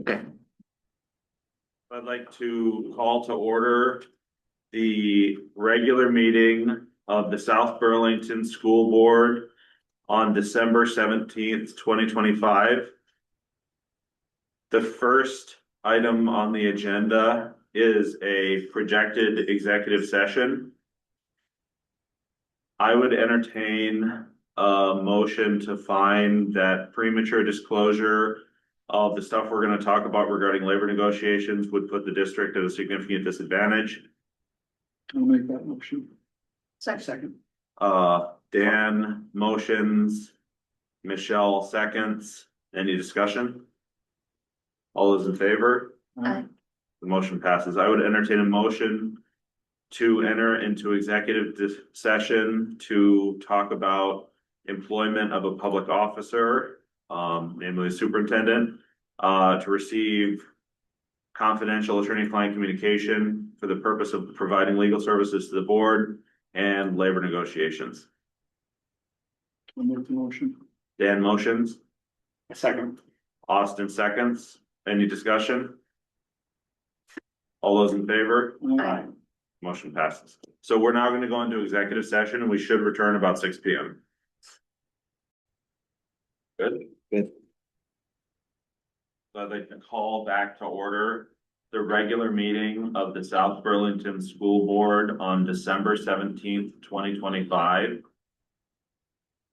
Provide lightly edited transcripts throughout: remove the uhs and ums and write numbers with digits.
I'd like to call to order the regular meeting of the South Burlington School Board on December 17th, 2025. The first item on the agenda is a projected executive session. I would entertain a motion to find that premature disclosure of the stuff we're going to talk about regarding labor negotiations would put the district at a significant disadvantage. I'll make that motion. Second. Dan motions, Michelle seconds. Any discussion? All those in favor? Aye. The motion passes. I would entertain a motion to enter into executive session to talk about employment of a public officer, namely superintendent, to receive confidential attorney-client communication for the purpose of providing legal services to the board and labor negotiations. I'll make the motion. Dan motions, Second. Austin seconds. Any discussion? All those in favor? Aye. Motion passes. So we're now going to go into executive session and we should return about 6 p.m. Good. Good. So I'd like to call back to order the regular meeting of the South Burlington School Board on December 17th, 2025.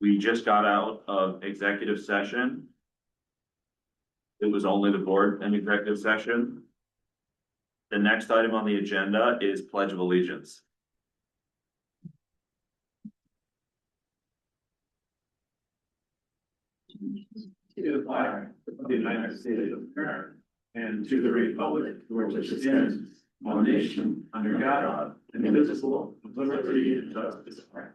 We just got out of executive session. It was only the board in executive session. The next item on the agenda is Pledge of Allegiance. To the flag of the United States of America and to the republic for which it stands, one nation, under God, indivisible, with liberty and justice for all.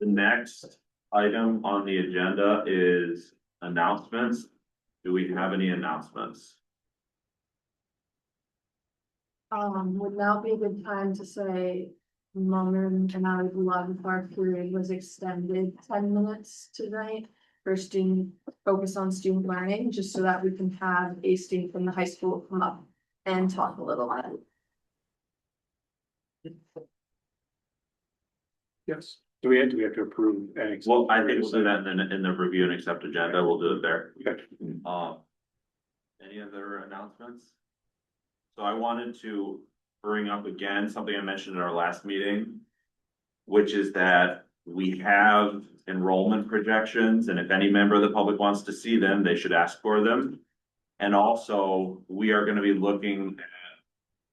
The next item on the agenda is announcements. Do we have any announcements? Would now be a good time to say moment and our love park period was extended 10 minutes tonight for student focus on student learning, just so that we can have a student from the high school come up and talk a little bit. Yes. Do we have to approve? Well, I think we'll do that in the review and accept agenda. We'll do it there. Okay. Any other announcements? So I wanted to bring up again something I mentioned in our last meeting, which is that we have enrollment projections, and if any member of the public wants to see them, they should ask for them. And also, we are going to be looking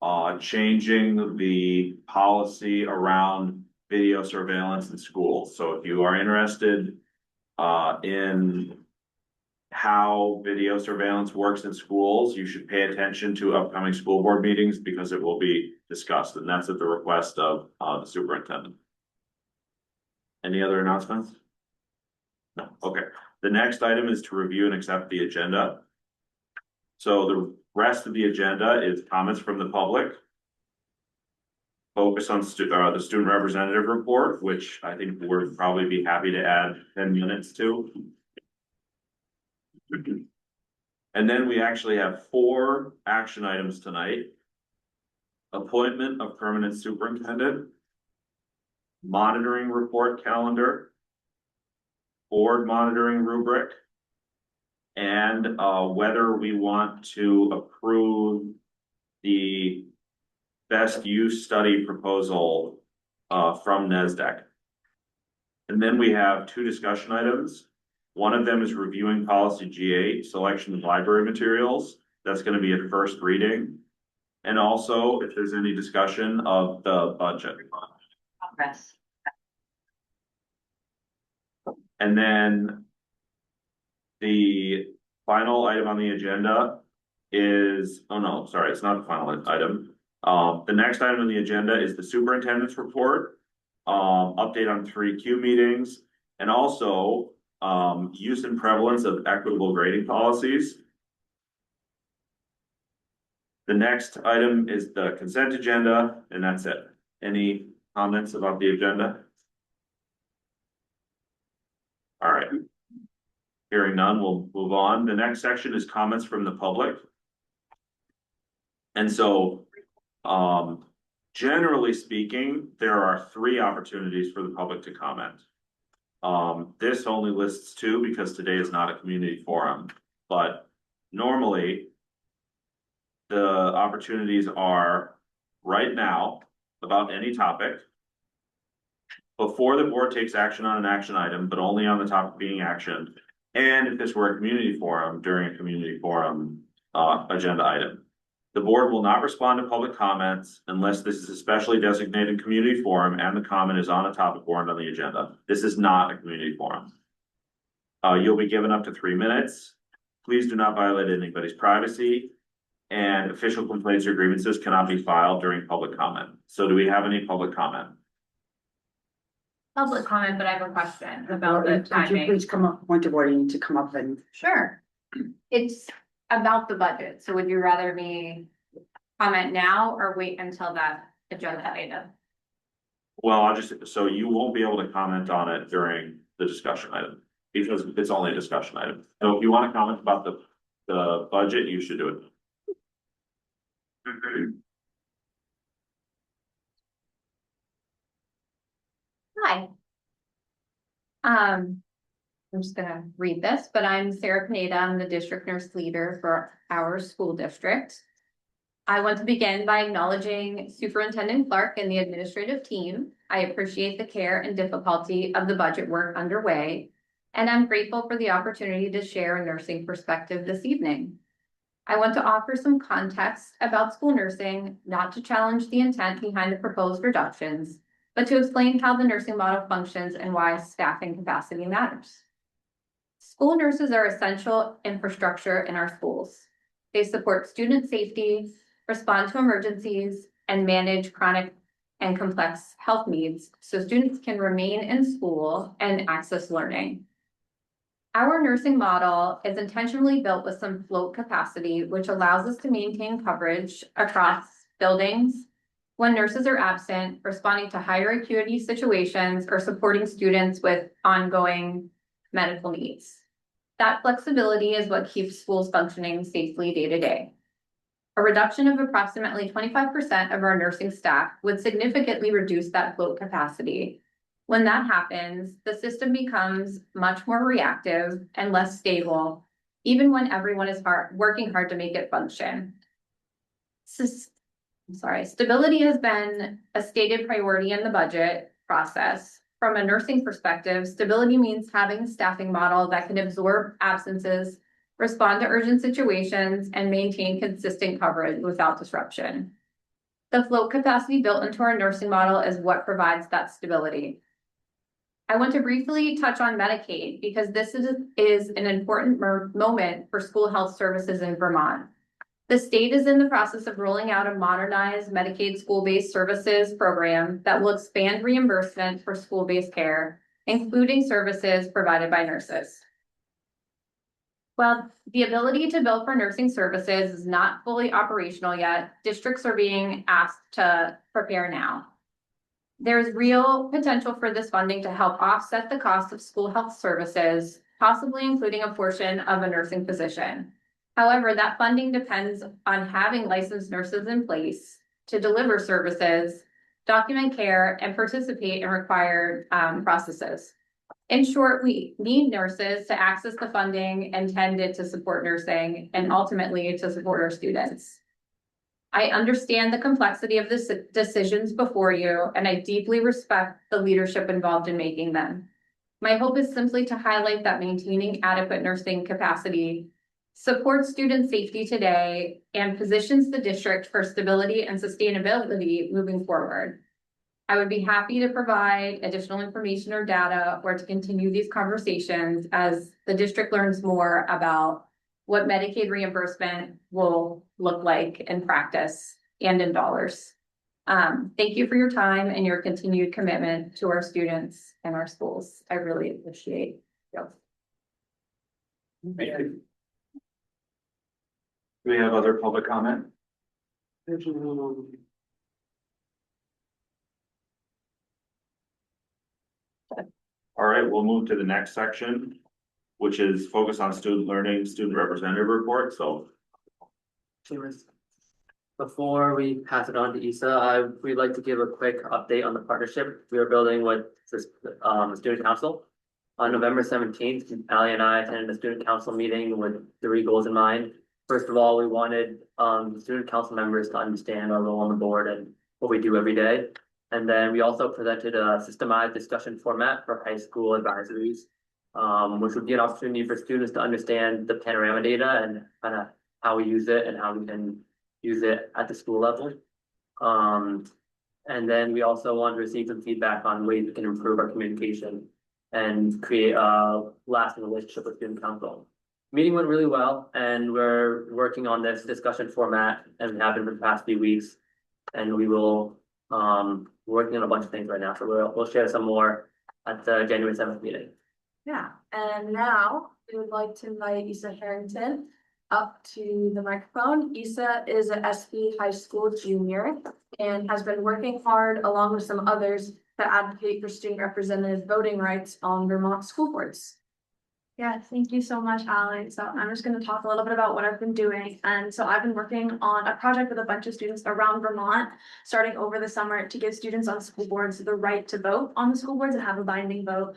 at changing the policy around video surveillance in schools. So if you are interested in how video surveillance works in schools, you should pay attention to upcoming school board meetings because it will be discussed, and that's at the request of the superintendent. Any other announcements? No. Okay. The next item is to review and accept the agenda. So the rest of the agenda is comments from the public. Focus on the student representative report, which I think we'll probably be happy to add 10 minutes to. And then we actually have 4 action items tonight. Appointment of permanent superintendent, monitoring report calendar, board monitoring rubric, and whether we want to approve the best use study proposal from NESDEC. And then we have 2 discussion items. One of them is reviewing policy G8, selection of library materials. That's going to be a first reading. And also, if there's any discussion of the budget. Progress. And then the final item on the agenda is, oh no, sorry, it's not the final item. The next item on the agenda is the superintendent's report, update on 3Q meetings, and also use and prevalence of equitable grading policies. The next item is the consent agenda, and that's it. Any comments about the agenda? All right. Hearing none, we'll move on. The next section is comments from the public. And so, generally speaking, there are 3 opportunities for the public to comment. This only lists 2 because today is not a community forum, but normally the opportunities are right now about any topic, before the board takes action on an action item, but only on the topic being actioned, and if this were a community forum, during a community forum agenda item. The board will not respond to public comments unless this is a specially designated community forum and the comment is on a topic warned on the agenda. This is not a community forum. You'll be given up to 3 minutes. Please do not violate anybody's privacy, and official complaints or grievances cannot be filed during public comment. So do we have any public comment? Public comment, but I have a question about the Would you timing. please come up, point of order, you need to come up and, Sure. It's about the budget, so would you rather me comment now or wait until that agenda item? Well, so you won't be able to comment on it during the discussion item, because it's only a discussion item. So if you want to comment about the budget, you should do it. Hi. I'm just gonna read this, but I'm Sarah Pineda. I'm the district nurse leader for our school district. I want to begin by acknowledging Superintendent Clark and the administrative team. I appreciate the care and difficulty of the budget work underway, and I'm grateful for the opportunity to share a nursing perspective this evening. I want to offer some context about school nursing, not to challenge the intent behind the proposed reductions, but to explain how the nursing model functions and why staffing capacity matters. School nurses are essential infrastructure in our schools. They support student safety, respond to emergencies, and manage chronic and complex health needs so students can remain in school and access learning. Our nursing model is intentionally built with some float capacity, which allows us to maintain coverage across buildings when nurses are absent, responding to higher acuity situations, or supporting students with ongoing medical needs. That flexibility is what keeps schools functioning safely day to day. A reduction of approximately 25% of our nursing staff would significantly reduce that float capacity. When that happens, the system becomes much more reactive and less stable, even when everyone is working hard to make it function. Stability has been a stated priority in the budget process. From a nursing perspective, stability means having a staffing model that can absorb absences, respond to urgent situations, and maintain consistent coverage without disruption. The float capacity built into our nursing model is what provides that stability. I want to briefly touch on Medicaid because this is an important moment for school health services in Vermont. The state is in the process of rolling out a modernized Medicaid school-based services program that will expand reimbursement for school-based care, including services provided by nurses. While the ability to bill for nursing services is not fully operational yet, districts are being asked to prepare now. There's real potential for this funding to help offset the cost of school health services, possibly including a portion of a nursing position. However, that funding depends on having licensed nurses in place to deliver services, document care, and participate in required processes. In short, we need nurses to access the funding intended to support nursing and ultimately to support our students. I understand the complexity of the decisions before you, and I deeply respect the leadership involved in making them. My hope is simply to highlight that maintaining adequate nursing capacity supports student safety today and positions the district for stability and sustainability moving forward. I would be happy to provide additional information or data or to continue these conversations as the district learns more about what Medicaid reimbursement will look like in practice and in dollars. Thank you for your time and your continued commitment to our students and our schools. I really appreciate you. Do we have other public comment? All right, we'll move to the next section. which is focused on student learning, student representative report, so. Before we pass it on to Issa, we'd like to give a quick update on the partnership we are building with this, student council. On November 17th, Ally and I attended a student council meeting with 3 goals in mind. First of all, we wanted, student council members to understand our role on the board and what we do every day. And then we also presented a systemized discussion format for high school advisories, which would be an opportunity for students to understand the panorama data and kind of how we use it and how we can use it at the school level. And then we also wanted to receive some feedback on ways we can improve our communication and create a lasting relationship with student council. Meeting went really well, and we're working on this discussion format and have been for the past few weeks. And we will, working on a bunch of things right now, so we'll share some more at the January 7th meeting. Yeah, and now we would like to invite Issa Harrington up to the microphone. Issa is an SB High School junior and has been working hard along with some others to advocate for student representative voting rights on Vermont school boards. Yeah, thank you so much, Ally. So I'm just going to talk a little bit about what I've been doing. And so I've been working on a project with a bunch of students around Vermont, starting over the summer to give students on school boards the right to vote on the school boards and have a binding vote.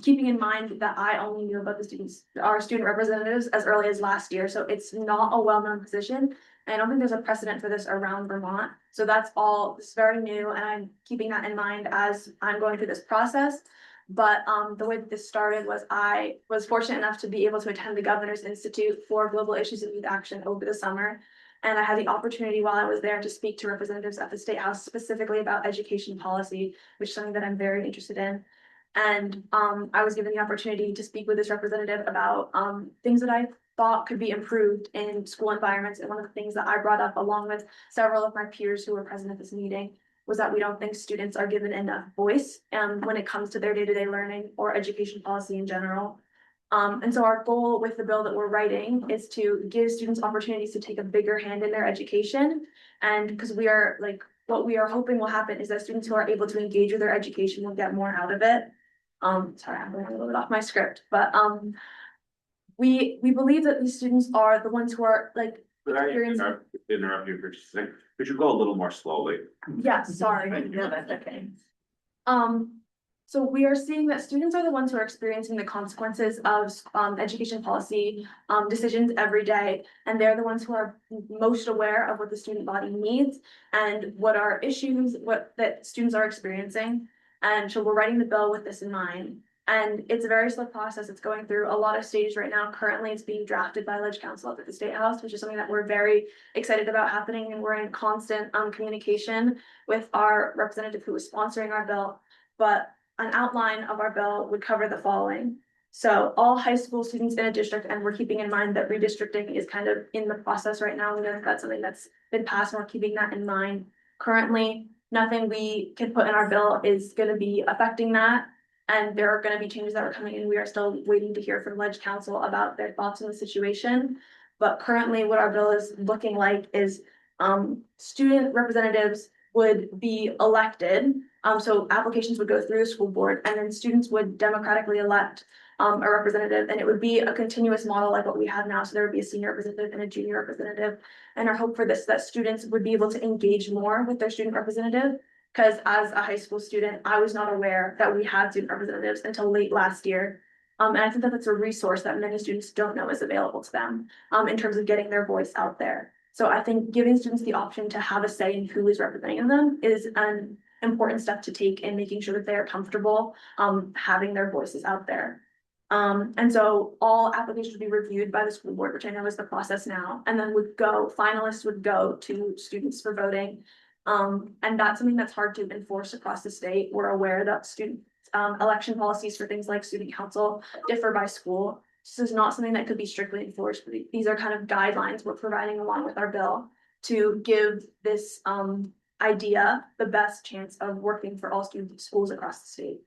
Keeping in mind that I only knew about the students, our student representatives, as early as last year. So it's not a well-known position. And I don't think there's a precedent for this around Vermont. So that's all, it's very new, and I'm keeping that in mind as I'm going through this process. But the way that this started was I was fortunate enough to be able to attend the Governor's Institute for Global Issues of Youth Action over the summer. And I had the opportunity while I was there to speak to representatives at the State House specifically about education policy, which is something that I'm very interested in. And I was given the opportunity to speak with this representative about things that I thought could be improved in school environments. And one of the things that I brought up along with several of my peers who were present at this meeting was that we don't think students are given enough voice when it comes to their day-to-day learning or education policy in general. And so our goal with the bill that we're writing is to give students opportunities to take a bigger hand in their education. And because we are what we are hoping will happen is that students who are able to engage with their education will get more out of it. Sorry, I'm going a little bit off my script, but we believe that these students are the ones who are Could I interrupt you for just a second? Could you go a little more slowly? yeah, sorry. No, that's okay. So we are seeing that students are the ones who are experiencing the consequences of education policy decisions every day. And they're the ones who are most aware of what the student body needs and what are issues, that students are experiencing. And so we're writing the bill with this in mind. And it's a very slow process. It's going through a lot of stages right now. Currently, it's being drafted by Ledge Council up at the State House, which is something that we're very excited about happening. And we're in constant communication with our representative who is sponsoring our bill. But an outline of our bill would cover the following. So all high school students in a district, and we're keeping in mind that redistricting is kind of in the process right now. We know that that's something that's been passed, and we're keeping that in mind. Currently, nothing we can put in our bill is going to be affecting that. And there are going to be changes that are coming in. We are still waiting to hear from Ledge Council about their thoughts on the situation. But currently what our bill is looking like is student representatives would be elected. So applications would go through the school board, and then students would democratically elect a representative, and it would be a continuous model like what we have now. So there would be a senior representative and a junior representative. And our hope for this, that students would be able to engage more with their student representative. Because as a high school student, I was not aware that we had student representatives until late last year. And I think that that's a resource that many students don't know is available to them in terms of getting their voice out there. So I think giving students the option to have a say in who is representing them is an important step to take in making sure that they are comfortable having their voices out there. And so all applications would be reviewed by the school board, which I know is the process now, and then finalists would go to students for voting. And that's something that's hard to enforce across the state. We're aware that student election policies for things like student council differ by school. This is not something that could be strictly enforced, but these are kind of guidelines we're providing along with our bill to give this idea the best chance of working for all students schools across the state.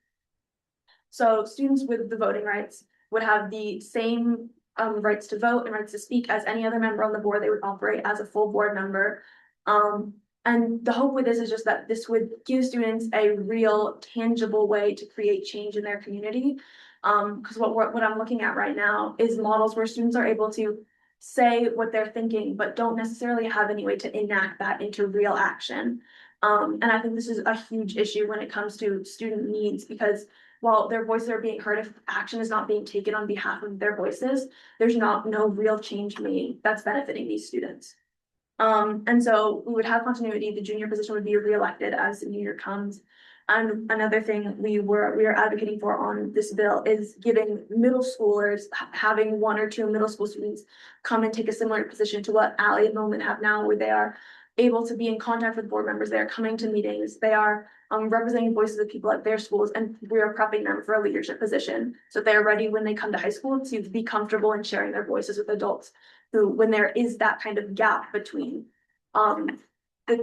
So students with the voting rights would have the same rights to vote and rights to speak as any other member on the board. They would operate as a full board member. And the hope with this is just that this would give students a real tangible way to create change in their community. Because what I'm looking at right now is models where students are able to say what they're thinking, but don't necessarily have any way to enact that into real action. And I think this is a huge issue when it comes to student needs, because while their voices are being heard, if action is not being taken on behalf of their voices, there's no real change made that's benefiting these students. And so we would have continuity, the junior position would be reelected as the new year comes. And another thing we are advocating for on this bill is giving middle schoolers, having 1 or 2 middle school students come and take a similar position to what Ally and Moment have now, where they are able to be in contact with board members, they are coming to meetings, they are representing voices of people at their schools, and we are prepping them for a leadership position. So they are ready when they come to high school to be comfortable in sharing their voices with adults who, when there is that kind of gap between,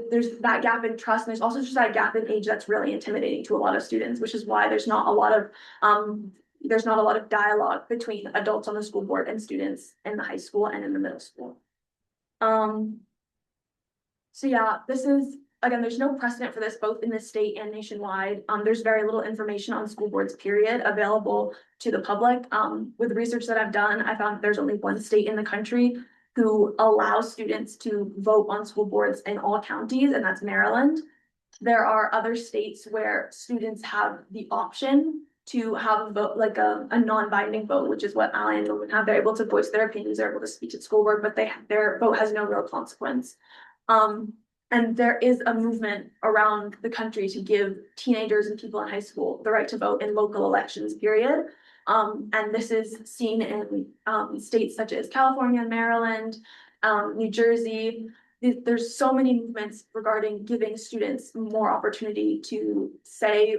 there's that gap in trust, and there's also just that gap in age that's really intimidating to a lot of students, which is why there's not a lot of dialogue between adults on the school board and students in the high school and in the middle school. So yeah, this is, again, there's no precedent for this both in the state and nationwide. There's very little information on school boards, period, available to the public. With research that I've done, I found there's only 1 state in the country who allows students to vote on school boards in all counties, and that's Maryland. There are other states where students have the option to have a vote, like a non-binding vote, which is what Ally and Moment have. They're able to voice their opinions, they're able to speak to school board, but their vote has no real consequence. And there is a movement around the country to give teenagers and people in high school the right to vote in local elections, period. And this is seen in states such as California and Maryland, New Jersey. There's so many movements regarding giving students more opportunity to say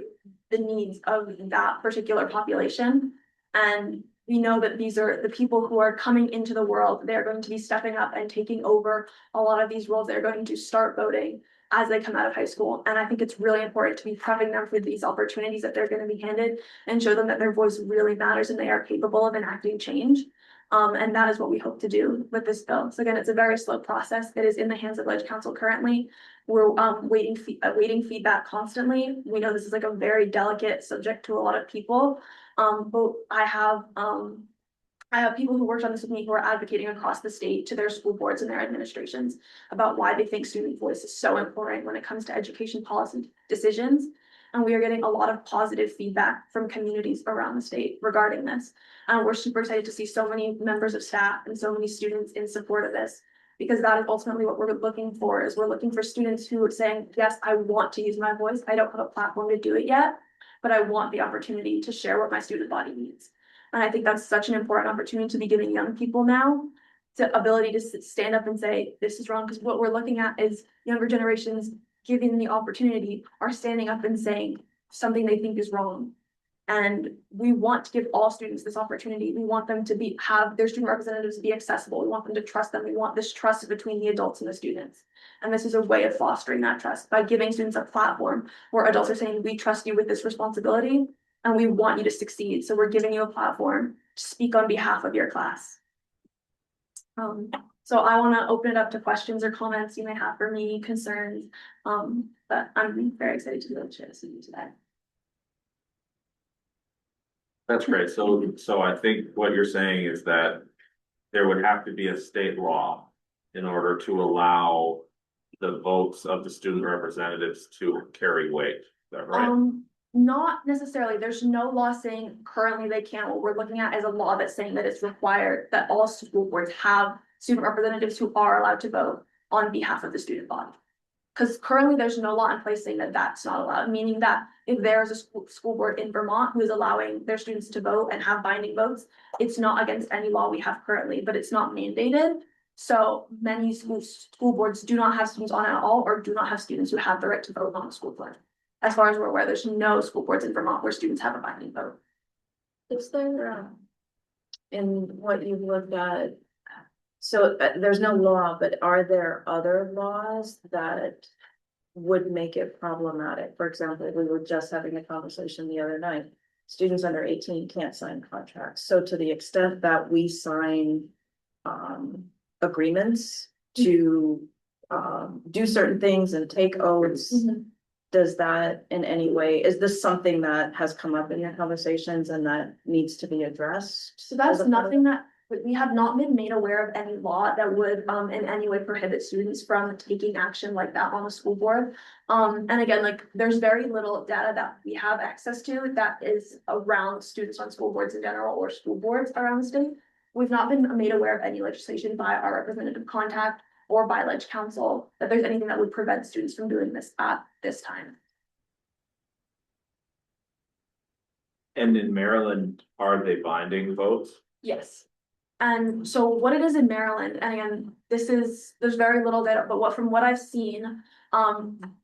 the needs of that particular population. And we know that these are the people who are coming into the world. They're going to be stepping up and taking over a lot of these roles. They're going to start voting as they come out of high school. And I think it's really important to be prepping them for these opportunities that they're going to be handed and show them that their voice really matters and they are capable of enacting change. And that is what we hope to do with this bill. So again, it's a very slow process. It is in the hands of Ledge Council currently. We're waiting feedback constantly. We know this is like a very delicate subject to a lot of people. But I have people who worked on this with me who are advocating across the state to their school boards and their administrations about why they think student voice is so important when it comes to education policy decisions. And we are getting a lot of positive feedback from communities around the state regarding this. And we're super excited to see so many members of staff and so many students in support of this, because that is ultimately what we're looking for, is we're looking for students who are saying, yes, I want to use my voice. I don't have a platform to do it yet, but I want the opportunity to share what my student body needs. And I think that's such an important opportunity to be giving young people now the ability to stand up and say, this is wrong. Because what we're looking at is younger generations given the opportunity are standing up and saying something they think is wrong. And we want to give all students this opportunity. We want them to have their student representatives be accessible. We want them to trust them. We want this trust between the adults and the students. And this is a way of fostering that trust by giving students a platform where adults are saying, we trust you with this responsibility and we want you to succeed. So we're giving you a platform to speak on behalf of your class. So I want to open it up to questions or comments you may have for me, concerns. But I'm very excited to be able to share this with you today. That's great. So I think what you're saying is that there would have to be a state law in order to allow the votes of the student representatives to carry weight. Is that right? Not necessarily. There's no law saying currently they can't. What we're looking at is a law that's saying that it's required that all school boards have student representatives who are allowed to vote on behalf of the student body. Because currently there's no law in place saying that that's not allowed, meaning that if there is a school board in Vermont who is allowing their students to vote and have binding votes, it's not against any law we have currently, but it's not mandated. So many school boards do not have students on at all, or do not have students who have the right to vote on the school board. As far as we're aware, there's no school boards in Vermont where students have a binding vote. Is there, in what you've looked at, so there's no law, but are there other laws that would make it problematic? For example, we were just having a conversation the other night. Students under 18 can't sign contracts. So to the extent that we sign agreements to do certain things and take oaths, does that in any way, is this something that has come up in your conversations and that needs to be addressed? So that's as a part of nothing that, but we have not been made aware of any law that would in any way prohibit students from taking action like that on the school board. And again, like, there's very little data that we have access to that is around students on school boards in general or school boards around the state. We've not been made aware of any legislation by our representative contact or by Ledge Council that there's anything that would prevent students from doing this at this time. And in Maryland, are they binding votes? Yes. And so what it is in Maryland, and again, there's very little data, but from what I've seen,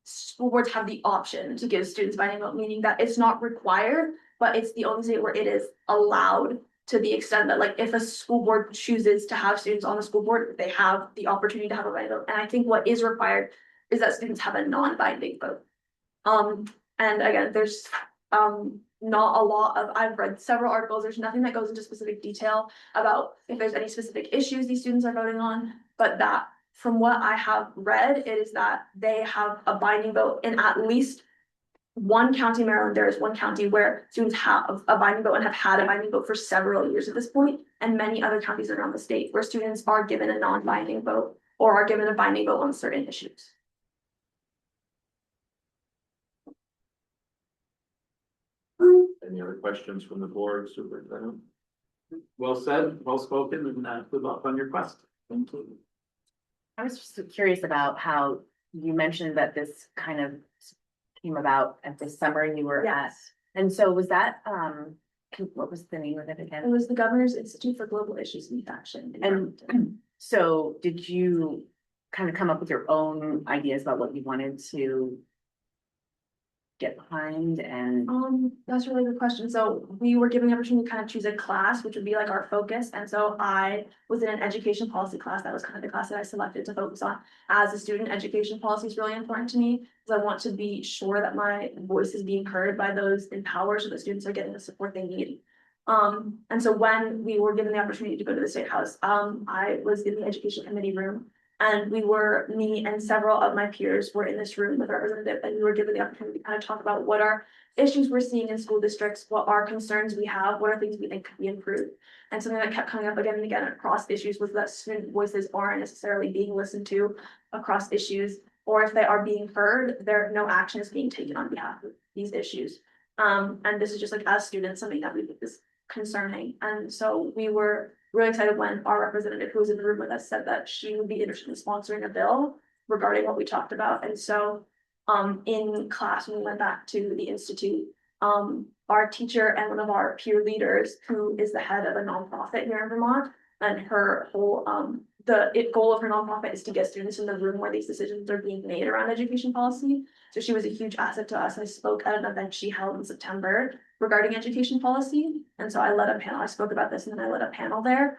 school boards have the option to give students binding vote, meaning that it's not required, but it's the only state where it is allowed to the extent that, like, if a school board chooses to have students on the school board, they have the opportunity to have a binding vote. And I think what is required is that students have a non-binding vote. And again, there's not a lot of, I've read several articles, there's nothing that goes into specific detail about if there's any specific issues these students are voting on, but that from what I have read, it is that they have a binding vote in at least one county in Maryland. There is one county where students have a binding vote and have had a binding vote for several years at this point, and many other counties around the state where students are given a non-binding vote or are given a binding vote on certain issues. Any other questions from the board, superintendent? Well said, well spoken, and good luck on your quest. Thank you. I was just curious about how you mentioned that this kind of came about at this summer you were at. Yes. And so was that, what was the name of it It again? was the Governor's Institute for Global Issues and Action. And so did you kind of come up with your own ideas about what you wanted to get behind and? That's a really good question. So we were given the opportunity to kind of choose a class, which would be like our focus. And so I was in an education policy class. That was kind of the class that I selected to focus on. As a student, education policy is really important to me because I want to be sure that my voice is being heard by those in power so that students are getting the support they need. And so when we were given the opportunity to go to the State House, I was in the education committee room. And me and several of my peers were in this room with our representative, and we were given the opportunity to kind of talk about what are issues we're seeing in school districts, what are concerns we have, what are things we think could be improved. And something that kept coming up again and again across issues was that student voices aren't necessarily being listened to across issues, or if they are being heard, no action is being taken on behalf of these issues. And this is just like, as students, something that we think is concerning. And so we were really excited when our representative who was in the room with us said that she would be interested in sponsoring a bill regarding what we talked about. And so in class, when we went back to the Institute, our teacher and one of our peer leaders, who is the head of a nonprofit here in Vermont, and her whole goal of her nonprofit is to get students in the room where these decisions are being made around education policy. So she was a huge asset to us. I spoke at an event she held in September regarding education policy. And so I led a panel, I spoke about this and then I led a panel there.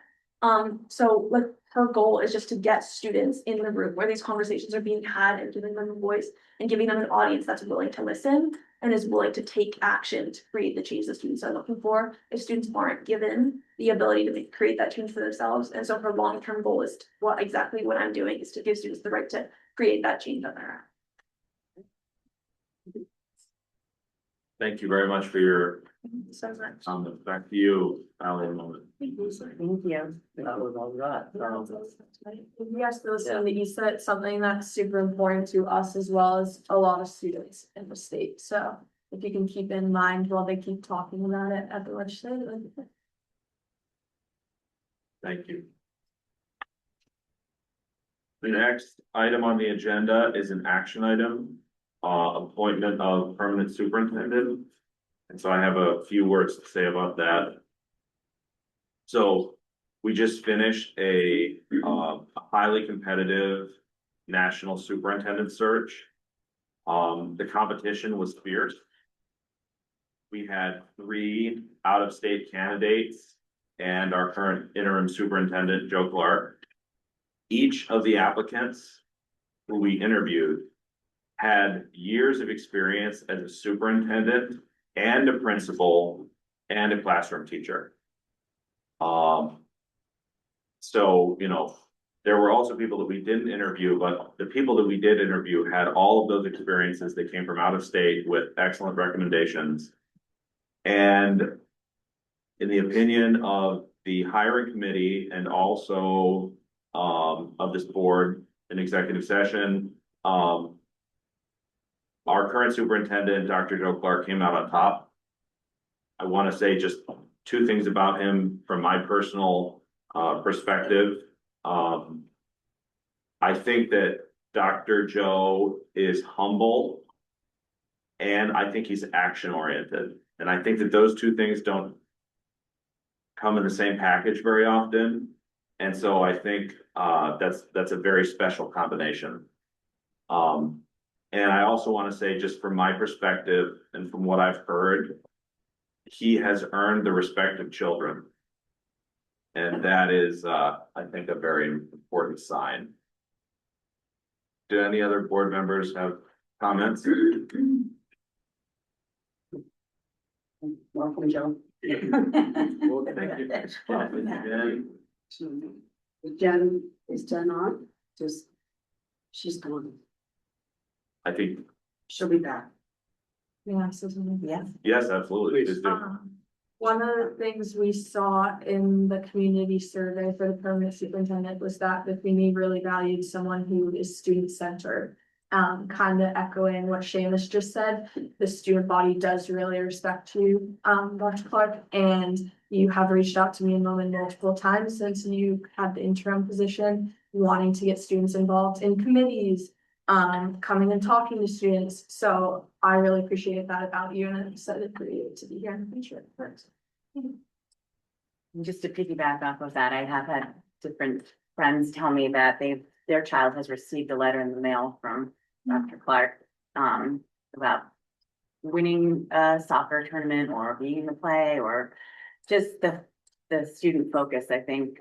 So like her goal is just to get students in the room where these conversations are being had and giving them a voice and giving them an audience that's willing to listen and is willing to take action to create the change that students are looking for if students aren't given the ability to create that change for themselves. And so her long-term goal is what I'm doing is to give students the right to create that change on their own. Thank you very much for your So much. comments. Back to you, Ally. Thank you. That was all we got. Yes, listen, that you said something that's super important to us as well as a lot of students in the state. So if you can keep in mind while they keep talking about it at the legislative. Thank you. The next item on the agenda is an action item, appointment of permanent superintendent. And so I have a few words to say about that. So we just finished a highly competitive national superintendent search. The competition was fierce. We had 3 out-of-state candidates and our current interim superintendent, Joe Clark. Each of the applicants who we interviewed had years of experience as a superintendent and a principal and a classroom teacher. So, there were also people that we didn't interview, but the people that we did interview had all of those experiences. They came from out of state with excellent recommendations. And in the opinion of the hiring committee and also of this board in executive session, our current superintendent, Dr. Joe Clark, came out on top. I want to say just two things about him from my personal perspective. I think that Dr. Joe is humble, and I think he's action oriented. And I think that those two things don't come in the same package very often. And so I think that's a very special combination. And I also want to say, just from my perspective and from what I've heard, he has earned the respect of children. And that is, I think, a very important sign. Do any other board members have comments? Welcome, Joe. Well, thank you. Is Jen on? She's gone. I think, She'll be back. Yeah, so Yeah. yes, absolutely. Just do. One of the things we saw in the community survey for the permanent superintendent was that the community really valued someone who is student-centered. Kind of echoing what Seamus just said, the student body does really respect you, Dr. Clark, and you have reached out to me in Moment multiple times since you had the interim position, wanting to get students involved in committees, coming and talking to students. So I really appreciate that about you, and I'm excited for you to be here in the future. Just to piggyback off of that, I have had different friends tell me that their child has received a letter in the mail from Dr. Clark about winning a soccer tournament or being in the play, or just the student focus, I think,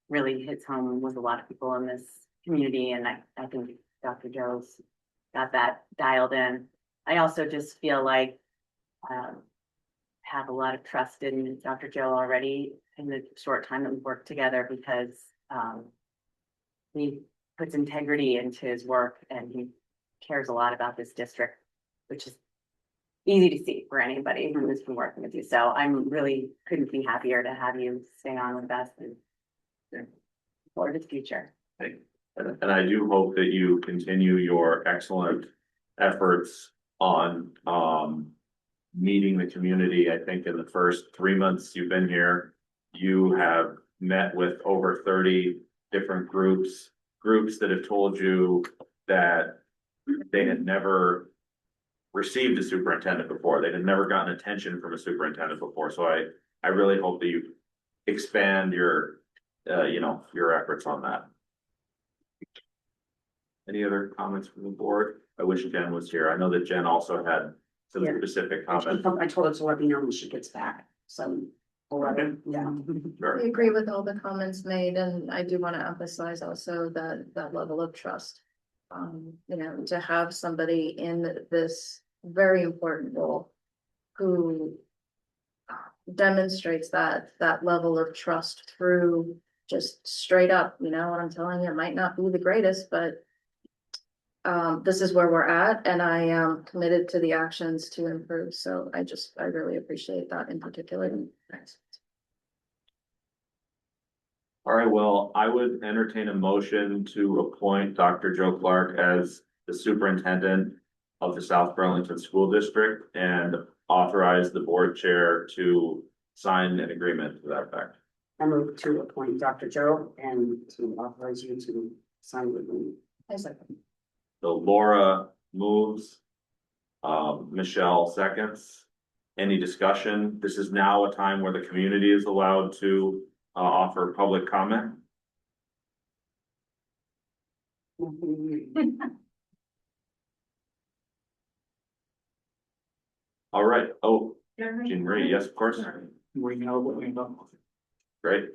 really hits home with a lot of people in this community. And I think Dr. Joe's got that dialed in. I also just feel like have a lot of trust in Dr. Joe already in the short time that we've worked together, because he puts integrity into his work and he cares a lot about this district, which is easy to see for anybody who has been working with you. So I'm really couldn't be happier to have you stay on with us and for the future. And I do hope that you continue your excellent efforts on meeting the community. I think in the first 3 months you've been here, you have met with over 30 different groups that have told you that they had never received a superintendent before. They had never gotten attention from a superintendent before. So I really hope that you expand your your efforts on that. Any other comments from the board? I wish Jen was here. I know that Jen also had some Yeah. specific comments. I told her to let me know when she gets back. So, yeah. Sure. I agree with all the comments made, and I do want to emphasize also that level of trust. To have somebody in this very important role who demonstrates that level of trust through just straight up, what I'm telling you, it might not be the greatest, but this is where we're at, and I am committed to the actions to improve. So I really appreciate that in particular. Thanks. All right, well, I would entertain a motion to appoint Dr. Joe Clark as the superintendent of the South Burlington School District and authorize the board chair to sign an agreement to that effect. I move to appoint Dr. Joe and to authorize you to sign with me. So Laura moves, Michelle seconds. Any discussion? This is now a time where the community is allowed to offer public comment. All right. Oh, Jean Marie, yes, of course. We know what we know. Great.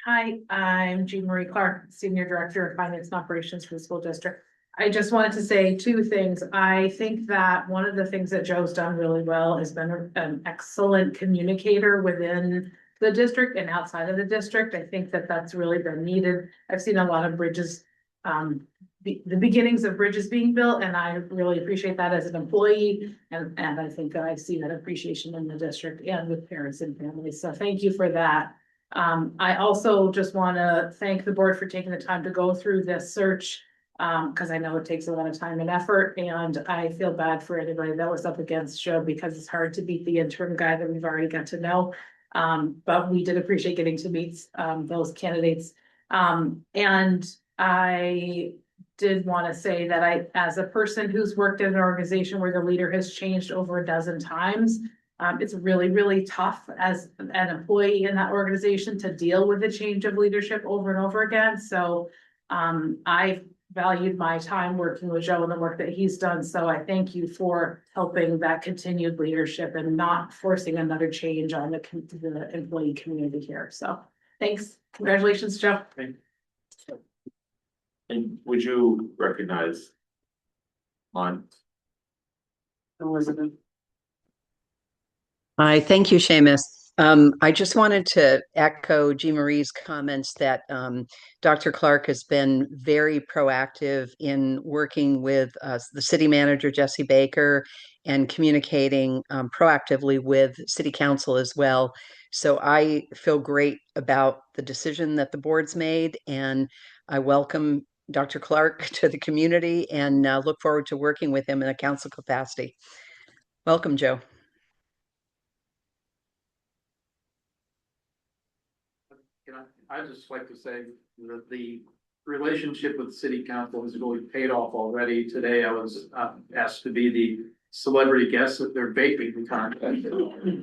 Hi, I'm Jean Marie Clark, Senior Director of Finance and Operations for the school district. I just wanted to say two things. I think that one of the things that Joe's done really well has been an excellent communicator within the district and outside of the district. I think that that's really been needed. I've seen a lot of bridges, the beginnings of bridges being built, and I really appreciate that as an employee. And I think that I've seen that appreciation in the district and with parents and families. So thank you for that. I also just want to thank the board for taking the time to go through this search. Because I know it takes a lot of time and effort, and I feel bad for anybody that was up against Joe because it's hard to beat the interim guy that we've already got to know. But we did appreciate getting to meet those candidates. And I did want to say that I, as a person who's worked in an organization where the leader has changed over a dozen times, it's really, really tough as an employee in that organization to deal with the change of leadership over and over again. So I've valued my time working with Joe and the work that he's done. So I thank you for helping that continued leadership and not forcing another change on the employee community here. So thanks. Congratulations, Joe. And would you recognize Lon? Elizabeth. Hi, thank you, Seamus. I just wanted to echo Jean Marie's comments that Dr. Clark has been very proactive in working with the city manager, Jesse Baker, and communicating proactively with city council as well. So I feel great about the decision that the board's made, and I welcome Dr. Clark to the community and look forward to working with him in a council capacity. Welcome, Joe. I'd just like to say that the relationship with city council has really paid off already. Today I was asked to be the celebrity guest at their baking contest. So I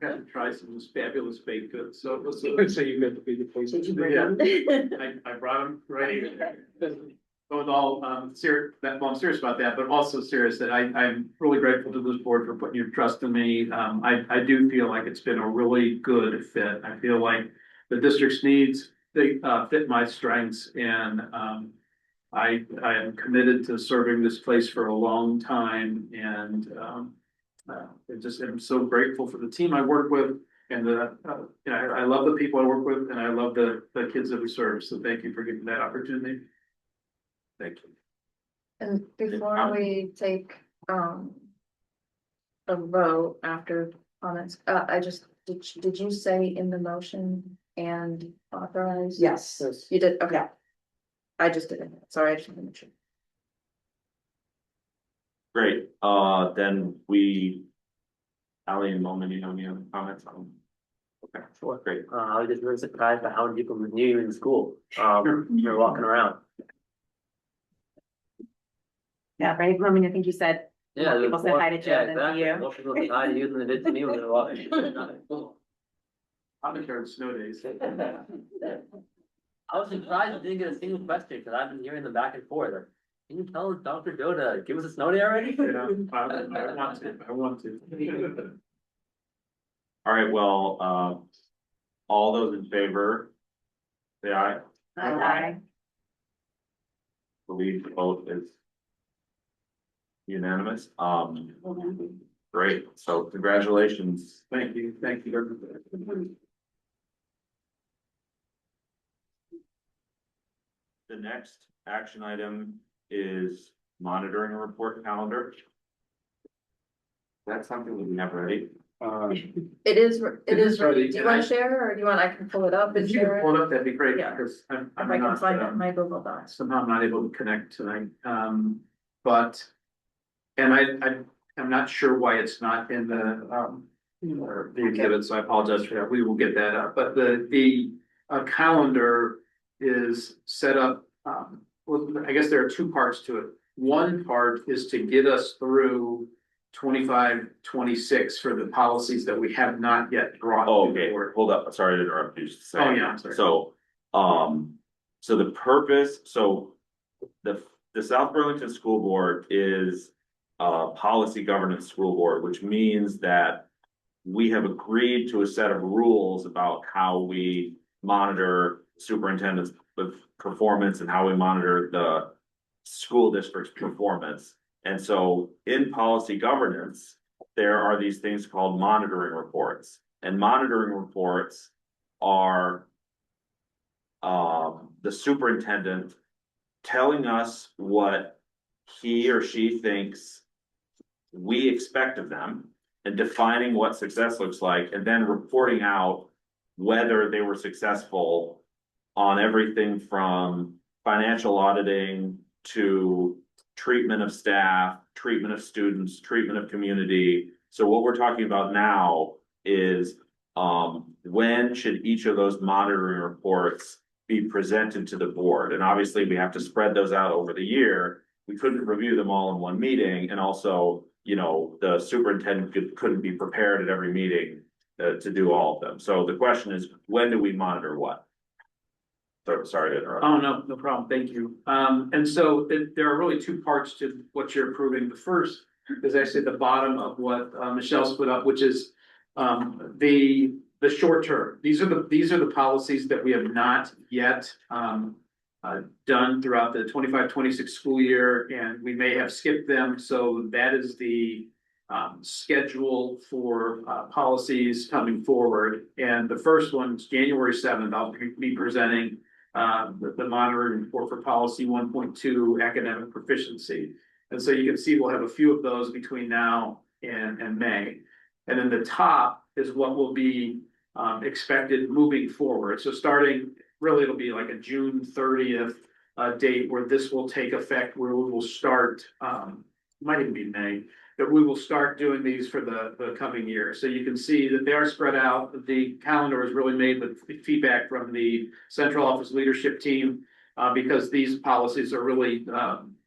got to try some of this fabulous baked goods. So it was. So you get to be the place. Yeah, I brought them right. With all serious, well, I'm serious about that, but also serious that I'm really grateful to this board for putting your trust in me. I do feel like it's been a really good fit. I feel like the district's needs, they fit my strengths, and I am committed to serving this place for a long time, and I'm so grateful for the team I work with, and I love the people I work with, and I love the kids that we serve. So thank you for giving that opportunity. Thank you. And before we take a vote after comments, did you say in the motion and authorize? Yes. You did, okay. Yeah. I just didn't, sorry, I just wanted to make sure. Great, then Ally and Moment, you have any other comments on? Okay, sure, great. I was just really surprised by how many people knew you in school. You're walking around. Yeah, right, Roman, I think you said Yeah, more people said hi to Joe than to exactly. you. More people said hi to you than they did to me when they were walking. I'm in here on snow days. I was surprised I didn't get a single question because I've been hearing them back and forth. Can you tell Dr. Joe to give us a snow day already? Yeah, I want to. All right, well, all those in favor, say aye. Aye. Believe the vote is unanimous. Great, so congratulations. Thank you, thank you. The next action item is monitoring a report calendar. That's something that we have ready. It is ready. Do you want I- to share, or do you want, I can pull it up and If you could share pull it? it up, that'd be great, Yeah. because If I can find it in my Google Docs. somehow I'm not able to connect tonight, but. And I'm not sure why it's not in the exhibit, so I apologize for that, we will get that up, but the calendar is set up. Well, I guess there are two parts to it. One part is to get us through 25, 26 for the policies that we have not yet brought. Oh, to the okay, board. hold up, sorry to interrupt you. Oh, yeah, I'm sorry. So, so the purpose, so the South Burlington School Board is a policy governance school board, which means that we have agreed to a set of rules about how we monitor superintendent's performance and how we monitor the school district's performance. And so in policy governance, there are these things called monitoring reports, and monitoring reports are the superintendent telling us what he or she thinks we expect of them and defining what success looks like, and then reporting out whether they were successful on everything from financial auditing to treatment of staff, treatment of students, treatment of community. So what we're talking about now is when should each of those monitoring reports be presented to the board? And obviously we have to spread those out over the year. We couldn't review them all in one meeting, and also, you know, the superintendent couldn't be prepared at every meeting to do all of them. So the question is, when do we monitor what? So, sorry to interrupt. Oh, no, no problem. Thank you. And so there are really two parts to what you're approving. The first is actually at the bottom of what Michelle's put up, which is the short term. These are the policies that we have not yet done throughout the 25-26 school year, and we may have skipped them. So that is the schedule for policies coming forward. And the first one is January 7th. I'll be presenting the monitoring report for policy 1.2 academic proficiency. And so you can see we'll have a few of those between now and May. And then the top is what will be expected moving forward. So starting, really, it'll be like a June 30th date where this will take effect, where we will start, might even be May, that we will start doing these for the coming year. So you can see that they are spread out. The calendar is really made with feedback from the central office leadership team, because these policies are really,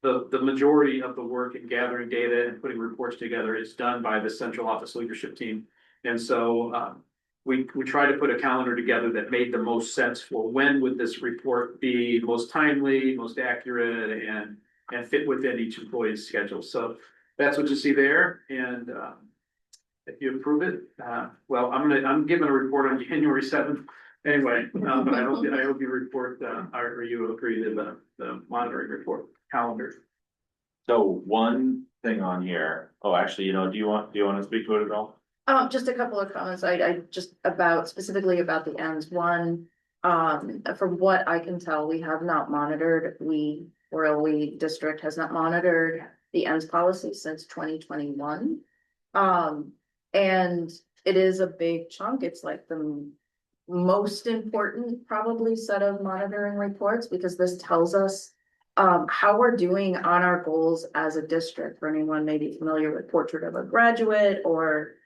the majority of the work in gathering data and putting reports together is done by the central office leadership team. And so we try to put a calendar together that made the most sense for when would this report be most timely, most accurate, and fit within each employee's schedule. So that's what you see there. And if you approve it, well, I'm giving a report on January 7th anyway, but I hope you report, or you agree to the monitoring report calendar. So one thing on here, oh, actually, you know, do you want to speak to it at all? Just a couple of comments. I just specifically about the ends. One, from what I can tell, we have not monitored, we district has not monitored the ends policy since 2021. And it is a big chunk. It's like the most important probably set of monitoring reports, because this tells us how we're doing on our goals as a district. For anyone maybe familiar with Portrait of a Graduate, or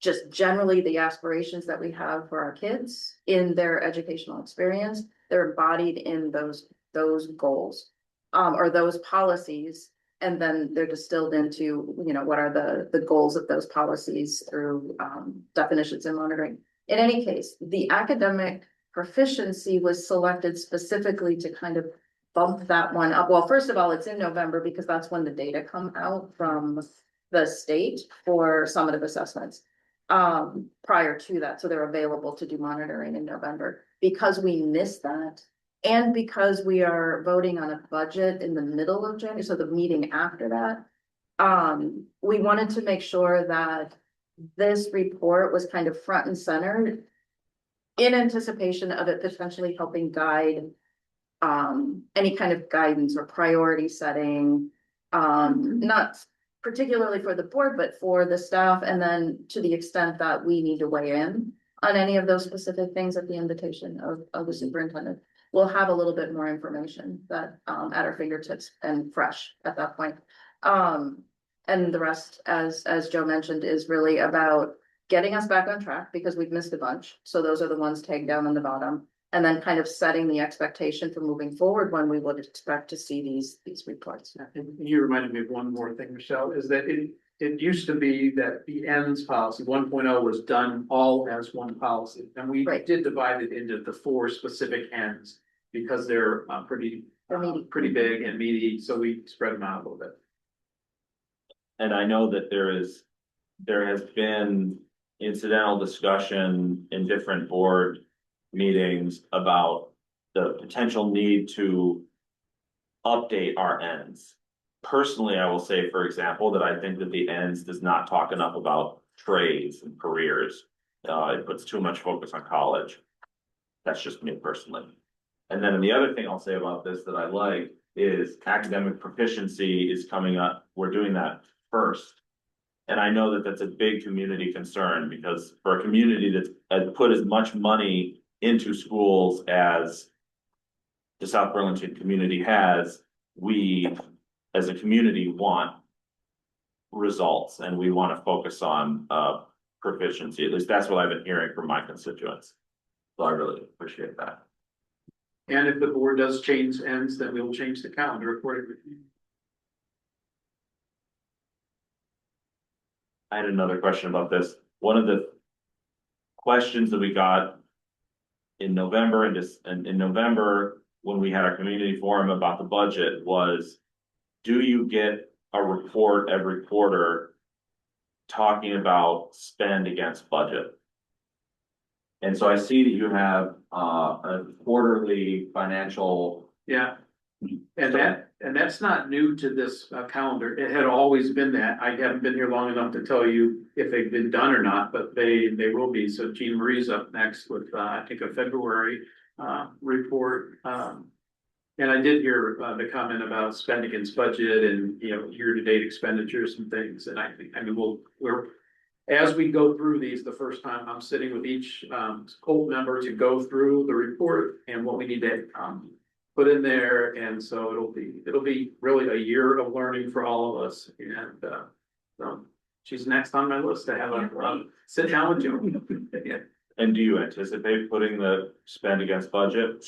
just generally the aspirations that we have for our kids in their educational experience, they're embodied in those goals, or those policies. And then they're distilled into, you know, what are the goals of those policies through definitions and monitoring. In any case, the academic proficiency was selected specifically to kind of bump that one up. Well, first of all, it's in November because that's when the data come out from the state for summative assessments. Prior to that, so they're available to do monitoring in November. Because we missed that, and because we are voting on a budget in the middle of January, so the meeting after that, we wanted to make sure that this report was kind of front and center in anticipation of it potentially helping guide any kind of guidance or priority setting, not particularly for the board, but for the staff. And then to the extent that we need to weigh in on any of those specific things at the invitation of the superintendent, we'll have a little bit more information that at our fingertips and fresh at that point. And the rest, as Joe mentioned, is really about getting us back on track because we've missed a bunch. So those are the ones tagged down on the bottom, and then kind of setting the expectation for moving forward when we would expect to see these reports. And you reminded me of one more thing, Michelle, is that it used to be that the ends policy 1.0 was done all as one policy. And we Right. did divide it into the 4 specific ends because they're pretty big and meaty. So we spread them out a little bit. And I know that there has been incidental discussion in different board meetings about the potential need to update our ends. Personally, I will say, for example, that I think that the ends does not talk enough about trades and careers. It puts too much focus on college. That's just me personally. And then the other thing I'll say about this that I like is academic proficiency is coming up. We're doing that first. And I know that that's a big community concern because for a community that's put as much money into schools as the South Burlington community has, we as a community want results and we want to focus on proficiency. At least that's what I've been hearing from my constituents. So I really appreciate that. And if the board does change ends, then we'll change the calendar accordingly. I had another question about this. One of the questions that we got in November and in November, when we had our community forum about the budget was, do you get a report every quarter talking about spend against budget? And so I see that you have a quarterly financial. Yeah. And that's not new to this calendar. It had always been that. I haven't been here long enough to tell you if they've been done or not, but they will be. So Jean Marie's up next with I think a February report. And I did hear the comment about spend against budget and, you know, year-to-date expenditures and things. And I think, I mean, as we go through these, the first time I'm sitting with each Colt member to go through the report and what we need to put in there. And so it'll be really a year of learning for all of us. And so she's next on my list to have a sit down with you. Yeah. And do you anticipate putting the spend against budget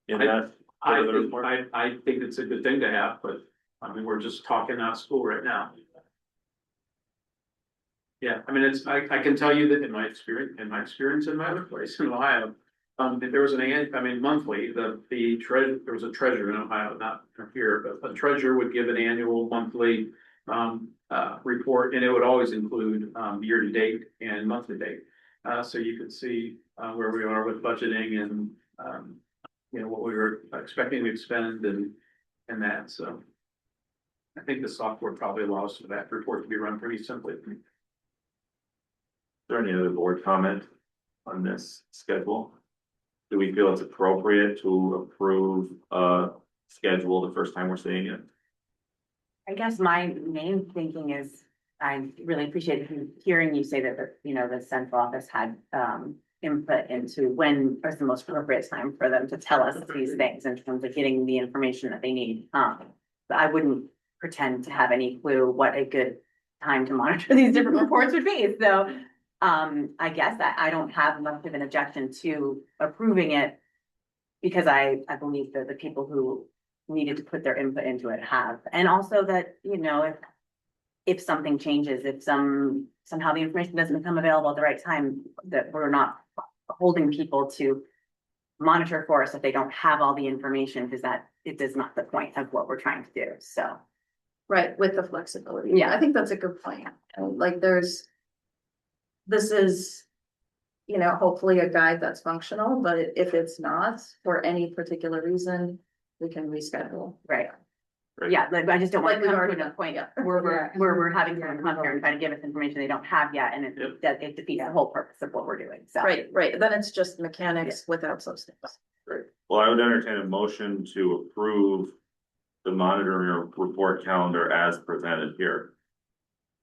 in that? I think it's a good thing to have, but I mean, we're just talking out of school right now. Yeah, I mean, I can tell you that in my experience in my other place in Ohio, there was monthly, there was a treasurer in Ohio, not here, but a treasurer would give an annual monthly report, and it would always include year to date and monthly date. So you could see where we are with budgeting and you know, what we were expecting to spend and that, so. I think the software probably allows for that report to be run pretty simply. Is there any other board comment on this schedule? Do we feel it's appropriate to approve a schedule the first time we're seeing it? I guess my main thinking is, I really appreciate hearing you say that, you know, the central office had input into when is the most appropriate time for them to tell us these things in terms of getting the information that they need. But I wouldn't pretend to have any clue what a good time to monitor these different reports would be. So I guess I don't have much of an objection to approving it because I believe that the people who needed to put their input into it have, and also that, you know, if something changes, if somehow the information doesn't become available at the right time, that we're not holding people to monitor for us if they don't have all the information, because that it is not the point of what we're trying to do. So, Right, with the flexibility. Yeah. I think that's a good point. Like this is, you know, hopefully a guide that's functional, but if it's not, for any particular reason, we can reschedule. right. Right. Yeah, like I just don't want Like to we've come already to a done. point Yeah. where we're having someone come here and try to give us information they don't have yet, and it defeats the whole purpose of what we're doing. So. Right, then it's just mechanics without substance. Great. Well, I would entertain a motion to approve the monitoring report calendar as presented here.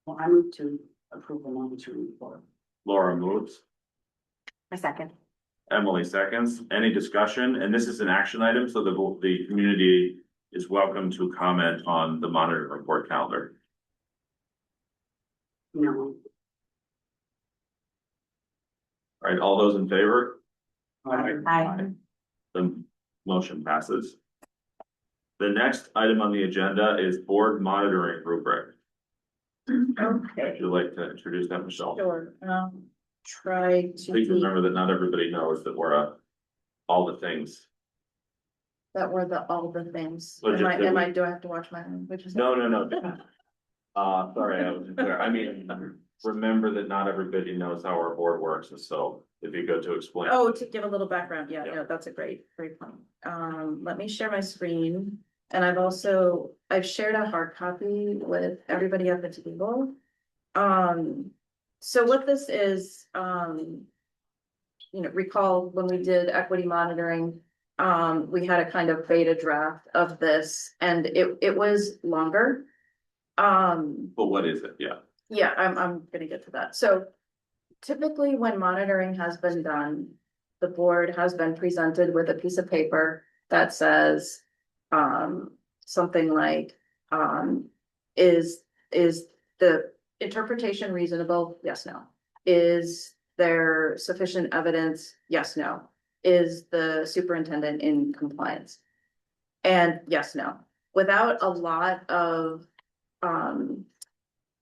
Well, I move to approve the monitoring report. Laura moves, A second. Emily seconds. Any discussion? And this is an action item, so the community is welcome to comment on the monitoring report calendar. No. All right, all those in favor? Aye. The motion passes. The next item on the agenda is board monitoring rubric. Okay, Would you like to introduce that, Michelle? sure, try to Please be, remember that not everybody knows that we're all the things. that were all the things. But just that Do I have to watch my language? No. Sorry, I wasn't clear. I mean, remember that not everybody knows how our board works, and so if you go to explain. Oh, to give a little background, yeah, Yeah. no, that's a great point. Let me share my screen. And I've shared a hard copy with everybody at the table. So what this is, recall when we did equity monitoring, we had a kind of beta draft of this and it was longer. But what is it? Yeah. Yeah, I'm gonna get to that. So typically when monitoring has been done, the board has been presented with a piece of paper that says, something like, is the interpretation reasonable? Yes, no. Is there sufficient evidence? Yes, no. Is the superintendent in compliance? And yes, no, without a lot of,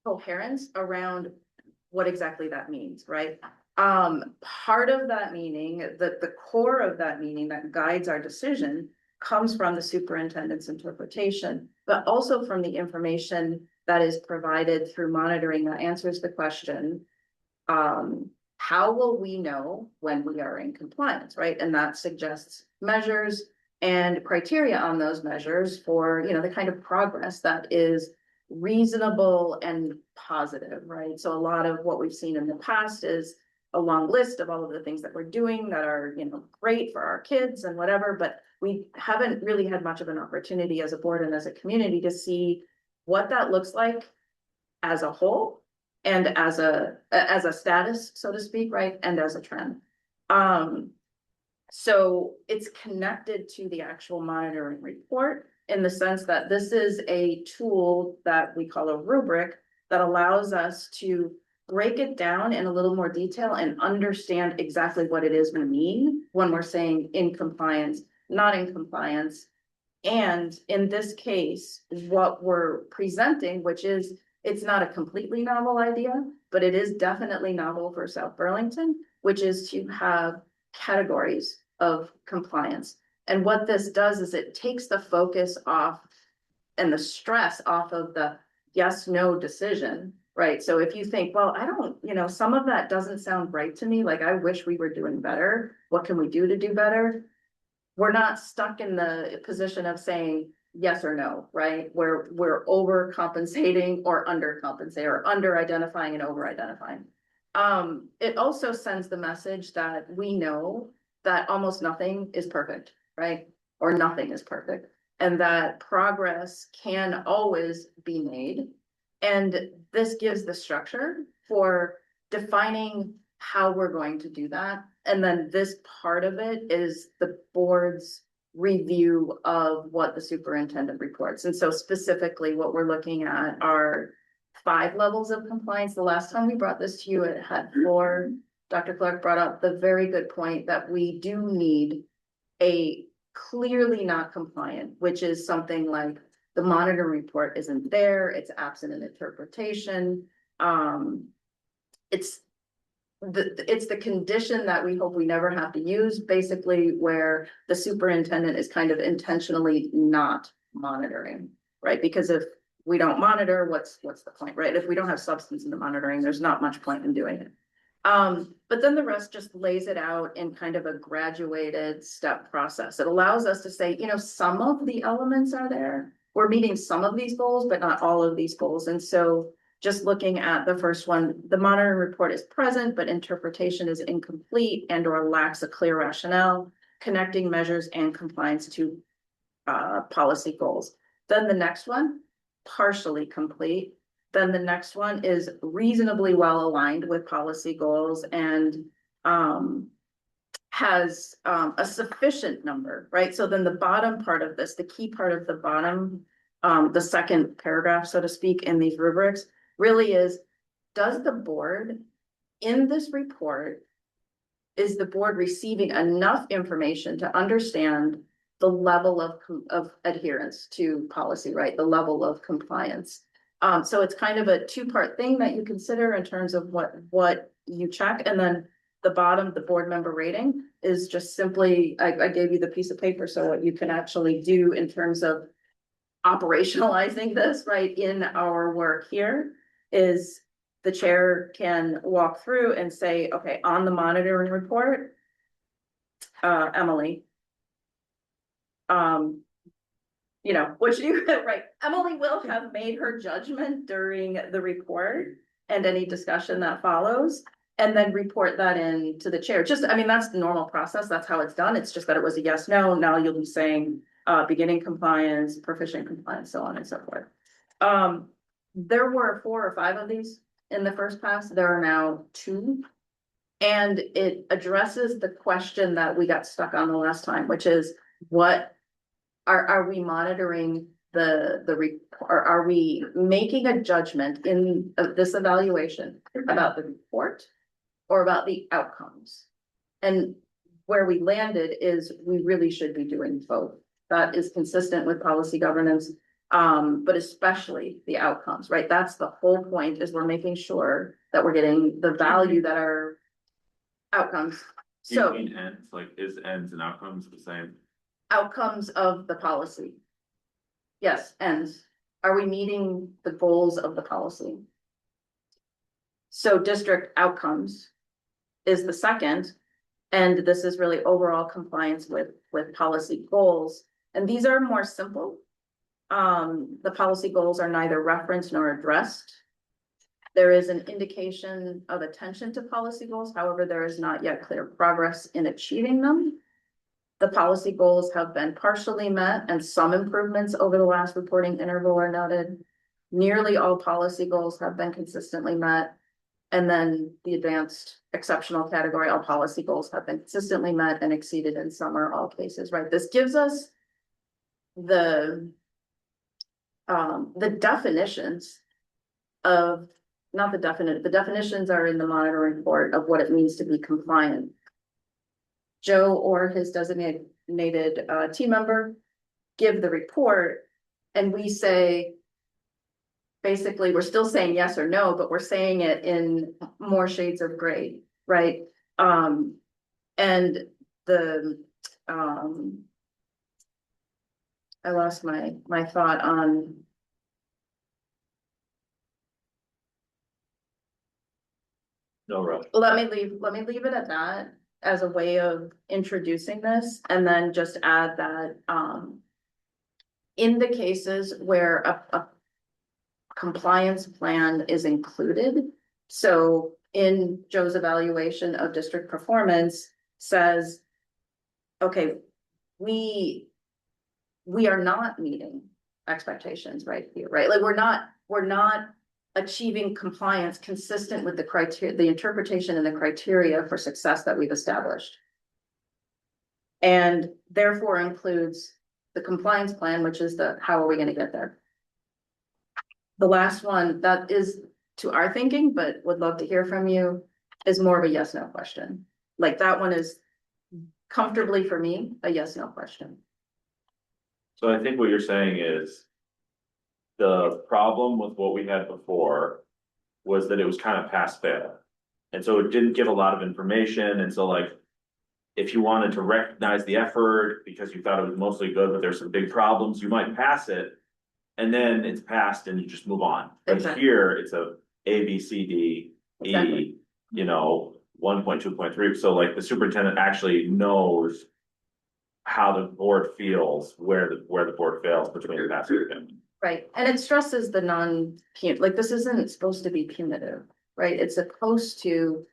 coherence around what exactly that means, right? Part of that meaning, the core of that meaning that guides our decision comes from the superintendent's interpretation, but also from the information that is provided through monitoring that answers the question, how will we know when we are in compliance, right? And that suggests measures and criteria on those measures for, the kind of progress that is reasonable and positive, right? So a lot of what we've seen in the past is a long list of all of the things that we're doing that are, great for our kids and whatever, but we haven't really had much of an opportunity as a board and as a community to see what that looks like as a whole and as a status, so to speak, right? And as a trend. So it's connected to the actual monitoring report in the sense that this is a tool that we call a rubric that allows us to break it down in a little more detail and understand exactly what it is we mean when we're saying in compliance, not in compliance. And in this case, what we're presenting, which is, it's not a completely novel idea, but it is definitely novel for South Burlington, which is to have categories of compliance. And what this does is it takes the focus off and the stress off of the yes, no decision, right? So if you think, well, I don't, some of that doesn't sound right to me, like I wish we were doing better. What can we do to do better? We're not stuck in the position of saying yes or no, right? Where we're overcompensating or undercompensating or under identifying and over identifying. It also sends the message that we know that almost nothing is perfect, right? Or nothing is perfect, and that progress can always be made. And this gives the structure for defining how we're going to do that. And then this part of it is the board's review of what the superintendent reports. And so specifically what we're looking at are 5 levels of compliance. The last time we brought this to you, it had 4. Dr. Clark brought up the very good point that we do need a clearly not compliant, which is something like the monitor report isn't there, it's absent in interpretation. It's the condition that we hope we never have to use, basically, where the superintendent is kind of intentionally not monitoring, right? Because if we don't monitor, what's the point, right? If we don't have substance in the monitoring, there's not much point in doing it. But then the rest just lays it out in kind of a graduated step process. It allows us to say, some of the elements are there. We're meeting some of these goals, but not all of these goals. And so just looking at the first one, the monitoring report is present, but interpretation is incomplete and or lacks a clear rationale, connecting measures and compliance to policy goals. Then the next one, partially complete. Then the next one is reasonably well aligned with policy goals and has a sufficient number, right? So then the bottom part of this, the key part of the bottom, the second paragraph, so to speak, in these rubrics really is, does the board in this report, is the board receiving enough information to understand the level of adherence to policy, right? The level of compliance. So it's kind of a 2-part thing that you consider in terms of what you check. And then the bottom, the board member rating is just simply, I gave you the piece of paper. So what you can actually do in terms of operationalizing this, right, in our work here is the chair can walk through and say, okay, on the monitoring report, Emily, you know, what you, right, Emily will have made her judgment during the report and any discussion that follows. And then report that in to the chair. Just, I mean, that's the normal process. That's how it's done. It's just that it was a yes, no. Now you'll be saying, beginning compliance, proficient compliance, so on and so forth. There were 4 or 5 of these in the first pass. There are now 2. And it addresses the question that we got stuck on the last time, which is what are we monitoring or are we making a judgment in this evaluation about the report or about the outcomes? And where we landed is we really should be doing both. That is consistent with policy governance, but especially the outcomes, right? That's the whole point, is we're making sure that we're getting the value that our outcomes. Do you So mean ends, like is ends and outcomes the same? outcomes of the policy. Yes, ends. Are we meeting the goals of the policy? So district outcomes is the second, and this is really overall compliance with policy goals. And these are more simple. The policy goals are neither referenced nor addressed. There is an indication of attention to policy goals. However, there is not yet clear progress in achieving them. The policy goals have been partially met and some improvements over the last reporting interval are noted. Nearly all policy goals have been consistently met. And then the advanced exceptional category, all policy goals have been consistently met and exceeded in some or all cases, right? This gives us the definitions of, not the definitions are in the monitoring report of what it means to be compliant. Joe or his designated team member give the report, and we say, basically, we're still saying yes or no, but we're saying it in more shades of gray, right? And the I lost my thought on. No rush. Let me leave it at that as a way of introducing this, and then just add that, in the cases where a compliance plan is included, so in Joe's evaluation of district performance says, okay, we are not meeting expectations right here, right? Like we're not achieving compliance consistent with the criteria, the interpretation and the criteria for success that we've established. And therefore includes the compliance plan, which is how are we going to get there? The last one that is to our thinking, but would love to hear from you, is more of a yes, no question. Like that one is comfortably for me, a yes, no question. So I think what you're saying is the problem with what we had before was that it was kind of pass fail. And so it didn't give a lot of information. And so like, if you wanted to recognize the effort because you thought it was mostly good, but there's some big problems, you might pass it. And then it's passed and you just move on. But Exactly. here it's a B, C, D, E, Exactly. 1.2.3. So like the superintendent actually knows how the board feels, where the board fails between the pass and fail. Right, and it stresses the like this isn't supposed to be punitive, right? It's supposed to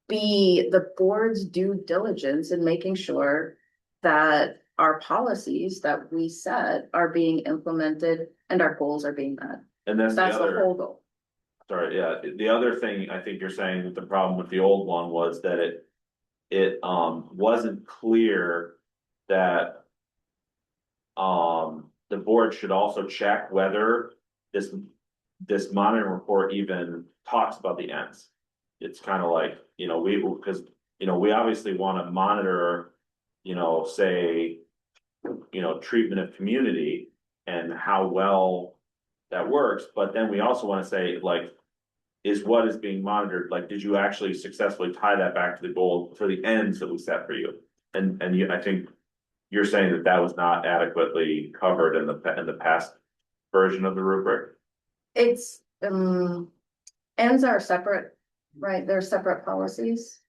be the board's due diligence in making sure that our policies that we set are being implemented and our goals are being met. And that's the That's the other, whole goal. sorry, yeah, the other thing I think you're saying that the problem with the old one was that it wasn't clear that the board should also check whether this monitoring report even talks about the ends. It's kind of like, because, we obviously want to monitor, say, treatment of community and how well that works. But then we also want to say, like, is what is being monitored, like, did you actually successfully tie that back to the goal, to the ends that we set for you? And I think you're saying that was not adequately covered in the past version of the rubric. It's, ends are separate, right? They're separate policies.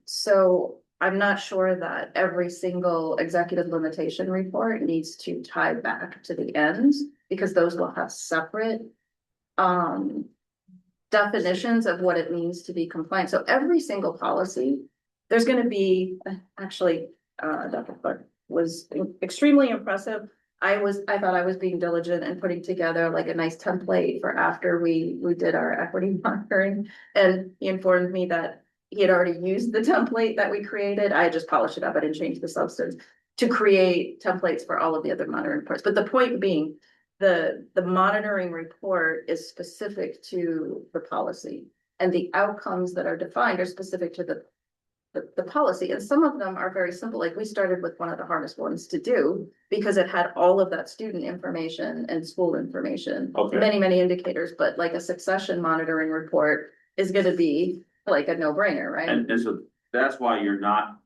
So I'm not sure that every single executive limitation report needs to tie back to the ends, because those will have separate definitions of what it means to be compliant. So every single policy, there's gonna be, actually, Dr. Clark was extremely impressive. I thought I was being diligent and putting together like a nice template for after we did our equity monitoring. And he informed me that he had already used the template that we created. I had just polished it up. I didn't change the substance to create templates for all of the other monitoring reports. But the point being, the monitoring report is specific to the policy, and the outcomes that are defined are specific to the policy. And some of them are very simple. Like we started with one of the hardest ones to do because it had all of that student information and school information, Okay. many indicators, but like a succession monitoring report is gonna be like a no-brainer, right? And so that's why you're not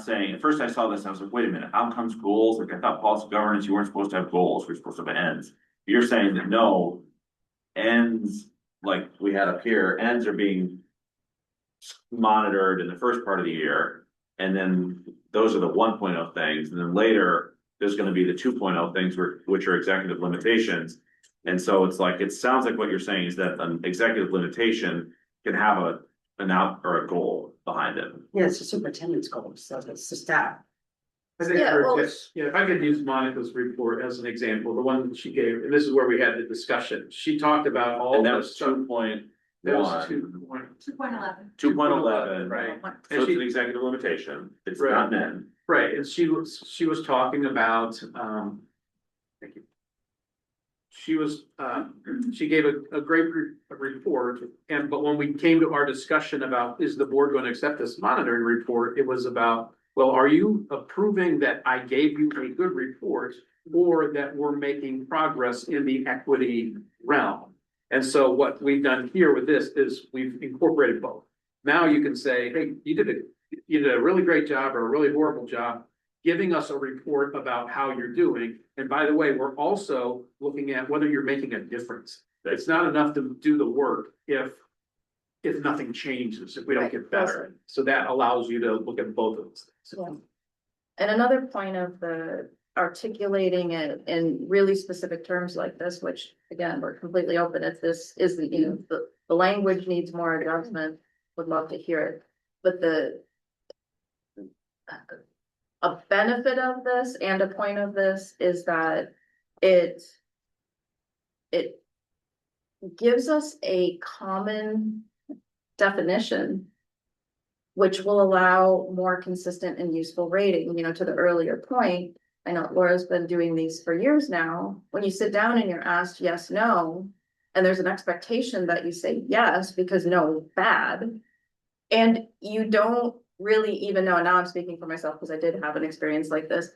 saying, at first I saw this, I was like, wait a minute, outcomes, goals, like I thought policy governance, you weren't supposed to have goals, we're supposed to have ends. You're saying that no, ends, like we had up here, ends are being monitored in the first part of the year. And then those are the 1.0 things, and then later, there's gonna be the 2.0 things which are executive limitations. And so it's like, it sounds like what you're saying is that an executive limitation can have an out or a goal behind it. Yeah, it's the superintendent's goal, so it's the staff. I think, Yeah, well- if I could use Monica's report as an example, the one that she gave, and this is where we had the discussion, she talked about all And that the was stuff. 2.1, That was 2.11. 2.11, Right. so And it's she, an executive limitation, it's Right. not an end. right, and she was talking about, thank you. She gave a great report, but when we came to our discussion about, is the board going to accept this monitoring report? It was about, well, are you approving that I gave you a good report, or that we're making progress in the equity realm? And so what we've done here with this is we've incorporated both. Now you can say, hey, you did a really great job or a really horrible job giving us a report about how you're doing. And by the way, we're also looking at whether you're making a difference. It's not enough to do the work if nothing changes, if we don't get better. So that allows you to look at both of those things. Yeah. And another point of the articulating it in really specific terms like this, which again, we're completely open if this isn't, the language needs more adjustment, would love to hear it. But a benefit of this and a point of this is that it gives us a common definition, which will allow more consistent and useful rating. To the earlier point, I know Laura's been doing these for years now. When you sit down and you're asked yes, no, and there's an expectation that you say yes because no, bad, and you don't really even know, and now I'm speaking for myself because I did have an experience like this,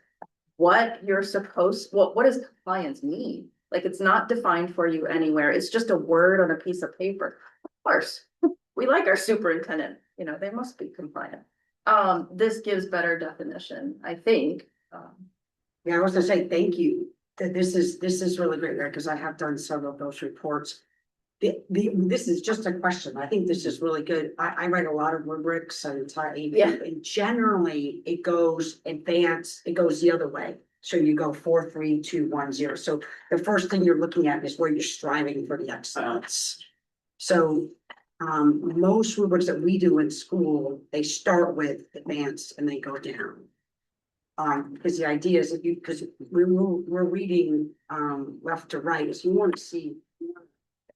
what does compliance mean? Like, it's not defined for you anywhere. It's just a word on a piece of paper. Of course, we like our superintendent, they must be compliant. This gives better definition, I think. Yeah, I was gonna say, thank you, that this is really great, because I have done several of those reports. This is just a question. I think this is really good. I write a lot of rubrics and Yeah. and generally it goes advanced, it goes the other way. So you go 4, 3, 2, 1, 0. So the first thing you're looking at is where you're striving for the excellence. So most rubrics that we do in school, they start with advanced and they go down. Because the idea is because we're reading left to right, is you want to see,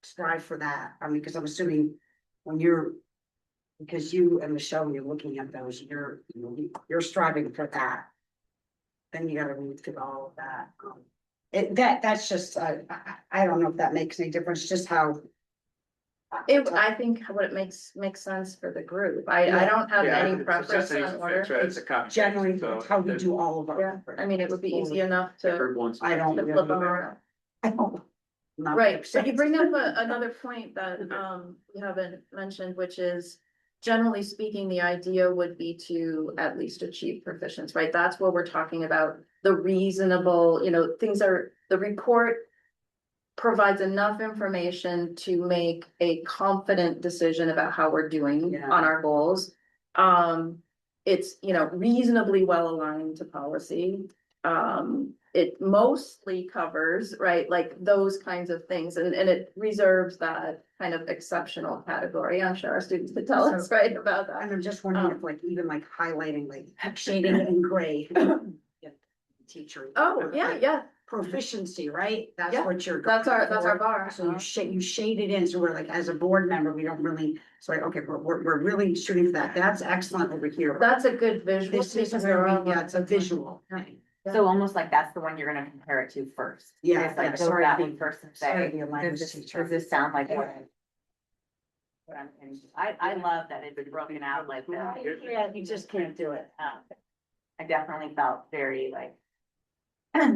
strive for that. Because I'm assuming because you and Michelle, when you're looking at those, you're striving for that. Then you got to read through all of that. That's just I don't know if that makes any difference. Just how I think what it makes sense for the group. I don't have Yeah, any it's preference just on a- order. it's right, it's a copy. generally So it's how we it- do all of our. Yeah, I mean, it would be easy enough to Every once- I don't. flip them around. I don't. Not Right, so you upset. bring up another point that we haven't mentioned, which is generally speaking, the idea would be to at least achieve proficiency, right? That's what we're talking about, the reasonable, the report provides enough information to make a confident decision about how we're doing Yeah. on our goals. it's, you know, reasonably well aligned to policy. It mostly covers, right, like those kinds of things, and it reserves that kind of exceptional category. I'm sure our students could tell us, right, about that. And I'm just wondering if like, even like highlighting, like shading in gray. Yeah, teacher. Oh, yeah, Proficiency, right? That's Yeah, what you're. that's our going bar. for. So you shade it in, so we're like, as a board member, we don't really, so like, okay, we're really shooting for that. That's excellent over here. That's a good visual. This is where we, yeah, it's a visual thing. So almost like that's the one you're gonna compare it to first. Yeah, It's like yeah, go to sorry that to be- one first and sorry to say, be a language does this, teacher. does this sound like what I'm thinking? I love that it's broken out like that. Yeah, you just can't do it. I definitely felt very like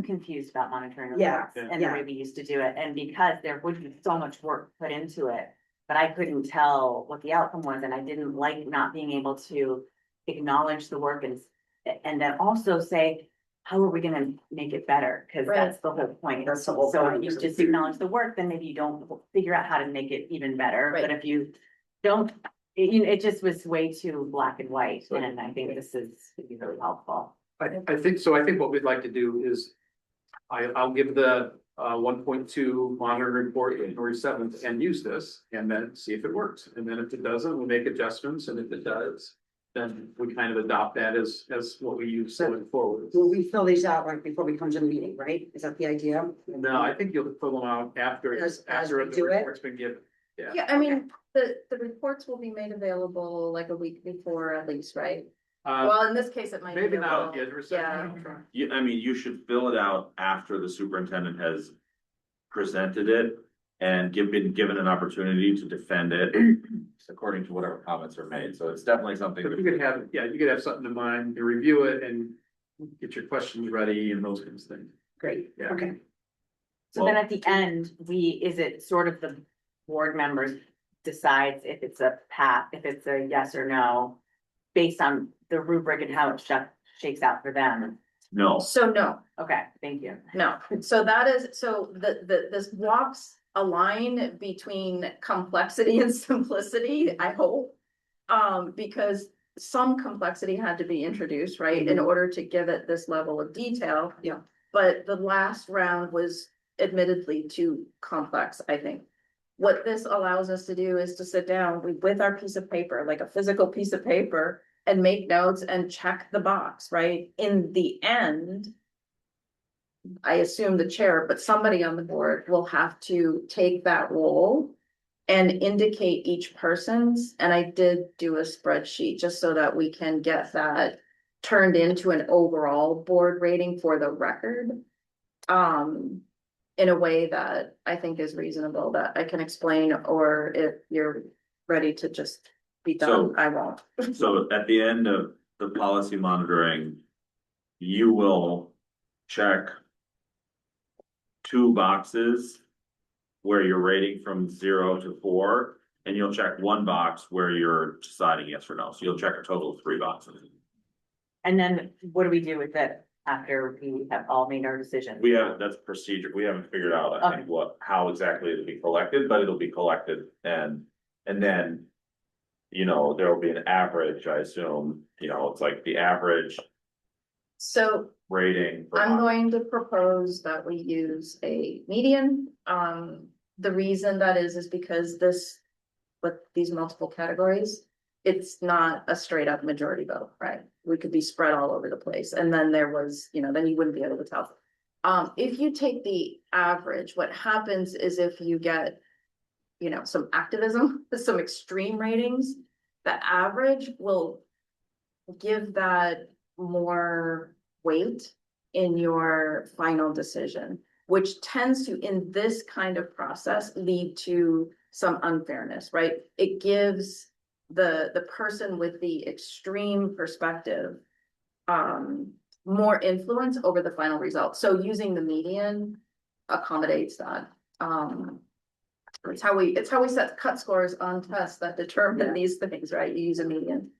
confused about monitoring Yeah, reports and the yeah. way we used to do it, and because there would be so much work put into it. But I couldn't tell what the outcome was, and I didn't like not being able to acknowledge the work and then also say, how are we gonna make it better? Cause Right. that's the whole point. That's the whole So point. if you just acknowledge the work, then maybe you don't figure out how to make it even better, Right. but if you don't, it just was way too black and white, So- and I think this is really helpful. I think what we'd like to do is, I'll give the 1.2 monitoring report January 7th and use this, and then see if it works. And then if it doesn't, we'll make adjustments, and if it does, then we kind of adopt that as what we use going forward. Will we fill these out right before we come to the meeting, right? Is that the idea? No, I think you'll fill them out after As after we the do it? report's been given. Yeah, I mean, the reports will be made available like a week before at least, right? Well, in this case, it might be. Maybe a not, little- yeah, reception. You should fill it out after the superintendent has presented it and been given an opportunity to defend it according to whatever comments are made. So it's definitely something. But you could have, you could have something in mind, you review it and get your questions ready and those kinds of things. Great, Yeah. okay. So then at the end, is it sort of the board members decides if it's a if it's a yes or no, based on the rubric and how it shakes out for them? No, So no, Okay, thank you. no, so that is, so this walks a line between complexity and simplicity, I hope. Because some complexity had to be introduced, right, in order to give it this level of detail. Yeah. But the last round was admittedly too complex, I think. What this allows us to do is to sit down with our piece of paper, like a physical piece of paper, and make notes and check the box, right? In the end, I assume the chair, but somebody on the board will have to take that role and indicate each person's, and I did do a spreadsheet just so that we can get that turned into an overall board rating for the record. In a way that I think is reasonable, that I can explain, or if you're ready to just be done, So- I won't. so at the end of the policy monitoring, you will check two boxes where you're rating from 0 to 4, and you'll check one box where you're deciding yes or no. So you'll check a total of 3 boxes. And then what do we do with it after we have all made our decisions? That's procedure. We haven't figured out, I think, how exactly it'll be collected, but it'll be collected and then. There will be an average, I assume, it's like the average So rating. for I'm going to propose that we use a median. The reason that is because with these multiple categories, it's not a straight up majority vote, right? We could be spread all over the place, and then there was, then you wouldn't be able to tell. If you take the average, what happens is if you get, some activism, some extreme ratings, the average will give that more weight in your final decision, which tends to, in this kind of process, lead to some unfairness, right? It gives the person with the extreme perspective more influence over the final result. So using the median accommodates that. It's how we set cut scores on tests that determine these things, right? You use a median.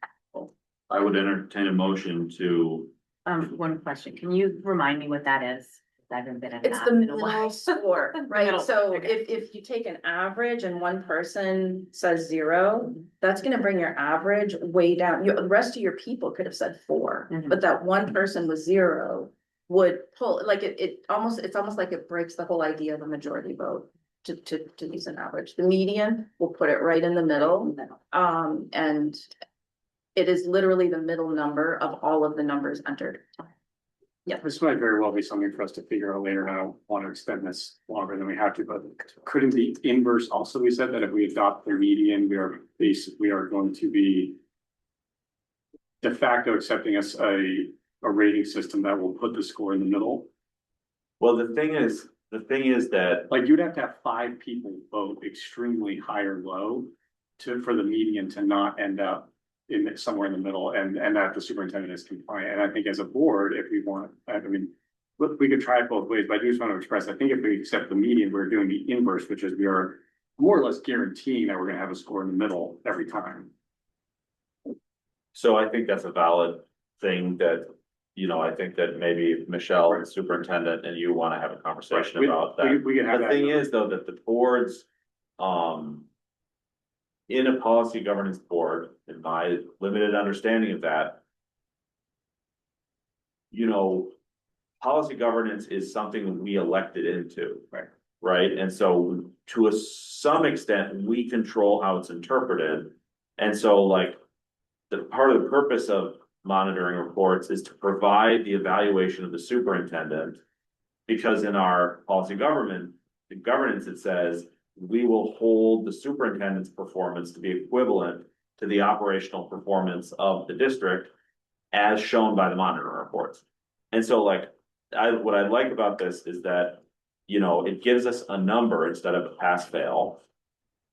I would entertain a motion to, One question, can you remind me what that is? I haven't been in It's that the in a while. middle score, right? Middle, So okay. if you take an average and one person says 0, that's gonna bring your average way down. The rest of your people could have said 4, Mhm. but that one person with 0 would pull, like it's almost like it breaks the whole idea of a majority vote to use an average. The median, will put it right in the middle. And it is literally the middle number of all of the numbers entered. This might very well be something for us to figure out later. I don't want to extend this longer than we have to, but couldn't the inverse also be said that if we adopt the median, we are going to be de facto accepting us a rating system that will put the score in the middle? Well, the thing is that, Like you'd have to have 5 people vote extremely high or low for the median to not end up in somewhere in the middle and that the superintendent is compliant. And I think as a board, if we want, I mean, look, we could try it both ways, but I do just want to express, I think if we accept the median, we're doing the inverse, which is we are more or less guaranteeing that we're gonna have a score in the middle every time. so I think that's a valid thing that, I think that maybe Michelle and superintendent and you wanna have a conversation about that. We can have The that. thing is though, that the boards, in a policy governance board, in my limited understanding of that, policy governance is something that we elected into. Right. Right, and so to some extent, we control how it's interpreted. And so like, the part of the purpose of monitoring reports is to provide the evaluation of the superintendent. Because in our policy governance, it says, we will hold the superintendent's performance to be equivalent to the operational performance of the district as shown by the monitoring reports. And so like, what I like about this is that, it gives us a number instead of a pass fail.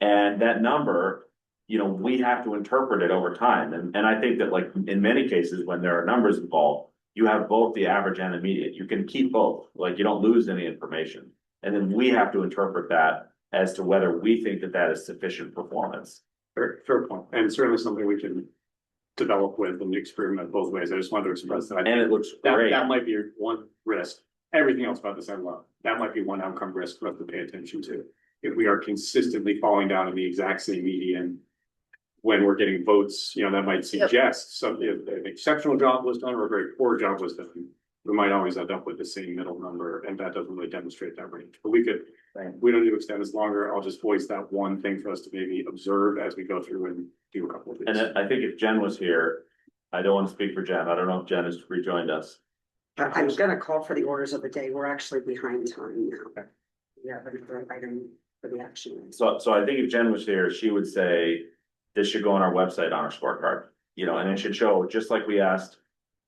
And that number, we have to interpret it over time. And I think that like in many cases, when there are numbers involved, you have both the average and the median. You can keep both, like you don't lose any information. And then we have to interpret that as to whether we think that that is sufficient performance. Fair point, and certainly something we can develop with and experiment both ways. I just wanted to express that. And it looks That great. might be your one risk. Everything else about this I love. That might be one outcome risk for us to pay attention to. If we are consistently falling down in the exact same median when we're getting votes, that might suggest some, if an exceptional job was done or a very poor job was done, we might always end up with the same middle number, and that doesn't really demonstrate that range. But we don't need to extend this longer. I'll just voice that one thing for us to maybe observe as we go through and do a couple of these. And I think if Jen was here, I don't want to speak for Jen. I don't know if Jen has rejoined us. I'm gonna call for the orders of the day. We're actually behind time now. Yeah, but another item for the action. So I think if Jen was here, she would say, this should go on our website on our scorecard, and it should show, just like we asked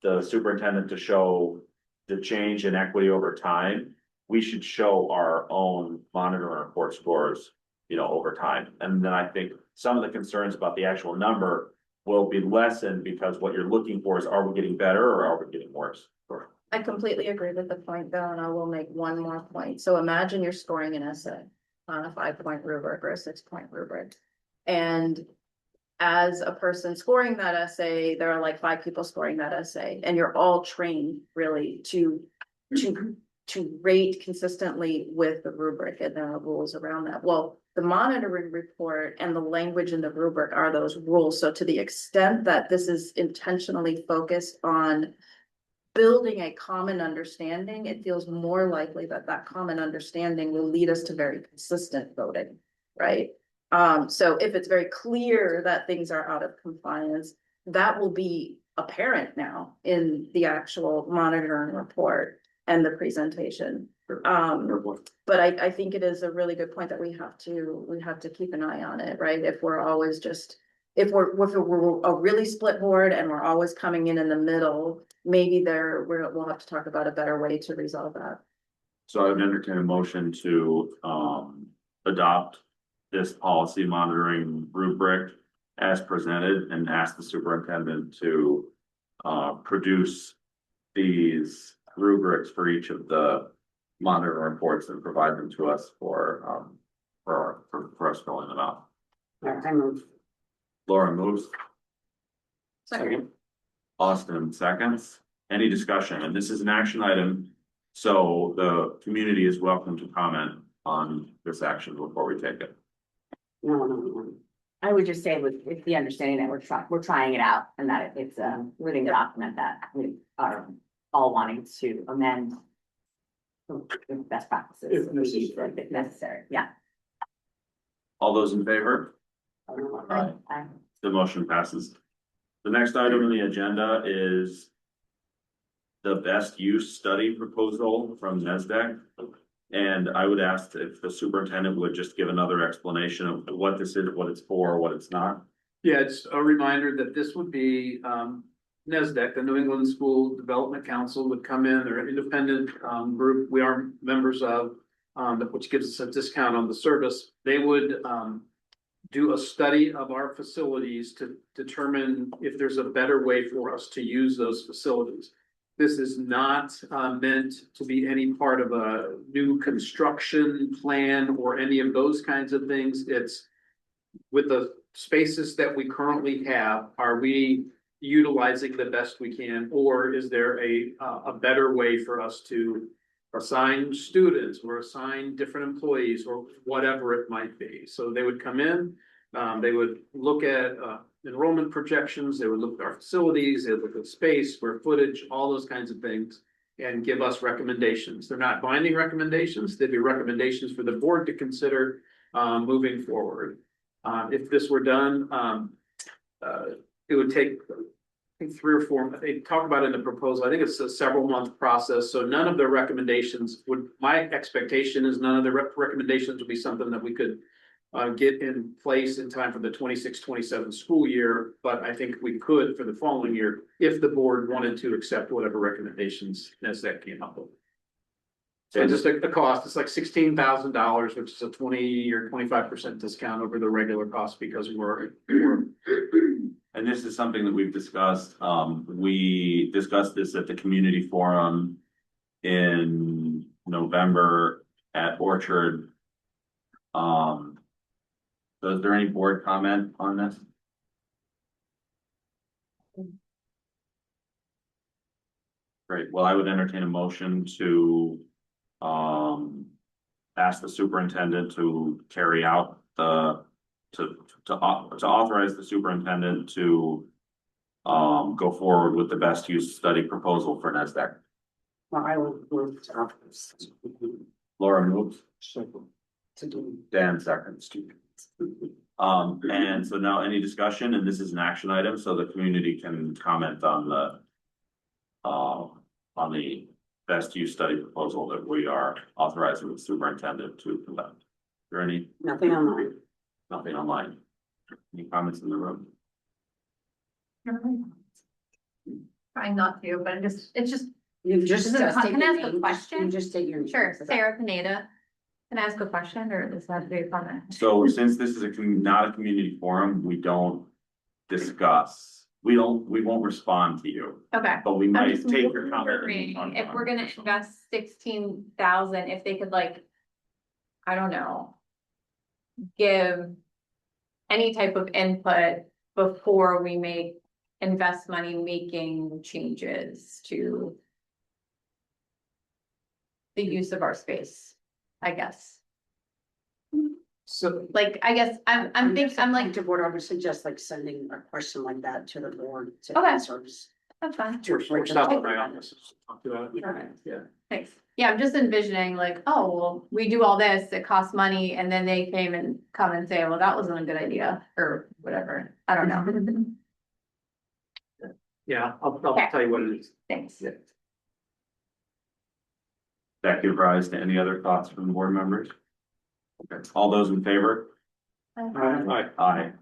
the superintendent to show the change in equity over time, we should show our own monitoring report scores, over time. And then I think some of the concerns about the actual number will be lessened, because what you're looking for is, are we getting better or are we getting worse? I completely agree with the point though, and I will make one more point. So imagine you're scoring an essay on a 5-point rubric or a 6-point rubric. And as a person scoring that essay, there are like 5 people scoring that essay, and you're all trained really to rate consistently with the rubric, and there are rules around that. Well, the monitoring report and the language in the rubric are those rules. So to the extent that this is intentionally focused on building a common understanding, it feels more likely that that common understanding will lead us to very consistent voting, right? So if it's very clear that things are out of compliance, that will be apparent now in the actual monitoring report and the presentation. But I think it is a really good point that we have to keep an eye on it, right? If we're always just, if we're a really split board and we're always coming in the middle, maybe we'll have to talk about a better way to resolve that. So I would entertain a motion to adopt this policy monitoring rubric as presented, and ask the superintendent to produce these rubrics for each of the monitoring reports and provide them to us for us filling them out. I move. Laura moves. Second. Austin seconds. Any discussion? And this is an action item So the community is welcome to comment on this action before we take it. No. I would just say with the understanding that we're trying it out and that it's a living document that we are all wanting to amend. With best practices if necessary, yeah. All those in favor? Aye. The motion passes. The next item on the agenda is the best use study proposal from NESDEC. And I would ask if the superintendent would just give another explanation of what this is, what it's for, what it's not. Yeah, it's a reminder that this would be, NESDEC, the New England School Development Council would come in, they're an independent, group we are members of, which gives us a discount on the service. They would, do a study of our facilities to determine if there's a better way for us to use those facilities. This is not meant to be any part of a new construction plan or any of those kinds of things. It's with the spaces that we currently have, are we utilizing the best we can? Or is there a better way for us to assign students or assign different employees or whatever it might be? So they would come in, they would look at enrollment projections, they would look at our facilities, they would look at space, square footage, all those kinds of things, and give us recommendations. They're not binding recommendations, they'd be recommendations for the board to consider moving forward. If this were done, it would take, I think 3 or 4, they talk about in the proposal, I think it's a several month process, so none of the recommendations my expectation is none of the recommendations would be something that we could get in place in time for the 26-27 school year, but I think we could for the following year if the board wanted to accept whatever recommendations NESDEC came up with. So just the cost, it's like $16,000, which is a 20 or 25% discount over the regular cost because we're. And this is something that we've discussed. We discussed this at the community forum in November at Orchard. So is there any board comment on this? Great. Well, I would entertain a motion to ask the superintendent to carry out to authorize the superintendent to go forward with the best use study proposal for NESDEC. Well, I will move to Laura moves, to do. Dan seconds. And so now any discussion, and this is an action item, so the community can comment on the best use study proposal that we are authorizing the superintendent to conduct. Is there any? Nothing online. Nothing online. Any comments in the room? Trying not to, but it's just, You just. Is it a- state can I your ask a name. question? You just state your name. sure, Sarah Pineda. Can I ask a question or does that have to be a comment? So since this is not a community forum, we don't discuss, we won't respond to you, Okay. but we I'm might just take your wondering comment. if we're gonna invest 16,000, if they could like, I don't know. Give any type of input before we invest money making changes to. The use of our space, I guess. So Like, I guess I'm like, To board, I would suggest like sending a question like that to the board. To Okay. answers. that's fine. we're stopping by on this. Talk about it. Okay. Yeah. Thanks. Yeah, I'm just envisioning like, oh, well, we do all this, it costs money, and then they came and come and say, well, that wasn't a good idea, or whatever. I don't know. Yeah, I'll Okay. tell you what it is. Thanks. Yeah. That give rise to any other thoughts from the board members? Okay, all those in favor? Aye. Aye.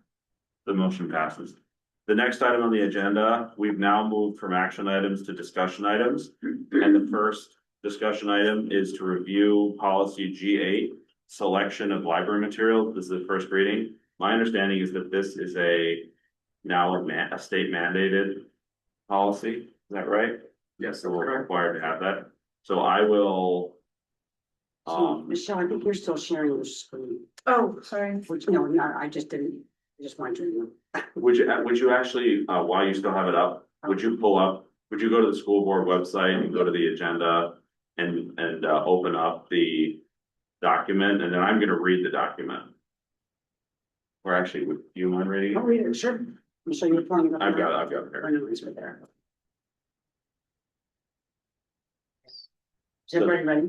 The motion passes. The next item on the agenda, we've now moved from action items to discussion items. And the first discussion item is to review policy G8, selection of library materials. This is the first reading. My understanding is that this is now a state mandated policy. Is that right? Yes, So we're required to have that. So I will. So, Michelle, I think you're still sharing your screen. Oh, sorry. Which, no, I just didn't, I just wanted to. Would you actually, while you still have it up, would you go to the school board website and go to the agenda and open up the document, and then I'm gonna read the document. Or actually, do you mind reading I'll it? read it, sure. I'm sure you're pulling it up. I've now. got it I here. know it's right there. Is everybody ready?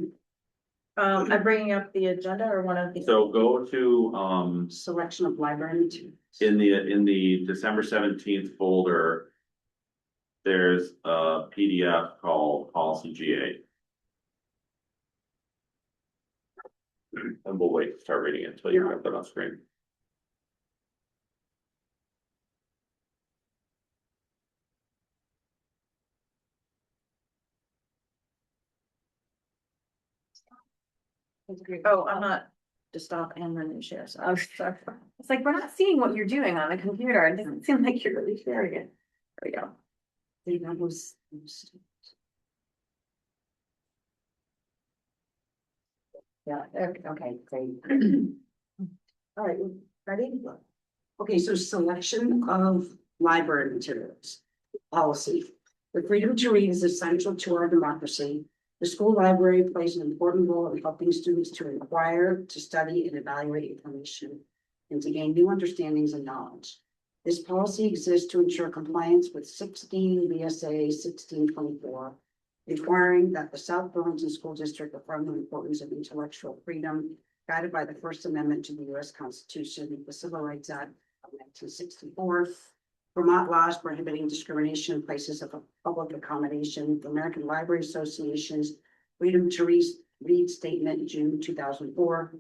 I'm bringing up the agenda or one of the. So go to, Selection of library materials. in the December 17th folder. There's a PDF called Policy G8. And we'll wait to start reading it until you have that on screen. Oh, I'm not to stop and then share, so. Oh, sorry. It's like, we're not seeing what you're doing on the computer. It doesn't seem like you're really sharing it. There we go. See, that was. Yeah, okay, great. All right, ready? Okay, so selection of library materials. Policy. The freedom to read is essential to our democracy. The school library plays an important role in helping students to inquire, to study and evaluate information, and to gain new understandings and knowledge. This policy exists to ensure compliance with 16 VSA 1624, requiring that the South Burlington School District affirm the importance of intellectual freedom, guided by the First Amendment to the U.S. Constitution, the Civil Rights Act of 1964, Vermont laws prohibiting discrimination in places of public accommodation, the American Library Association's Freedom to Read Statement, June 2004,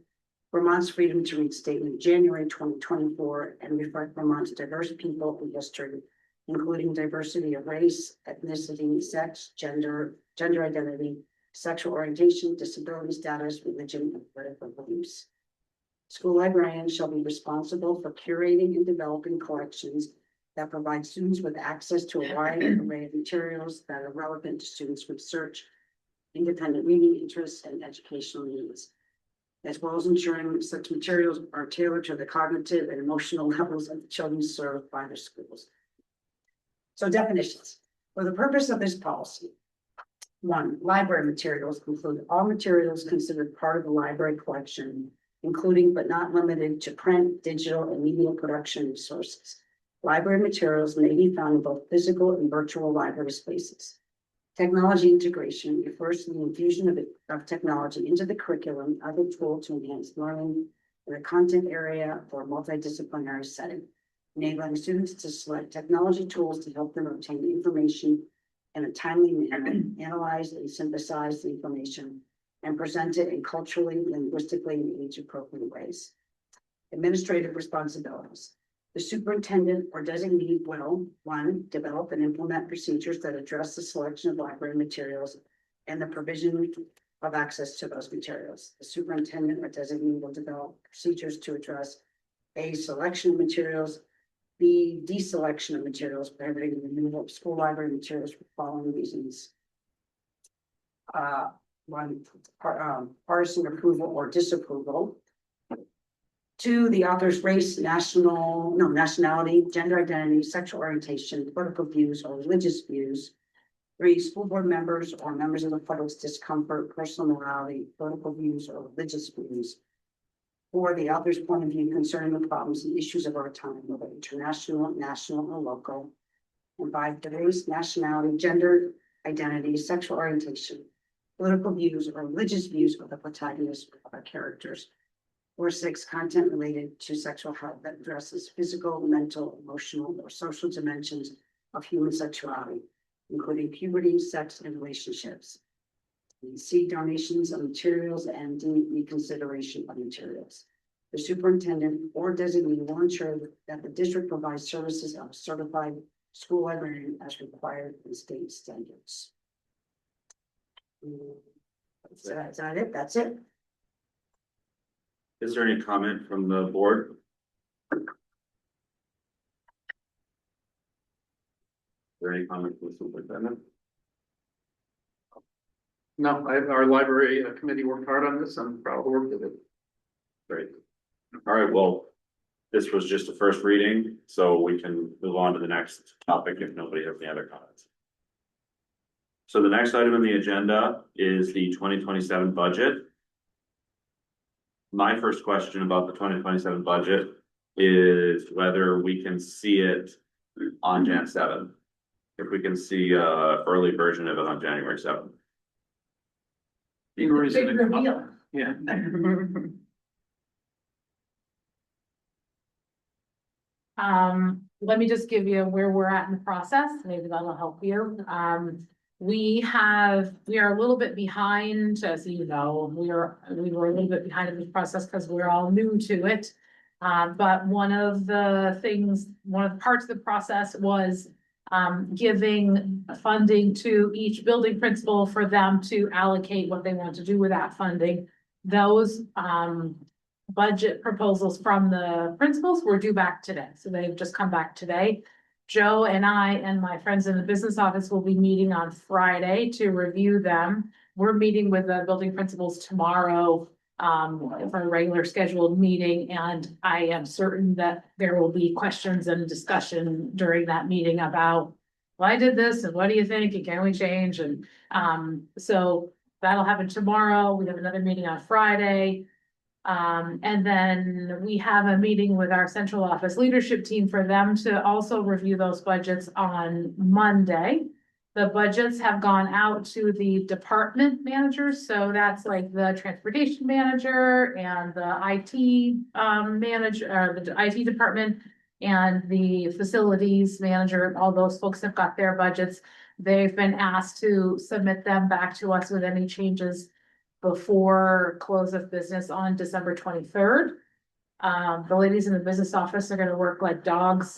Vermont's Freedom to Read Statement, January 2024, and reflect Vermont's diverse people and history, including diversity of race, ethnicity, sex, gender identity, sexual orientation, disability status, religion, and political beliefs. School librarians shall be responsible for curating and developing collections that provide students with access to a wide array of materials that are relevant to students' research, independent reading interests, and educational needs, as well as ensuring such materials are tailored to the cognitive and emotional levels of the children served by their schools. So definitions. For the purpose of this policy, 1, library materials include all materials considered part of the library collection, including but not limited to print, digital, and media production resources. Library materials may be found in both physical and virtual library spaces. Technology integration refers to the infusion of technology into the curriculum as a tool to enhance learning in a content area or multidisciplinary setting, enabling students to select technology tools to help them obtain information in a timely manner, analyze and synthesize the information, and present it in culturally, linguistically, and age-appropriate ways. Administrative responsibilities. The superintendent or designee will, 1, develop and implement procedures that address the selection of library materials and the provision of access to those materials. The superintendent or designee will develop procedures to address A, selection of materials, B, deselection of materials, prohibiting the removal of school library materials for the following reasons. 1, partisan approval or disapproval. 2, the author's race, nationality, gender identity, sexual orientation, political views, or religious views. 3, school board members or members of the public's discomfort, personal morality, political views, or religious views. 4, the author's point of view concerning the problems and issues of our time, whether international, national, or local. And 5, the race, nationality, gender identity, sexual orientation, political views, or religious views of the protagonist or other characters. Or 6, content related to sexual health that addresses physical, mental, emotional, or social dimensions of human sexuality, including puberty, sex, and relationships. And C, donations of materials and D, reconsideration of materials. The superintendent or designee will ensure that the district provides services of a certified school librarian as required in state standards. Is that it? That's it. Is there any comment from the board? Is there any comment from the superintendent? No, our library committee worked hard on this. I'm proud to work with it. Great. All right, well, this was just a first reading, so we can move on to the next topic if nobody has any other comments. So the next item on the agenda is the 2027 budget. My first question about the 2027 budget is whether we can see it on Jan 7th. If we can see a early version of it on January 7th. Big reveal. Yeah. Let me just give you where we're at in the process, maybe that'll help you. We are a little bit behind, as you know, we were a little bit behind in this process because we're all new to it. But one of the parts of the process was giving funding to each building principal for them to allocate what they want to do with that funding. Those budget proposals from the principals were due back today, so they've just come back today. Joe and I and my friends in the business office will be meeting on Friday to review them. We're meeting with the building principals tomorrow for a regular scheduled meeting, and I am certain that there will be questions and discussion during that meeting about, well, I did this and what do you think and can we change? And so that'll happen tomorrow. We have another meeting on Friday. And then we have a meeting with our central office leadership team for them to also review those budgets on Monday. The budgets have gone out to the department managers, so that's like the transportation manager and the IT manager, the IT department and the facilities manager. All those folks have got their budgets. They've been asked to submit them back to us with any changes before close of business on December 23rd. The ladies in the business office are gonna work like dogs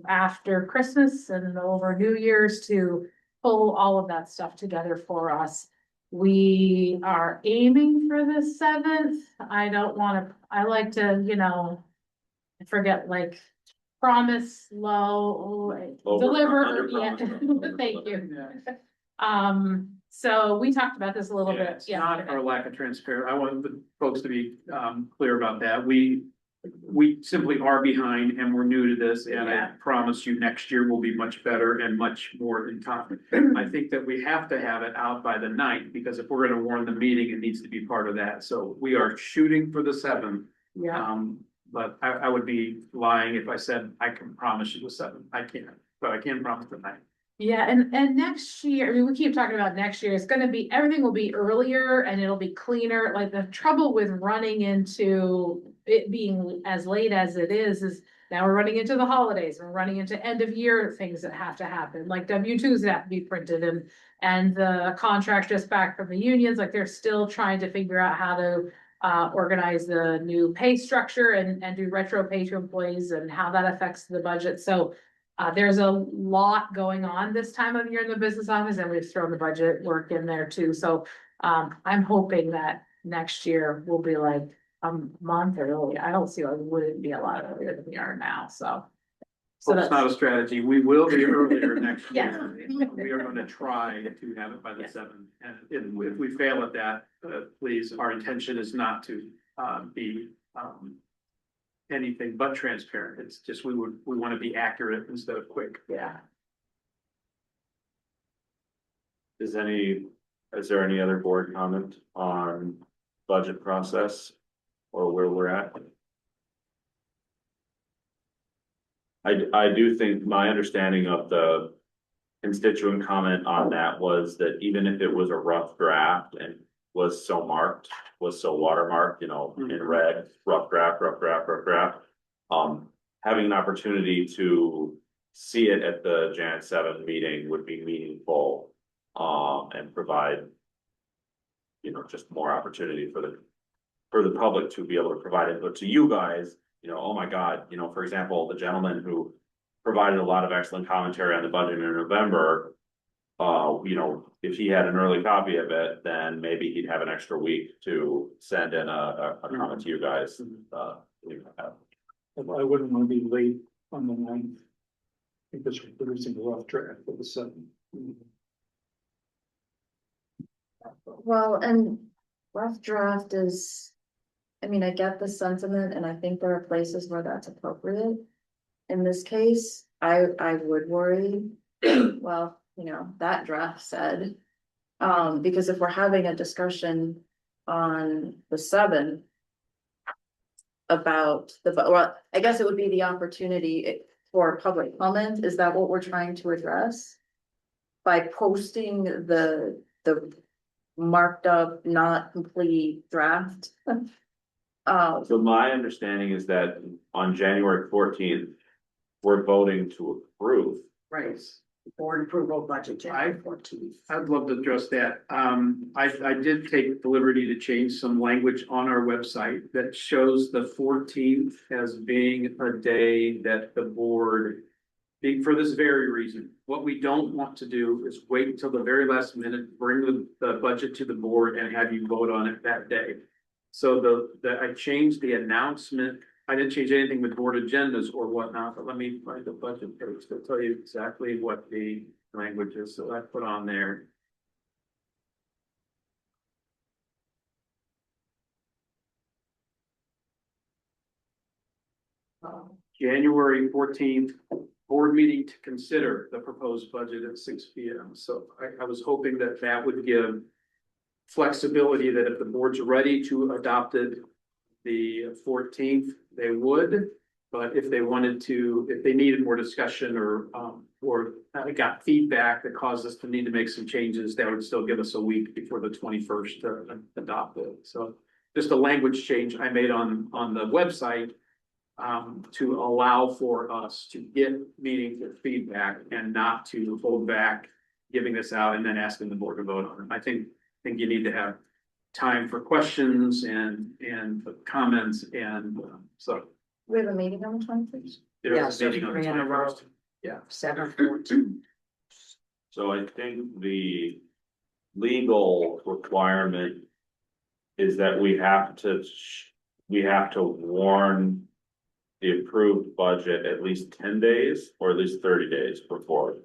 after Christmas and over New Year's to pull all of that stuff together for us. We are aiming for the 7th. I like to, forget, like, promise low, deliver, yeah, thank you. So we talked about this a little bit. It's not our lack of transparency. I want the folks to be clear about that. We simply are behind and we're new to this, and I promise you next year will be much better and much more in time. I think that we have to have it out by the 9th, because if we're gonna warn the meeting, it needs to be part of that. So we are shooting for the 7th. Yeah. But I would be lying if I said I can promise you the 7th. I can't, but I can promise the 9th. Yeah, and next year, I mean, we keep talking about next year, everything will be earlier and it'll be cleaner. Like, the trouble with running into it being as late as it is now we're running into the holidays, we're running into end of year things that have to happen, like W-2s that have to be printed and the contracts just back from the unions, like they're still trying to figure out how to organize the new pay structure and do retro pay to employees and how that affects the budget. So there's a lot going on this time of year in the business office, and we've thrown the budget work in there too. So I'm hoping that next year will be like a month early. I don't see why it wouldn't be a lot earlier than we are now, so. So that's not a strategy. We will be earlier next year. Yeah. We are gonna try to have it by the 7th. And if we fail at that, please, our intention is not to be anything but transparent. It's just we want to be accurate instead of quick. Yeah. Is there any other board comment on budget process or where we're at? I do think my understanding of the constituent comment on that was that even if it was a rough draft and was so watermarked, in red, rough draft. Having an opportunity to see it at the Jan 7 meeting would be meaningful, and provide, just more opportunity for the public to be able to provide input to you guys. Oh my God, for example, the gentleman who provided a lot of excellent commentary on the budget in November, if he had an early copy of it, then maybe he'd have an extra week to send in a comment to you guys. I wouldn't want to be late on the 9th because we're producing a rough draft for the 7th. Well, and rough draft is, I mean, I get the sentiment and I think there are places where that's appropriate. In this case, I would worry, well, that draft said Because if we're having a discussion on the 7th. About well, I guess it would be the opportunity for public comment, is that what we're trying to address? By posting the marked up, not complete draft? So my understanding is that on January 14th, we're voting to approve. Right, board approval budget, January 14th. I'd love to address that. I did take the liberty to change some language on our website that shows the 14th as being a day that the board. For this very reason, what we don't want to do is wait until the very last minute, bring the budget to the board and have you vote on it that day. So I changed the announcement. I didn't change anything with board agendas or whatnot, but let me find the budget page to tell you exactly what the language is. So I put on there. January 14th, board meeting to consider the proposed budget at 6 p.m. So I was hoping that that would give flexibility, that if the board's ready to adopt it the 14th, they would. But if they wanted to, if they needed more discussion or got feedback that caused us to need to make some changes, that would still give us a week before the 21st to adopt it. So just a language change I made on the website to allow for us to get meaningful feedback and not to hold back giving this out and then asking the board to vote on it. I think you need to have time for questions and comments and so. We have a meeting on the 21st? Yeah, so 3 in a row. Yeah. 7/14. So I think the legal requirement is that we have to warn the approved budget at least 10 days or at least 30 days before.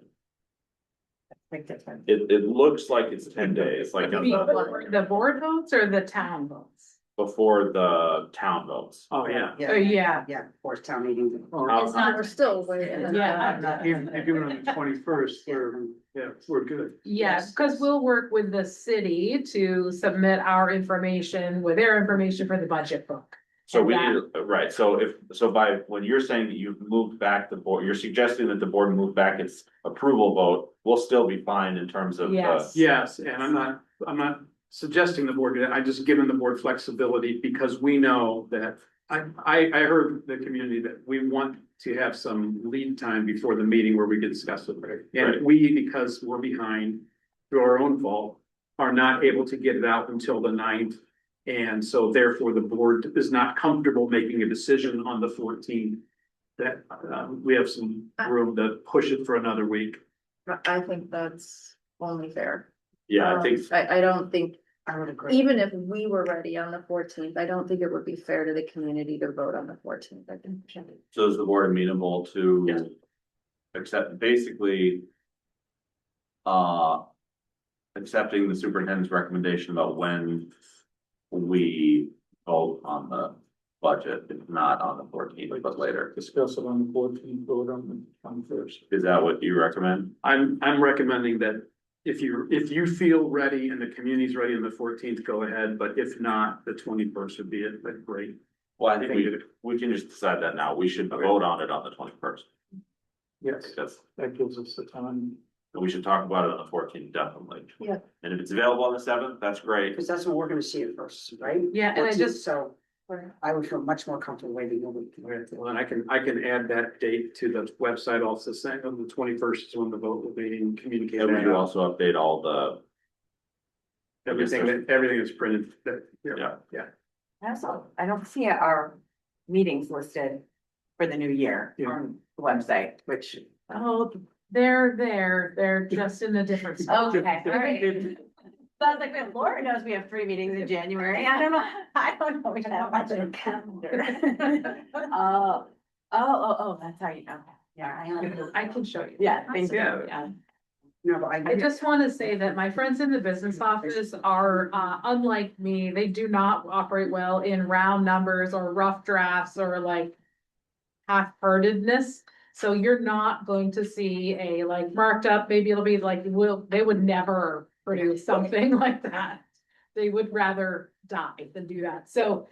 It looks like it's 10 days, like Before the board votes or the town votes? before the town votes. Oh, yeah. Oh, yeah. Yeah, fourth town meeting. It's not. We're still waiting. Yeah. If you went on the 21st, we're good. Yes, because we'll work with the city to submit our information with their information for the budget book. So we need, right, so when you're saying that you've moved back the board, you're suggesting that the board move back its approval vote, we'll still be fine in terms of. Yes. Yes, and I'm not suggesting the board do that. I just given the board flexibility because we know that I heard the community that we want to have some lead time before the meeting where we can discuss it. Right? Right. And we, because we're behind through our own fault, are not able to get it out until the 9th. And so therefore the board is not comfortable making a decision on the 14th. That we have some room to push it for another week. I think that's only fair. Yeah, I think, I don't think, I would agree. even if we were ready on the 14th, I don't think it would be fair to the community to vote on the 14th. I think. so is the board amenable to Yes. accept, basically. Accepting the superintendent's recommendation about when we vote on the budget, if not on the 14th, but later. Discuss it on the 14th, vote on the 21st. Is that what you recommend? I'm recommending that if you feel ready and the community's ready on the 14th, go ahead, but if not, the 21st would be it, but great. Well, I think we can just decide that now. We should vote on it on the 21st. Yes, Because that gives us the time. we should talk about it on the 14th, definitely. Yeah. And if it's available on the 7th, that's great. Because that's when we're gonna see it first, right? Yeah, and I 14th, just- So I would feel much more comfortable waiting a week. Well, and I can add that date to the website also saying on the 21st is when the vote will be communicated. And we should also update all the, Everything is printed, yeah. Also, I don't see our meetings listed for the new year Yeah. on the website, which. Oh, they're just in a different spot. Okay, all right. So I was like, wait, Laura knows we have 3 meetings in January. I don't know. We should have much of a calendar. Oh, that's how you know. Yeah, I can show you. yeah, thank you. Yeah. No, but I just want to say that my friends in the business office are, unlike me, they do not operate well in round numbers or rough drafts or like half-heartedness. So you're not going to see a like marked up, maybe it'll be like, they would never produce something like that. They would rather die than do that. So,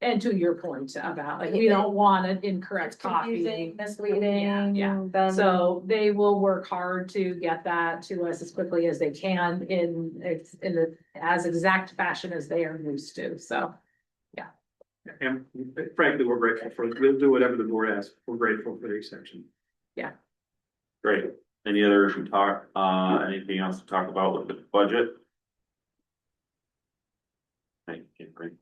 and to your point about like, we don't want an incorrect It's confusing, copy. misleading. Yeah. then- So they will work hard to get that to us as quickly as they can in the as exact fashion as they are used to, so. And frankly, we're grateful for, we'll do whatever the board asks. We're grateful for the extension. Great. Any other talk, anything else to talk about with the budget? Thank you, great.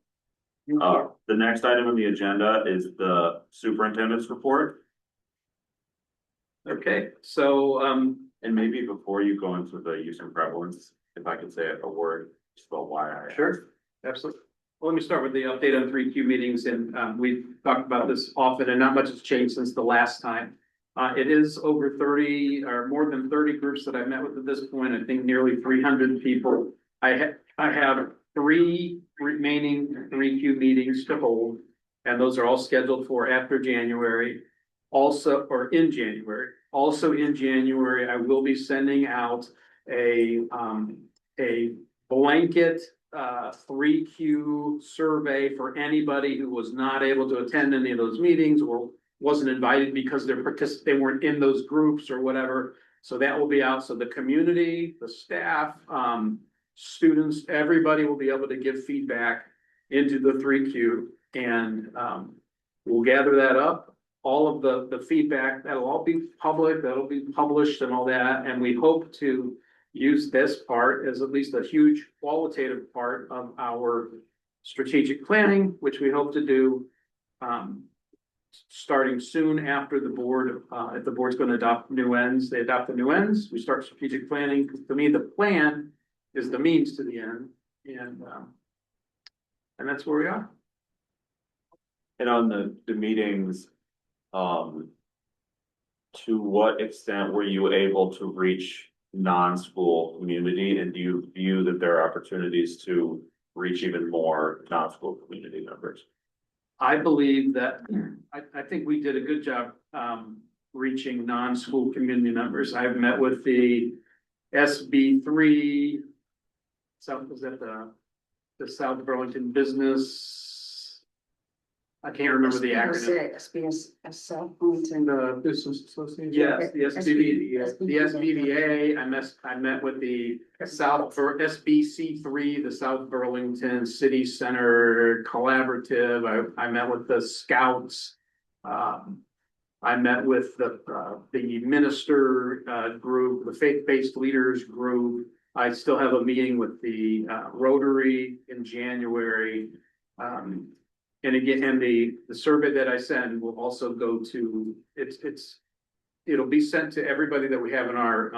The next item on the agenda is the superintendent's report. Okay, so, And maybe before you go into the use and prevalence, if I could say a word, just about why I. sure, absolutely. Well, let me start with the update on 3Q meetings, and we've talked about this often, and not much has changed since the last time. It is over 30 or more than 30 groups that I've met with at this point. I think nearly 300 people. I have 3 remaining 3Q meetings to hold, and those are all scheduled for after January. Also, or in January. Also in January, I will be sending out a blanket 3Q survey for anybody who was not able to attend any of those meetings or wasn't invited because they weren't in those groups or whatever. So that will be out. So the community, the staff, students, everybody will be able to give feedback into the 3Q, and we'll gather that up. All of the feedback, that'll all be public, that'll be published and all that, and we hope to use this part as at least a huge qualitative part of our strategic planning, which we hope to do starting soon after the board, if the board's going to adopt new ends, they adopt the new ends, we start strategic planning. To me, the plan is the means to the end, and that's where we are. And on the meetings, to what extent were you able to reach non-school community, and do you view that there are opportunities to reach even more non-school community members? I believe that, I think we did a good job, reaching non-school community members. I've met with the SB3. South, was that the South Burlington Business? I can't remember the acronym. The Business Association. Yes, the SBVA. I met with the South for SBC3, the South Burlington City Center Collaborative. I met with the Scouts. I met with the minister group, the faith-based leaders group. I still have a meeting with the Rotary in January. And again, and the survey that I send will also go to, it'll be sent to everybody that we have in our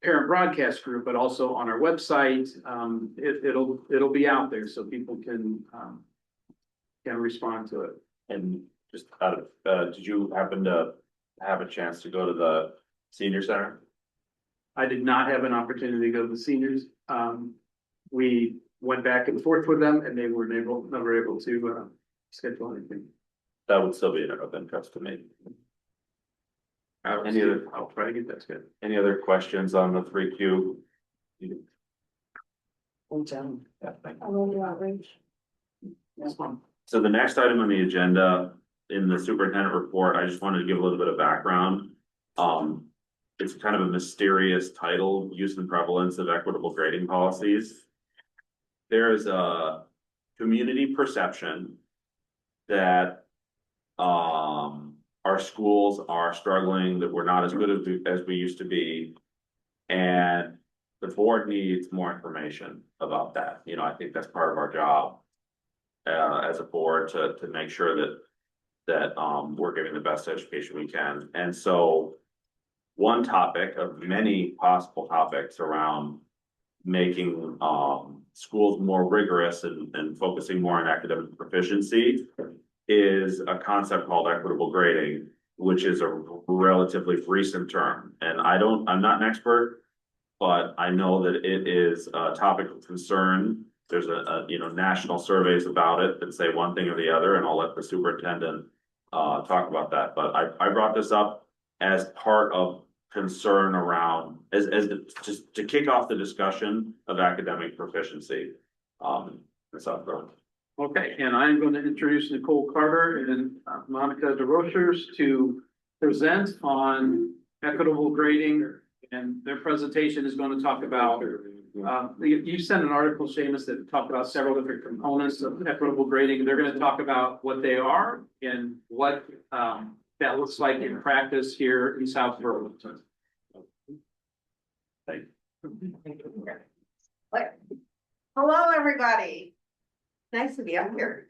parent broadcast group, but also on our website. It'll be out there so people can respond to it. And just out of, did you happen to have a chance to go to the senior center? I did not have an opportunity to go to the seniors. We went back and forth with them, and they were never able to schedule anything. That would still be of interest to me. I'll try to get that scheduled. Any other questions on the 3Q? That's fun. So the next item on the agenda in the superintendent report, I just wanted to give a little bit of background. It's kind of a mysterious title, use and prevalence of equitable grading policies. There is a community perception that our schools are struggling, that we're not as good as we used to be. And the board needs more information about that. You know, I think that's part of our job as a board to make sure that we're giving the best education we can. And so one topic of many possible topics around making schools more rigorous and focusing more on academic proficiency is a concept called equitable grading, which is a relatively recent term. And I'm not an expert, but I know that it is a topic of concern. There's national surveys about it that say one thing or the other, and I'll let the superintendent talk about that. But I brought this up as part of concern around, just to kick off the discussion of academic proficiency. That's up front. Okay, and I'm going to introduce Nicole Carter and Monica DeRochers to present on equitable grading. And their presentation is going to talk about, you sent an article, Seamus, that talked about several different components of equitable grading. They're going to talk about what they are and what that looks like in practice here in South Burlington. Thank you. Hello, everybody. Nice to be up here.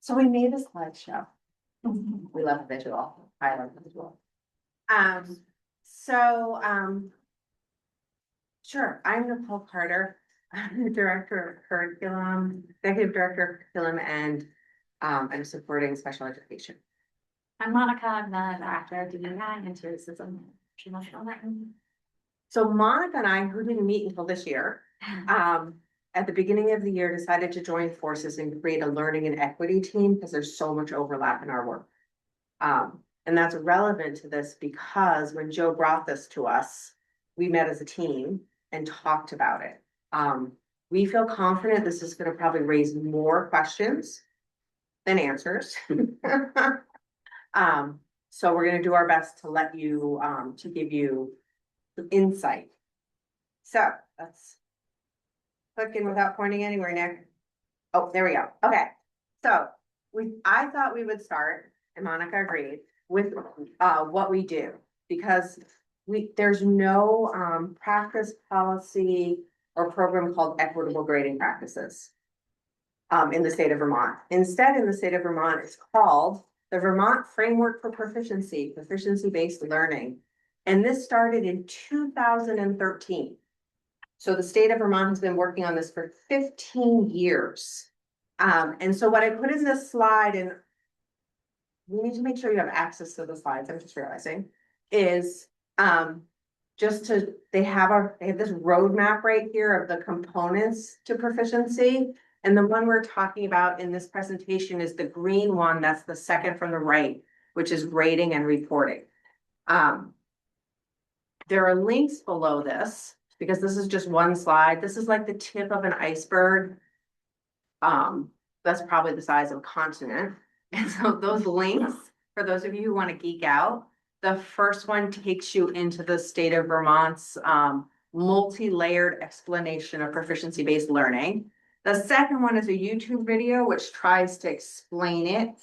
So we made a slideshow. We love visual. I love visual. Sure, I'm Nicole Carter. I'm the Director of Curriculum, Executive Director of Curriculum, and I'm supporting special education. I'm Monica, I'm the director of DEI and racism. So Monica and I, who didn't meet until this year, at the beginning of the year, decided to join forces and create a learning and equity team because there's so much overlap in our work. And that's relevant to this because when Joe brought this to us, we met as a team and talked about it. We feel confident this is going to probably raise more questions than answers. So we're going to do our best to let you, to give you some insight. So let's click in without pointing anywhere, Nick. Oh, there we go. Okay. So I thought we would start, and Monica agreed, with what we do, because there's no practice, policy, or program called equitable grading practices in the state of Vermont. Instead, in the state of Vermont, it's called the Vermont Framework for Proficiency-Based Learning. And this started in 2013. So the state of Vermont has been working on this for 15 years. And so what I put in this slide, and we need to make sure you have access to the slides, I'm just realizing, is they have this roadmap right here of the components to proficiency. And the one we're talking about in this presentation is the green one, that's the second from the right, which is grading and reporting. There are links below this, because this is just one slide. This is like the tip of an iceberg. That's probably the size of a continent. And so those links, for those of you who want to geek out, the first one takes you into the state of Vermont's multi-layered explanation of proficiency-based learning. The second one is a YouTube video, which tries to explain it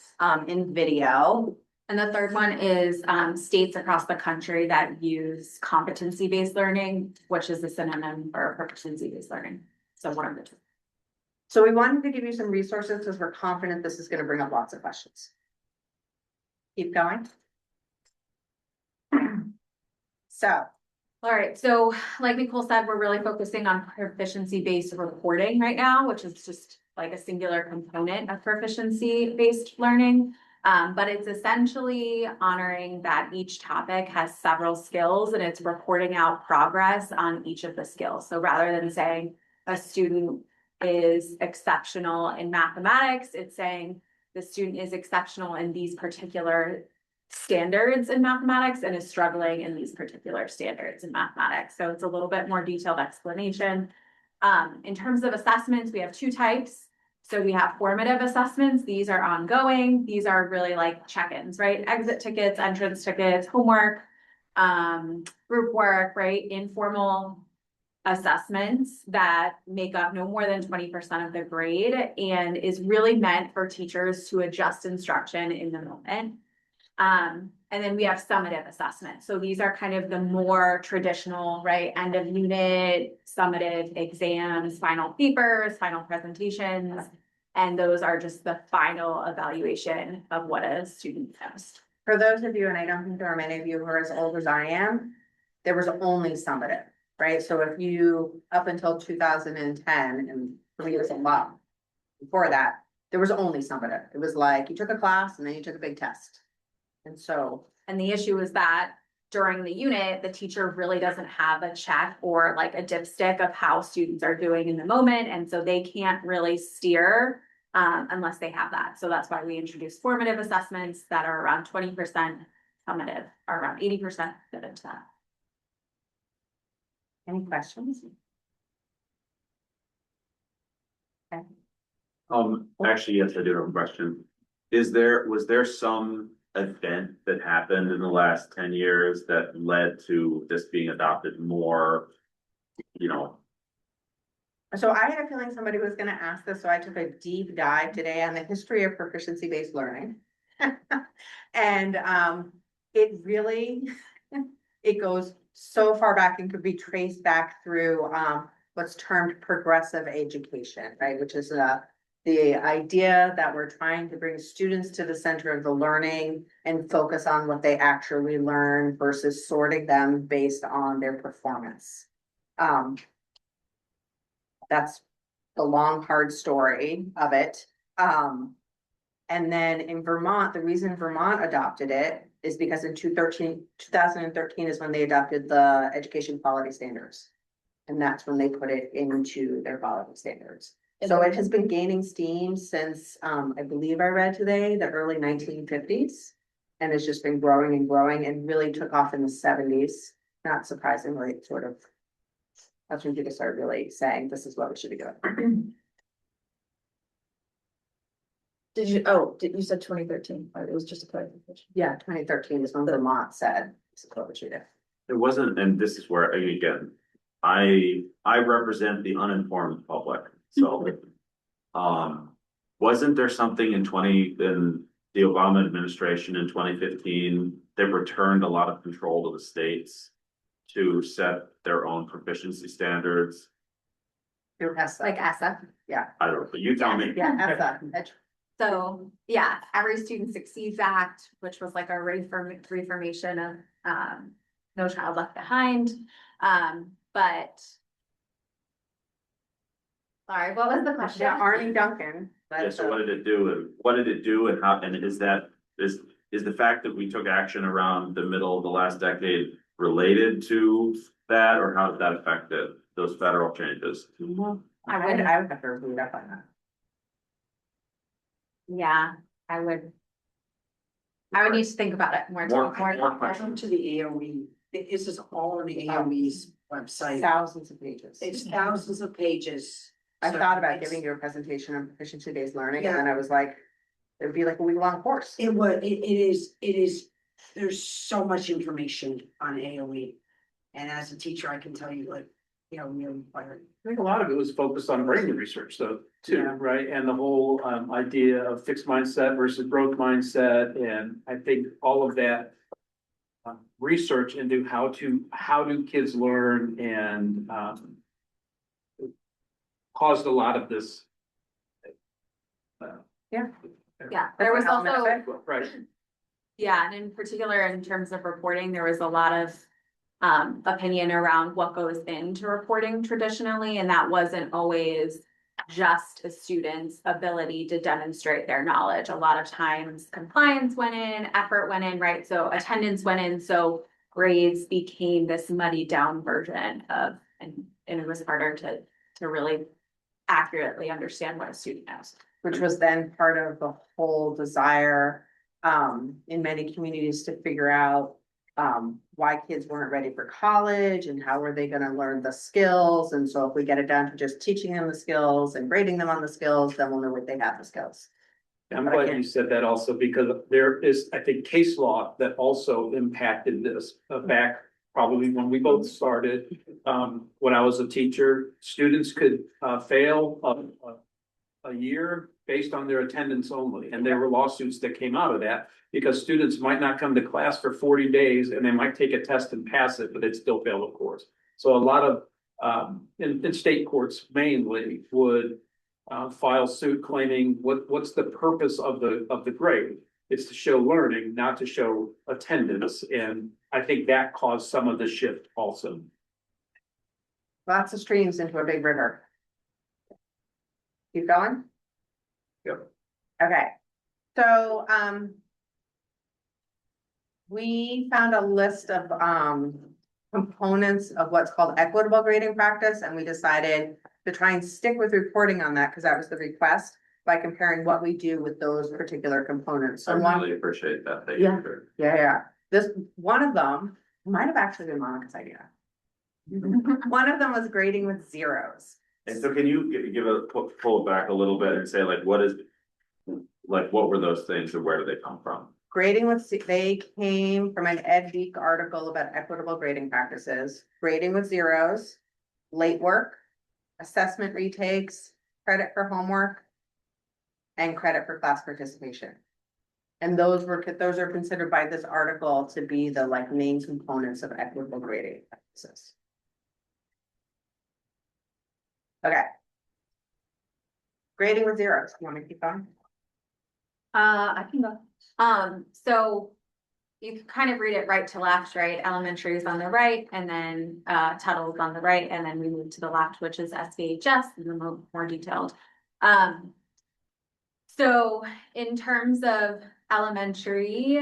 in video. And the third one is states across the country that use competency-based learning, which is the synonym for proficiency-based learning. So one of the two. So we wanted to give you some resources because we're confident this is going to bring up lots of questions. Keep going. So, all right, so like Nicole said, we're really focusing on proficiency-based reporting right now, which is just like a singular component of proficiency-based learning. But it's essentially honoring that each topic has several skills and it's reporting out progress on each of the skills. So rather than saying a student is exceptional in mathematics, it's saying the student is exceptional in these particular standards in mathematics and is struggling in these particular standards in mathematics. So it's a little bit more detailed explanation. In terms of assessments, we have two types. So we have formative assessments. These are ongoing. These are really like check-ins, right? Exit tickets, entrance tickets, homework, group work, right? Informal assessments that make up no more than 20% of the grade and is really meant for teachers to adjust instruction in the moment. And then we have summative assessments. So these are kind of the more traditional, right? End of unit, summative exams, final papers, final presentations. And those are just the final evaluation of what a student knows. for those of you, and I don't think there are many of you who are as old as I am, there was only summative, right? So if you, up until 2010, and for me it was a lot before that, there was only summative. It was like you took a class and then you took a big test. And so, and the issue is that during the unit, the teacher really doesn't have a check or like a dipstick of how students are doing in the moment. And so they can't really steer unless they have that. So that's why we introduced formative assessments that are around 20% committed, or around 80% committed to that. Any questions? Actually, yes, I do have a question. Was there some event that happened in the last 10 years that led to this being adopted more? You know, So I had a feeling somebody was gonna ask this, so I took a deep dive today on the history of proficiency-based learning. And it really, it goes so far back and could be traced back through what's termed progressive education, right? Which is the idea that we're trying to bring students to the center of the learning and focus on what they actually learn versus sorting them based on their performance. That's the long, hard story of it. And then in Vermont, the reason Vermont adopted it is because in 2013 is when they adopted the education quality standards. And that's when they put it into their quality standards. So it has been gaining steam since, I believe I read today, the early 1950s. And it's just been growing and growing and really took off in the 70s. Not surprisingly, it sort of, that's when people started really saying, this is what we should be doing. You said 2013, it was just a clarification. Yeah, 2013 is when Vermont said, this is what we should do. it wasn't, and this is where, again, I represent the uninformed public, so. Wasn't there something in the Obama administration in 2015 that returned a lot of control to the states to set their own proficiency standards? Through ESSA. Like ESSA. I don't know, but you tell me. Yeah, ESSA. So, yeah, Every Student Succeeds Act, which was like a reformation of No Child Left Behind. But sorry, what was the question? Yeah, Arnie Duncan. Yeah, so what did it do, and how, and is the fact that we took action around the middle of the last decade related to that, or how did that affect it, those federal changes? I would have to read up on that. Yeah, I would need to think about it more. More Welcome to the AOE. This is all on the AOE's website. Thousands of pages. It's thousands of pages. I So thought about it's- giving you a presentation on proficiency-based learning, and Yeah. then I was like, it would be like a week-long course. It is, there's so much information on AOE. And as a teacher, I can tell you like, we're required. I think a lot of it was focused on brain research though, too, Yeah. right? And the whole idea of fixed mindset versus growth mindset, and I think all of that. Research into how do kids learn and caused a lot of this. Yeah, That's there was what Helen also, said. Right. Yeah, and in particular, in terms of reporting, there was a lot of opinion around what goes into reporting traditionally, and that wasn't always just a student's ability to demonstrate their knowledge. A lot of times compliance went in, effort went in, right? So attendance went in, so grades became this muddied down version of, and it was harder to really accurately understand what a student knows. Which was then part of the whole desire in many communities to figure out why kids weren't ready for college and how were they gonna learn the skills. And so if we get it down to just teaching them the skills and grading them on the skills, then we'll know what they have the skills. I'm But I glad can't- you said that also, because there is, I think, case law that also impacted this back probably when we both started. When I was a teacher, students could fail a year based on their attendance only, and there were lawsuits that came out of that. Because students might not come to class for 40 days and they might take a test and pass it, but they'd still fail the course. So a lot of in state courts mainly would file suit claiming what's the purpose of the grade? It's to show learning, not to show attendance, and I think that caused some of the shift also. Lots of streams into a big river. Keep going? Yep. Okay, so, we found a list of, components of what's called equitable grading practice, and we decided to try and stick with reporting on that, because that was the request, by comparing what we do with those particular components. I So one, really appreciate that. Yeah. yeah. This, one of them might have actually been Monica's idea. One of them was grading with zeros. And so can you pull it back a little bit and say like, what were those things and where do they come from? Grading with, they came from an Ed Week article about equitable grading practices, grading with zeros, late work, assessment retakes, credit for homework, and credit for class participation. And those are considered by this article to be the like main components of equitable grading practices. Okay. Grading with zeros, you want me to keep going? I can go. So you can kind of read it right to left, right? Elementary is on the right, and then Tuttle is on the right, and then we move to the left, which is SVHS, and then more detailed. So in terms of elementary,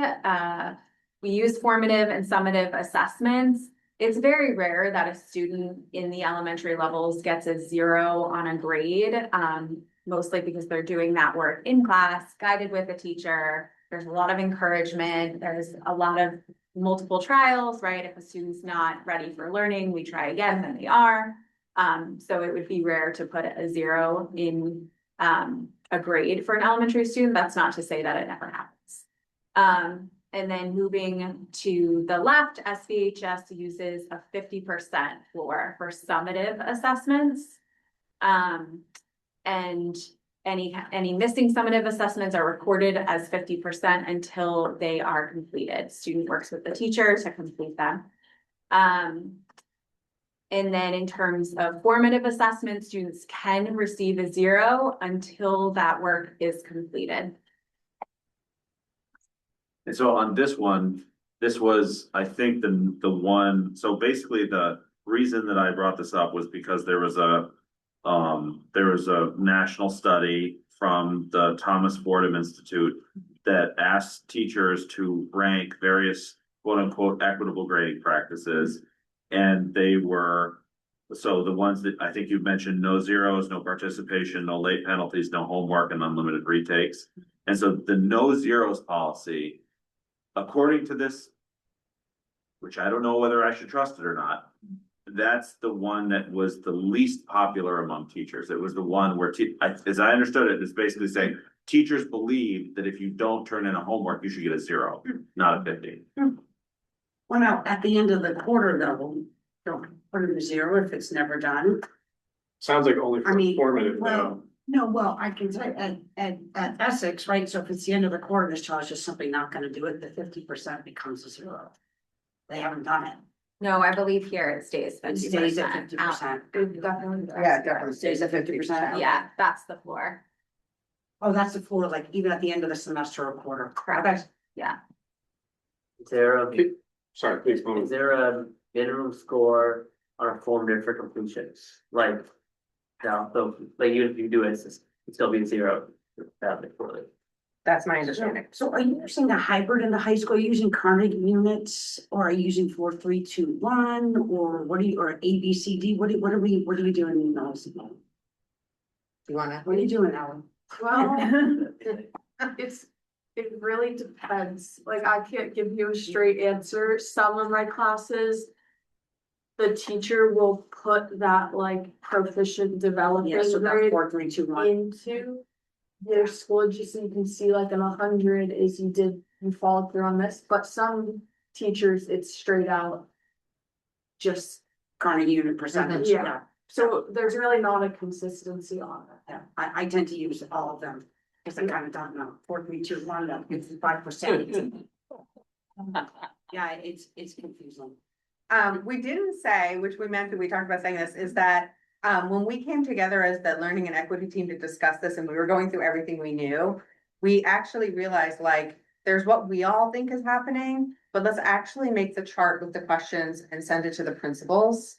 we use formative and summative assessments. It's very rare that a student in the elementary levels gets a 0 on a grade, mostly because they're doing that work in class, guided with a teacher. There's a lot of encouragement. There's a lot of multiple trials, right? If a student's not ready for learning, we try again, then they are. So it would be rare to put a 0 in a grade for an elementary student. That's not to say that it never happens. And then moving to the left, SVHS uses a 50% floor for summative assessments. And any missing summative assessments are recorded as 50% until they are completed. Student works with the teacher to complete them. And then in terms of formative assessments, students can receive a 0 until that work is completed. And so on this one, this was, I think, the one, so basically the reason that I brought this up was because there was a national study from the Thomas Fordham Institute that asked teachers to rank various quote unquote equitable grading practices. And they were, so the ones that I think you mentioned, no zeros, no participation, no late penalties, no homework, and unlimited retakes. And so the no zeros policy, according to this, which I don't know whether I should trust it or not, that's the one that was the least popular among teachers. It was the one where, as I understood it, it's basically saying teachers believe that if you don't turn in a homework, you should get a 0, not a 50. Well, now, at the end of the quarter though, don't put in a 0 if it's never done. Sounds like only I mean, formative well, though. no, well, I can say at Essex, right, so if it's the end of the quarter, this child is just simply not gonna do it, the 50% becomes a 0. They haven't done it. No, I believe here it stays It 50%. stays at 50%. Yeah, definitely. Stays at 50%. Yeah, that's the floor. Oh, that's the floor, like even at the end of the semester or quarter. Correct. Yeah. Is there a, Sorry, please. is there a minimum score on a formative for completions? Like, no, so like even if you do it, it'd still be 0. That's my understanding. So are you using a hybrid in the high school, are you using Carnegie units, or are you using 4, 3, 2, 1, or what are you, or ABCD, what are you doing in those? You wanna? What are you doing, Ellen? Well, it really depends. Like, I can't give you a straight answer. Some of my classes, the teacher will put that like proficient developing Yeah, so that grade 4, 3, 2, 1. into their school, just so you can see like an 100 is you followed through on this, but some teachers, it's straight out. Just, Carnegie unit percentage, Yeah. yeah. so there's really not a consistency on it. Yeah, I tend to use all of them, because I kind of don't know, 4, 3, 2, 1, that gives you 5%. Yeah, it's confusing. We didn't say, which we meant that we talked about saying this, is that when we came together as the learning and equity team to discuss this and we were going through everything we knew, we actually realized like there's what we all think is happening, but let's actually make the chart with the questions and send it to the principals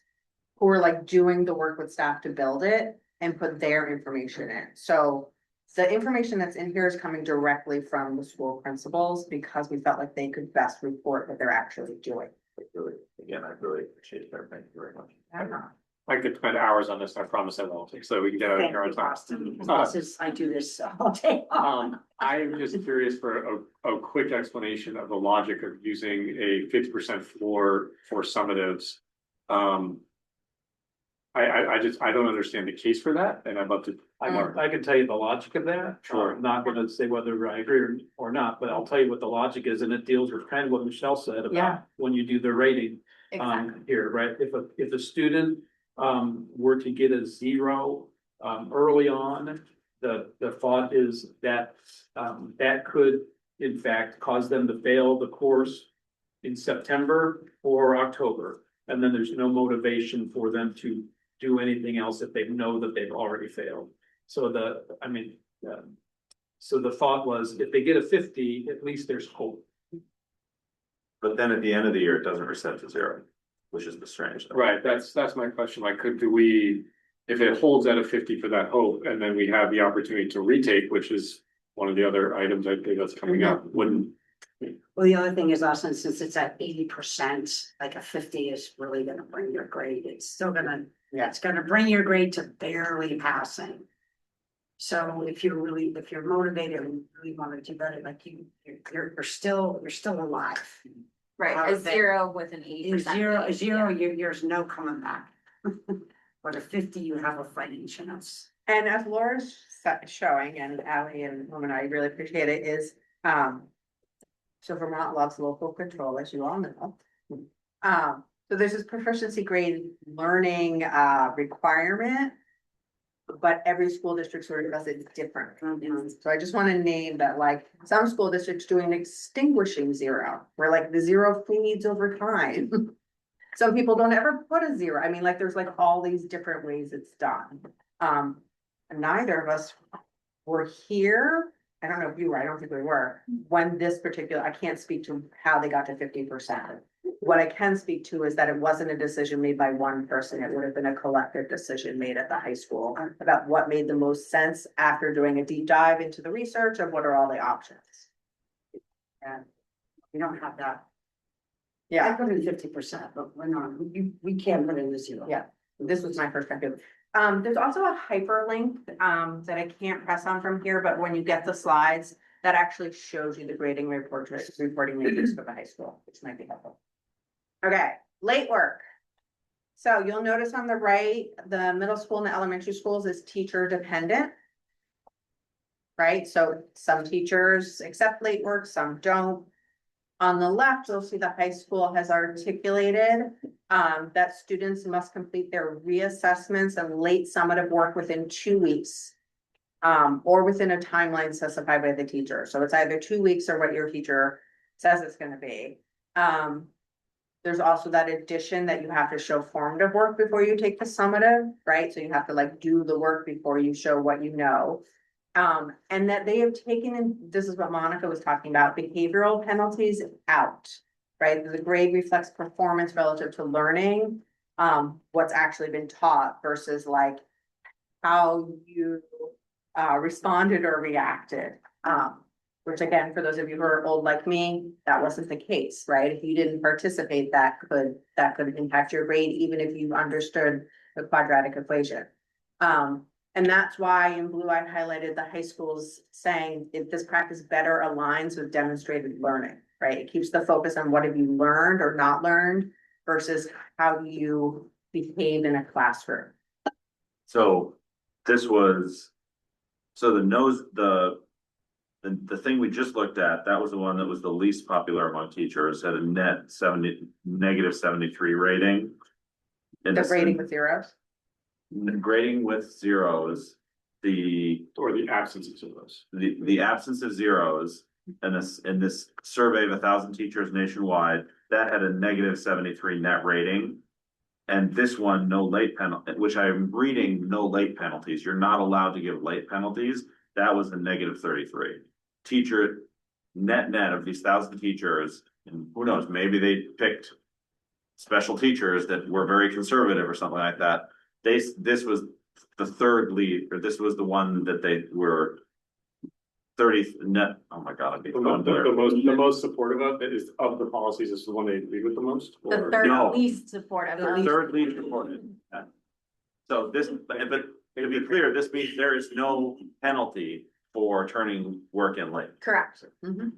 who are like doing the work with staff to build it and put their information in. So the information that's in here is coming directly from the school principals because we felt like they could best report what they're actually doing. Again, I really appreciate it. Thank you very much. I could spend hours on this, I promise I won't, so we can get out of Thank here on you, time. Boston. This is, I do this all day long. I'm just curious for a quick explanation of the logic of using a 50% floor for summatives. I don't understand the case for that, and I'd love to. I can tell you the logic of that. Sure. I'm not gonna say whether I agree or not, but I'll tell you what the logic is, and it deals with kind of what Michelle said Yeah. about when you do the rating. Exactly. Here, right? If a student, were to get a 0, early on, the thought is that, that could in fact cause them to fail the course in September or October. And then there's no motivation for them to do anything else if they know that they've already failed. So so the thought was if they get a 50, at least there's hope. But then at the end of the year, it doesn't reset to 0, which is the strange thing. Right, that's my question, like, do we, if it holds at a 50 for that hope, and then we have the opportunity to retake, which is one of the other items I think that's coming up, wouldn't. Well, the other thing is also, since it's at 80%, like a 50 is really gonna bring your grade. It's still gonna, it's gonna bring your grade to barely passing. So if you're motivated and really wanna do better, like you're still alive. Right, a 0 with an 80%. A zero, there's no coming back. But a 50, you have a fighting chance. And as Laura's showing, and Ally and Woman, I really appreciate it, is, so Vermont loves local control, as you all know. So there's this proficiency grade learning, requirement. But every school district sort of does it different. So I just want to name that, like, some school districts do an extinguishing 0, where like the 0 fades over time. Some people don't ever put a 0. I mean, like, there's like all these different ways it's done. Neither of us were here. I don't know if you were, I don't think we were, when this particular, I can't speak to how they got to 50%. What I can speak to is that it wasn't a decision made by one person. It would have been a collective decision made at the high school about what made the most sense after doing a deep dive into the research of what are all the options. And we don't have that. I Yeah, put in 50%, but we're not, we can't put in the 0. Yeah. this was my perspective. There's also a hyperlink, that I can't press on from here, but when you get the slides, that actually shows you the grading reporting matrix for the high school, which might be helpful. Okay, late work. So you'll notice on the right, the middle school and the elementary schools is teacher dependent. Right, so some teachers accept late work, some don't. On the left, you'll see the high school has articulated that students must complete their reassessments and late summative work within 2 weeks. Or within a timeline specified by the teacher. So it's either 2 weeks or what your teacher says it's gonna be. There's also that addition that you have to show formative work before you take the summative, right? So you have to like do the work before you show what you know. And that they have taken in, this is what Monica was talking about, behavioral penalties out, right? The grade reflects performance relative to learning, what's actually been taught versus like how you responded or reacted. Which again, for those of you who are old like me, that wasn't the case, right? If you didn't participate, that could impact your grade, even if you understood the quadratic equation. And that's why in blue, I highlighted the high schools saying if this practice better aligns with demonstrated learning, right? It keeps the focus on what have you learned or not learned versus how do you behave in a classroom. So this was, so the thing we just looked at, that was the one that was the least popular among teachers, had a net -73 rating. And The rating with zeros. Grading with zeros, Or the absence of zeros. the absence of zeros in this survey of 1,000 teachers nationwide, that had a -73 net rating. And this one, no late penalty, which I'm reading, no late penalties. You're not allowed to give late penalties. That was a -33. Teacher net of these 1,000 teachers, and who knows, maybe they picked special teachers that were very conservative or something like that. This was the third lead, or this was the one that they were 30 net. Oh my God. The most supportive of it is of the policies is the one they agree with the most? The or- third No. least supportive. The third lead reported. So this, but to be clear, this means there is no penalty for turning work in late. Correct. And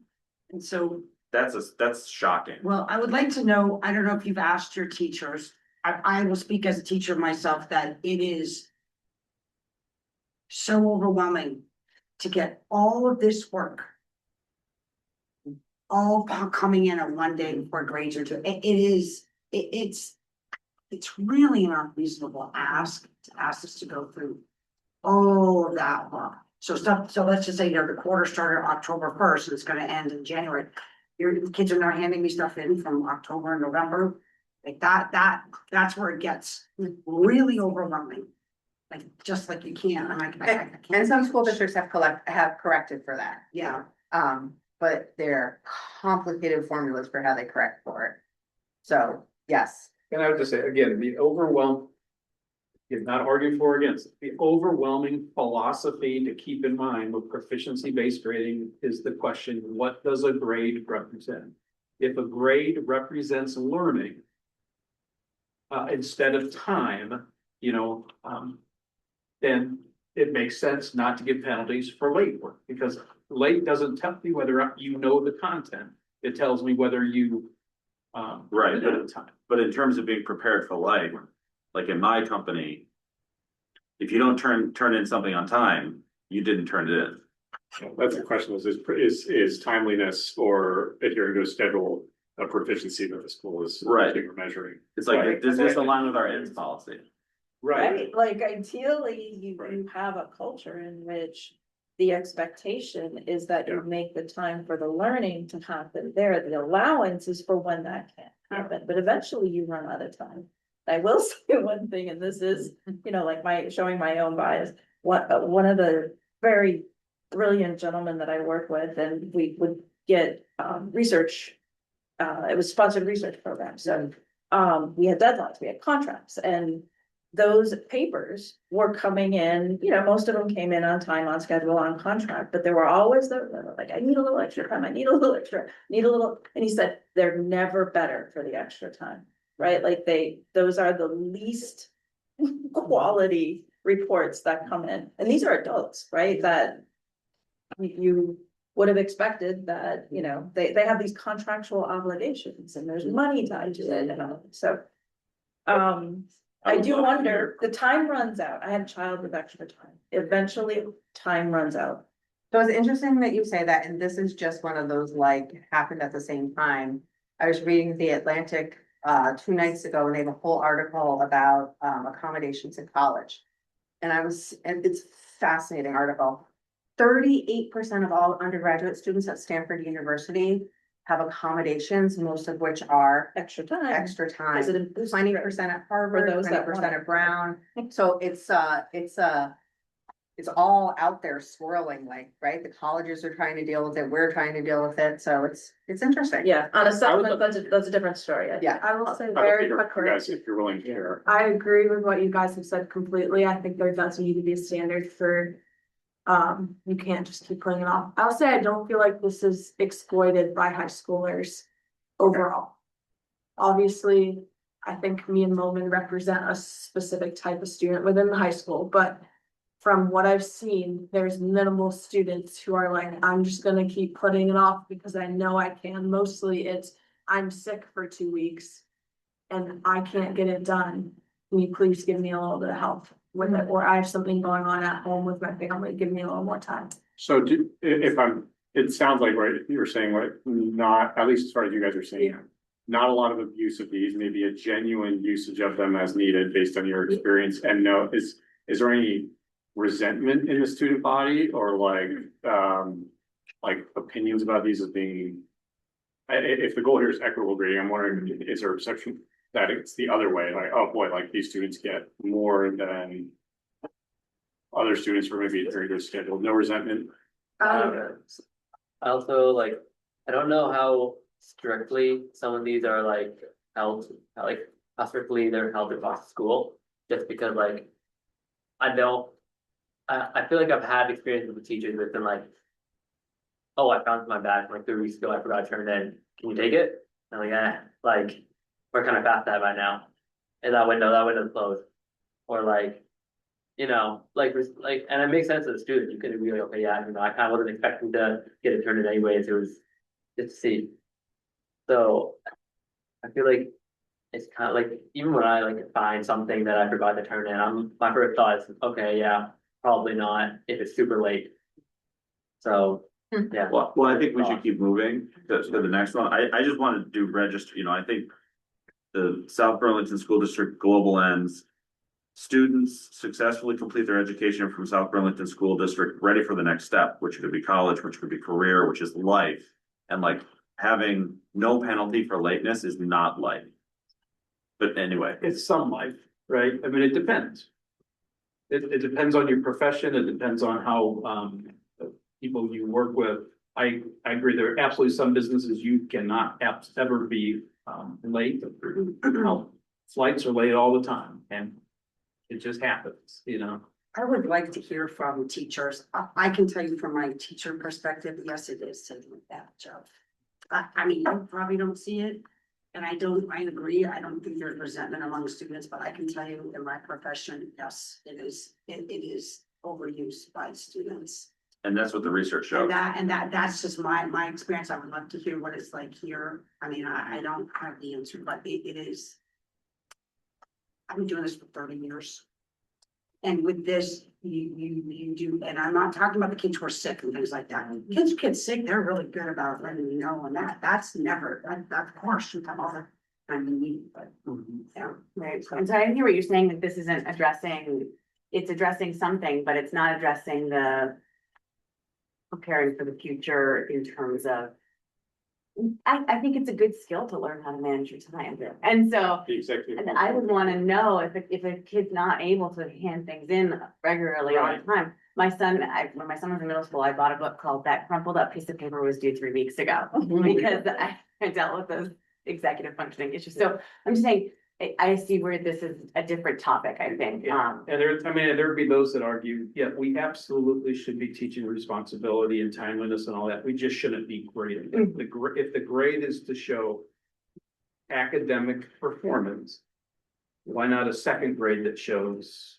so, That's shocking. well, I would like to know, I don't know if you've asked your teachers, I will speak as a teacher myself, that it is so overwhelming to get all of this work all coming in on one day before grades are due. It's really an unreasonable ask to ask us to go through all of that work. So let's just say, the quarter started October 1st and it's gonna end in January. Your kids are now handing me stuff in from October and November. Like that's where it gets really overwhelming. Like, just like you can't, I'm like, I And can't. some school districts have corrected for that. Yeah, But they're complicated formulas for how they correct for it. So, yes. And I would just say, again, if not arguing for or against, the overwhelming philosophy to keep in mind with proficiency-based grading is the question, what does a grade represent? If a grade represents learning, instead of time, then it makes sense not to give penalties for late work, because late doesn't tell me whether you know the content. It tells me whether you. Right, did it in time. but in terms of being prepared for life, like in my company, if you don't turn in something on time, you didn't turn it in. That's the question, is timeliness or adhering to a schedule a proficiency that the school is Right. measuring? It's like, does this align with our ends policy? Right, like ideally, you have a culture in which the expectation is that you make the time for the learning to happen there. The allowance is for when that can't happen, but eventually you run out of time. I will say one thing, and this is, like showing my own bias. One of the very brilliant gentlemen that I work with, and we would get research. It was sponsored research programs, so we had deadlines, we had contracts, and those papers were coming in, most of them came in on time, on schedule, on contract, but there were always like, I need a little extra time, I need a little extra, and he said, they're never better for the extra time, right? Like those are the least quality reports that come in, and these are adults, right? That you would have expected that, they have these contractual obligations and there's money tied to it and all, so. I do wonder, the time runs out. I had a child with extra time. Eventually, time runs out. So it's interesting that you say that, and this is just one of those like happened at the same time. I was reading The Atlantic 2 nights ago, and they have a whole article about accommodations in college. And it's a fascinating article. 38% of all undergraduate students at Stanford University have accommodations, most of which are Extra time. extra time. Is it 20% at Harvard, those that 20% want at Brown. So it's all out there swirling, like, right? The colleges are trying to deal with it. We're trying to deal with it. So it's interesting. Yeah, on a supplement, that's a different story. Yeah. I will say I'd very love to hear from you quickly, guys if you're willing to share. I agree with what you guys have said completely. I think there does need to be a standard for. You can't just keep putting it off. I'll say I don't feel like this is exploited by high schoolers overall. Obviously, I think me and Moman represent a specific type of student within the high school, but from what I've seen, there's minimal students who are like, I'm just gonna keep putting it off because I know I can. Mostly it's, I'm sick for 2 weeks and I can't get it done. Can you please give me a little bit of help with it? Or I have something going on at home with my family, give me a little more time. So it sounds like, right, you were saying, like, not, at least as far as you guys are saying, not a lot of abuse of these, maybe a genuine usage of them as needed based on your experience. And no, is there any resentment in the student body or like opinions about these as being, if the goal here is equitable grading, I'm wondering, is there a perception that it's the other way, like, oh boy, like these students get more than other students for maybe a very good schedule, no resentment? I also I don't know how strictly some of these are held, how strictly they're held across the school, just because I feel like I've had experience with the teachers that's been like, oh, I found my bag from 3 weeks ago, I forgot to turn it in, can you take it? And I'm like, we're kind of past that by now. And that window's closed. or like. You know, like, and it makes sense as a student, you could be like, okay, yeah, you know, I kind of wasn't expecting to get it turned in anyways, it was just to see. So, I feel like it's kind of like, even when I like find something that I forgot to turn in, my first thought is, okay, yeah, probably not, if it's super late. So, yeah. Well, I think we should keep moving to the next one. I just want to do register, you know, I think the South Burlington School District Global Ends. Students successfully complete their education from South Burlington School District, ready for the next step, which could be college, which could be career, which is life. And like having no penalty for lateness is not life. But anyway, It's some life, right? I mean, it depends. It depends on your profession, it depends on how, people you work with. I agree, there are absolutely some businesses you cannot ever be, late. Flights are late all the time, and it just happens, you know? I would like to hear from teachers. I can tell you from my teacher perspective, yes, it is taking a bad job. I mean, you probably don't see it. And I agree. I don't think there's resentment among students, but I can tell you in my profession, yes, it is overused by students. and that's what the research shows. That's just my experience. I would love to hear what it's like here. I mean, I don't have the answer, but it is. I've been doing this for 30 years. And with this, you do, and I'm not talking about the kids who are sick and things like that. Kids get sick, they're really good about letting you know, and that's never, that of course you have all the time you need, but. Yeah. Right, and so I hear what you're saying, that this isn't addressing, it's addressing something, but it's not addressing the. Preparing for the future in terms of. I think it's a good skill to learn how to manage your time, and so. The executive. And I would wanna know if a kid's not able to hand things in regularly all the time. My son, when my son was in middle school, I bought a book called That Crumpled Up Piece of Paper Was Due 3 Weeks Ago. Because I dealt with those executive functioning issues, so I'm just saying, I see where this is a different topic, I think, And there would be those that argue, yeah, we absolutely should be teaching responsibility and timeliness and all that, we just shouldn't be grading. If the grade is to show academic performance, why not a second grade that shows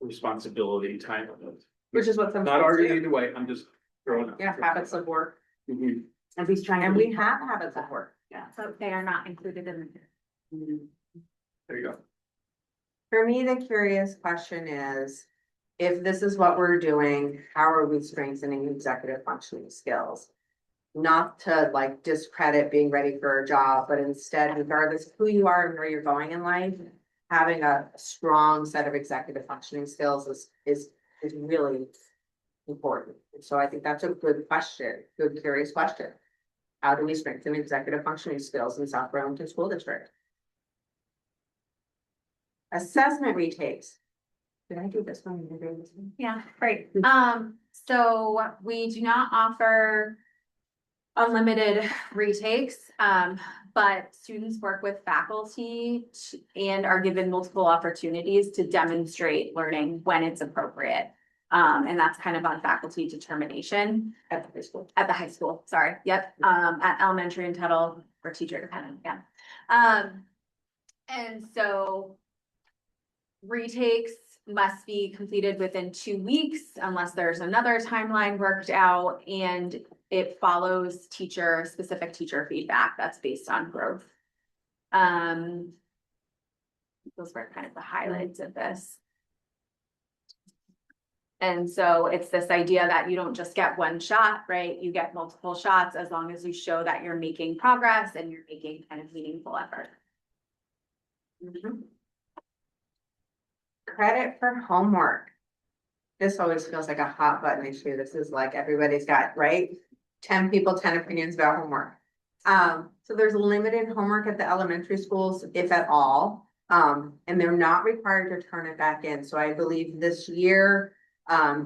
responsibility, timeliness? Which is what some. Not arguing either way, I'm just throwing out. Yeah, habits of work, Mhm. and he's trying to. and we have habits of work. Yeah. So they are not included in the. There you go. For me, the curious question is, if this is what we're doing, how are we strengthening executive functioning skills? Not to like discredit being ready for a job, but instead, regardless of who you are and where you're going in life, having a strong set of executive functioning skills is really important. So I think that's a good question, good curious question. How do we strengthen executive functioning skills in South Burlington School District? Assessment retakes. Did I do this one? Did I do this one? Yeah, great. So we do not offer unlimited retakes, but students work with faculty and are given multiple opportunities to demonstrate learning when it's appropriate. And that's kind of on faculty determination At the high school. at the high school, sorry, yep, at elementary and Tuttle or teacher dependent, yeah. And so retakes must be completed within 2 weeks unless there's another timeline worked out, and it follows specific teacher feedback that's based on growth. Those were kind of the highlights of this. And so it's this idea that you don't just get one shot, right? You get multiple shots as long as you show that you're making progress and you're making kind of meaningful effort. Credit for homework. This always feels like a hot button issue. This is like everybody's got, right? 10 people, 10 opinions about homework. So there's limited homework at the elementary schools, if at all. And they're not required to turn it back in. So I believe this year,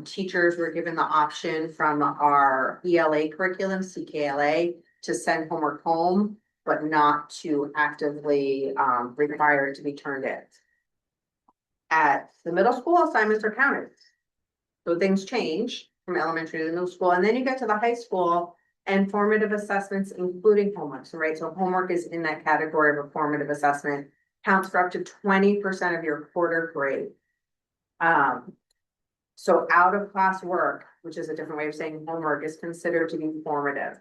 teachers were given the option from our ELA curriculum, CKLA, to send homework home, but not to actively require it to be turned in. At the middle school, assignments are counted. So things change from elementary to the middle school, and then you get to the high school and formative assessments, including homework. So, right, so homework is in that category of a formative assessment. counts for up to 20% of your quarter grade. So out of class work, which is a different way of saying homework, is considered to be formative.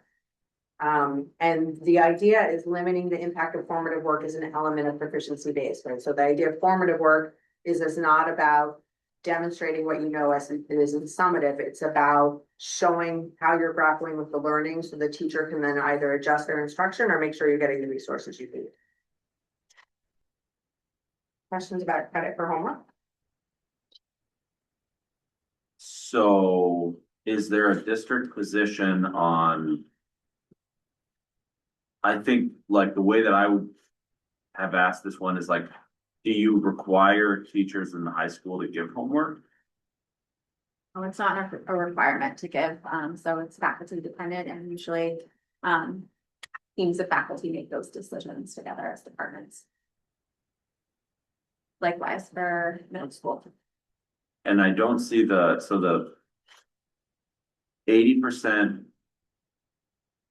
And the idea is limiting the impact of formative work as an element of proficiency based, right? So the idea of formative work is not about demonstrating what you know as it is in summative. It's about showing how you're grappling with the learning so the teacher can then either adjust their instruction or make sure you're getting the resources you need. Questions about credit for homework? So is there a district position on? I think like the way that I would have asked this one is like, do you require teachers in the high school to give homework? Oh, it's not a requirement to give, so it's faculty dependent and usually, teams of faculty make those decisions together as departments. Likewise for middle school. And I don't see the 80%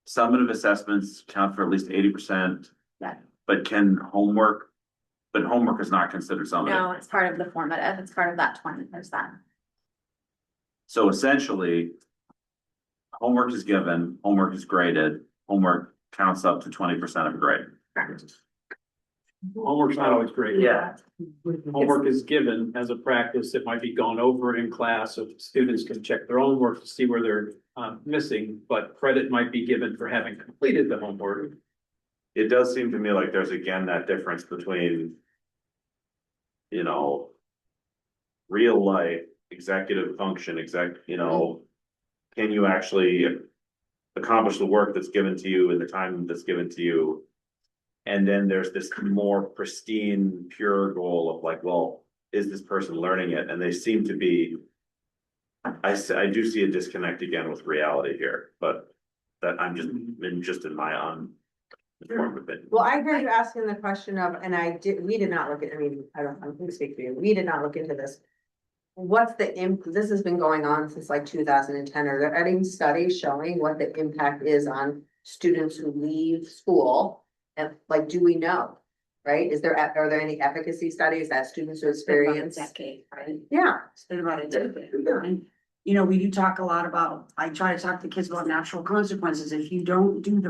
summative assessments count for at least 80%. Yeah. But homework is not considered summative. No, it's part of the formative, it's part of that 20%. So essentially, homework is given, homework is graded, homework counts up to 20% of a grade. Homework's not always great. Yeah. Homework is given as a practice. It might be gone over in class, so students can check their own work to see where they're missing, but credit might be given for having completed the homework. It does seem to me like there's again that difference between, you know, real life executive function, can you actually accomplish the work that's given to you in the time that's given to you? And then there's this more pristine, pure goal of like, well, is this person learning it? And they seem to be, I do see a disconnect again with reality here, but that I'm just in my uninformed opinion. Well, I heard you asking the question of, and we did not look at, I'm gonna speak for you. We did not look into this. What's this has been going on since like 2010. Are there any studies showing what the impact is on students who leave school? And like, do we know, right? Are there any efficacy studies that students who experience? Decade, right? Yeah. It's been about a decade. And, you know, we do talk a lot about, I try to talk to kids about natural consequences. If you don't do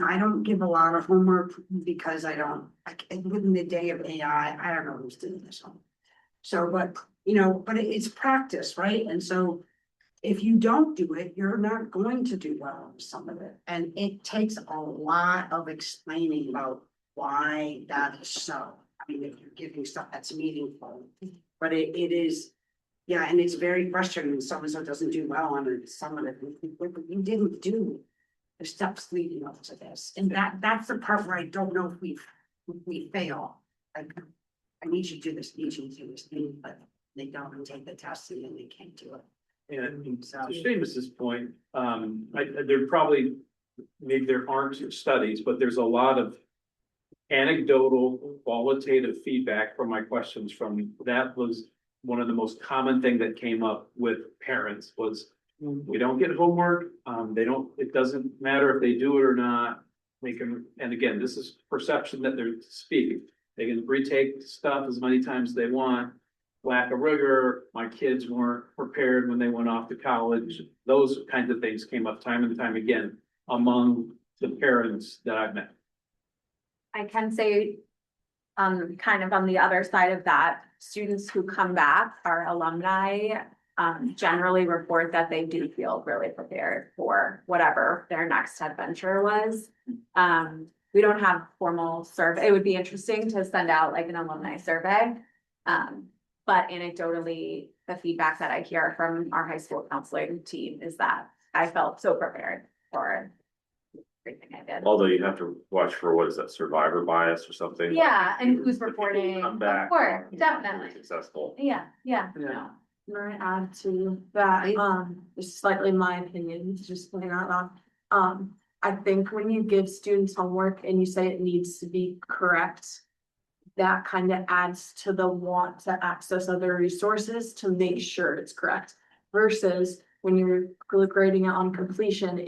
I don't give a lot of homework because within the day of AI, I don't know who's doing this one. So, but it's practice, right? And so if you don't do it, you're not going to do well on some of it. And it takes a lot of explaining about why that is so. If you're giving stuff that's meaningful, but it is, yeah, and it's very frustrating when so-and-so doesn't do well on some of it. You didn't do the steps leading up to this. And that's the part where I don't know if we fail. Like, I need you to do this, but they don't take the test and then they can't do it. And to Seamus's point, maybe there aren't studies, but there's a lot of anecdotal, qualitative feedback from my questions that was one of the most common thing that came up with parents was, we don't get homework, it doesn't matter if they do it or not. And again, this is perception that they're speaking. They can retake stuff as many times as they want. Lack of rigor, my kids weren't prepared when they went off to college. Those kinds of things came up time and time again among the parents that I've met. I can say, kind of on the other side of that, students who come back, our alumni, generally report that they do feel really prepared for whatever their next adventure was. We don't have formal survey. It would be interesting to send out like an alumni survey. But anecdotally, the feedback that I hear from our high school counseling team is that I felt so prepared for everything I did. Although you have to watch for, what is that, survivor bias or something? Yeah, and who's reporting, Come of back, course, definitely. Successful. Yeah. Can I add to that? It's slightly my opinion, just putting out loud. I think when you give students homework and you say it needs to be correct, that kind of adds to the want to access other resources to make sure it's correct. Versus when you're grading it on completion,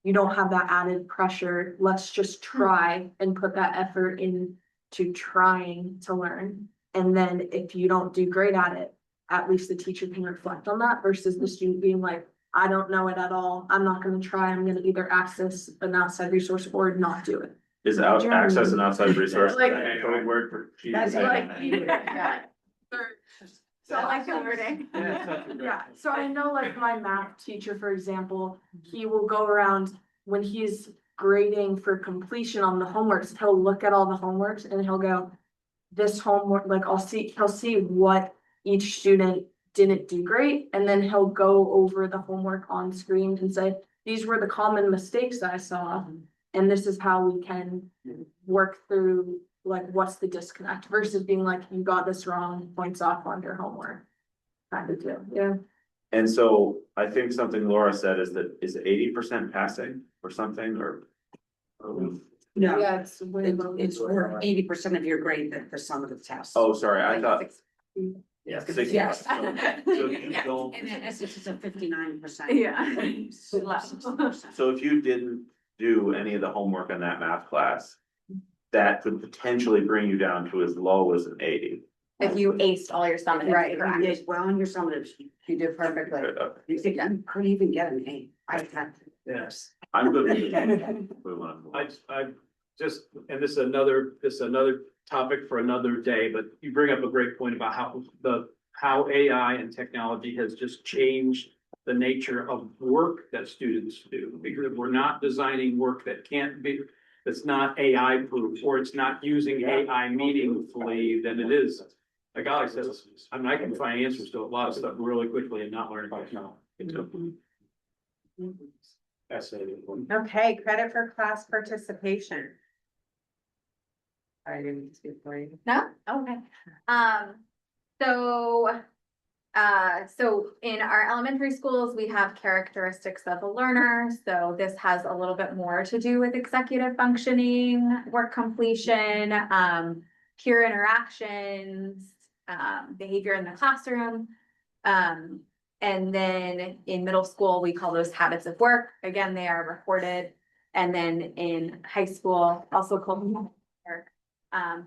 you don't have that added pressure. Let's just try and put that effort in to trying to learn. And then if you don't do great at it, at least the teacher can reflect on that versus the student being like, I don't know it at all. I'm not gonna try. I'm gonna either access an outside resource or not do it. Is access an outside resource? Like- a code word for cheating? That's like, yeah. So I feel learning. Yeah, so I know like my math teacher, for example, he will go around when he's grading for completion on the homeworks, he'll look at all the homeworks and he'll go, this homework, like he'll see what each student didn't do great, and then he'll go over the homework on screen and say, these were the common mistakes I saw, and this is how we can work through, like, what's the disconnect versus being like, you got this wrong, points off on your homework. Kind of deal, yeah. And so I think something Laura said is that is 80% passing or something, or? No, Yeah, it's way it's, low. it's for 80% of your grade for some of the tests. Oh, sorry, I thought. Yes. Six- Yes. So if you don't, And then this is a 59%. Yeah. so if you didn't do any of the homework on that math class, that could potentially bring you down to as low as an 80. If you aced all your summatives, Right, you correct? did well in your summatives, you did perfectly. You think I couldn't even get an A. I had. Yes. I'm good with it. We wanna move on. I just, and this is another topic for another day, but you bring up a great point about how AI and technology has just changed the nature of work that students do. Because we're not designing work that can't be, that's not AI proof, or it's not using AI meaningfully, then it is. Like Alex says, I mean, I can find answers to a lot of stuff really quickly and not learn about it now. Okay, credit for class participation. I didn't speak for you. No? Okay. So, so in our elementary schools, we have characteristics of a learner. So this has a little bit more to do with executive functioning, work completion, peer interactions, behavior in the classroom. And then in middle school, we call those habits of work. Again, they are reported. And then in high school, also called work,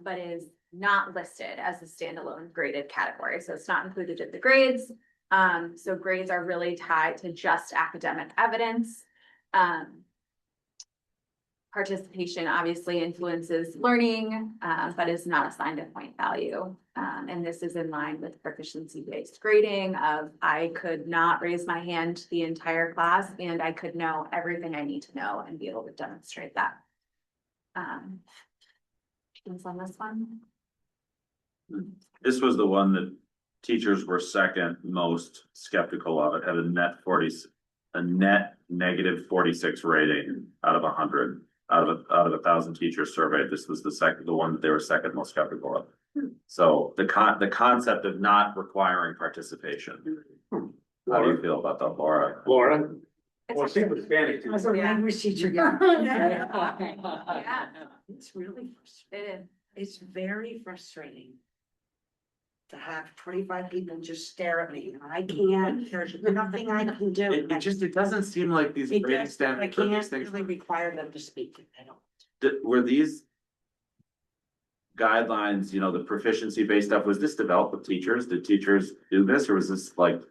but is not listed as a standalone graded category. So it's not included in the grades. So grades are really tied to just academic evidence. Participation obviously influences learning, but is not assigned a point value. And this is in line with proficiency-based grading of I could not raise my hand the entire class and I could know everything I need to know and be able to demonstrate that. Questions on this one? This was the one that teachers were second most skeptical of. It had a net negative 46 rating out of 100. Out of 1,000 teachers surveyed, this was the one that they were second most skeptical of. So the concept of not requiring participation. How do you feel about that, Laura? Laura? Well, see with Spanish. I was a language teacher, yeah. Yeah, It's really frustrating. it is. It's very frustrating to have 25 people just stare at me. I can't, there's nothing I can do. It doesn't seem like these It grading does, but I standards for these can't things. really require them to speak. I don't. Were these guidelines, the proficiency based stuff, was this developed with teachers? Did teachers do this, or was this like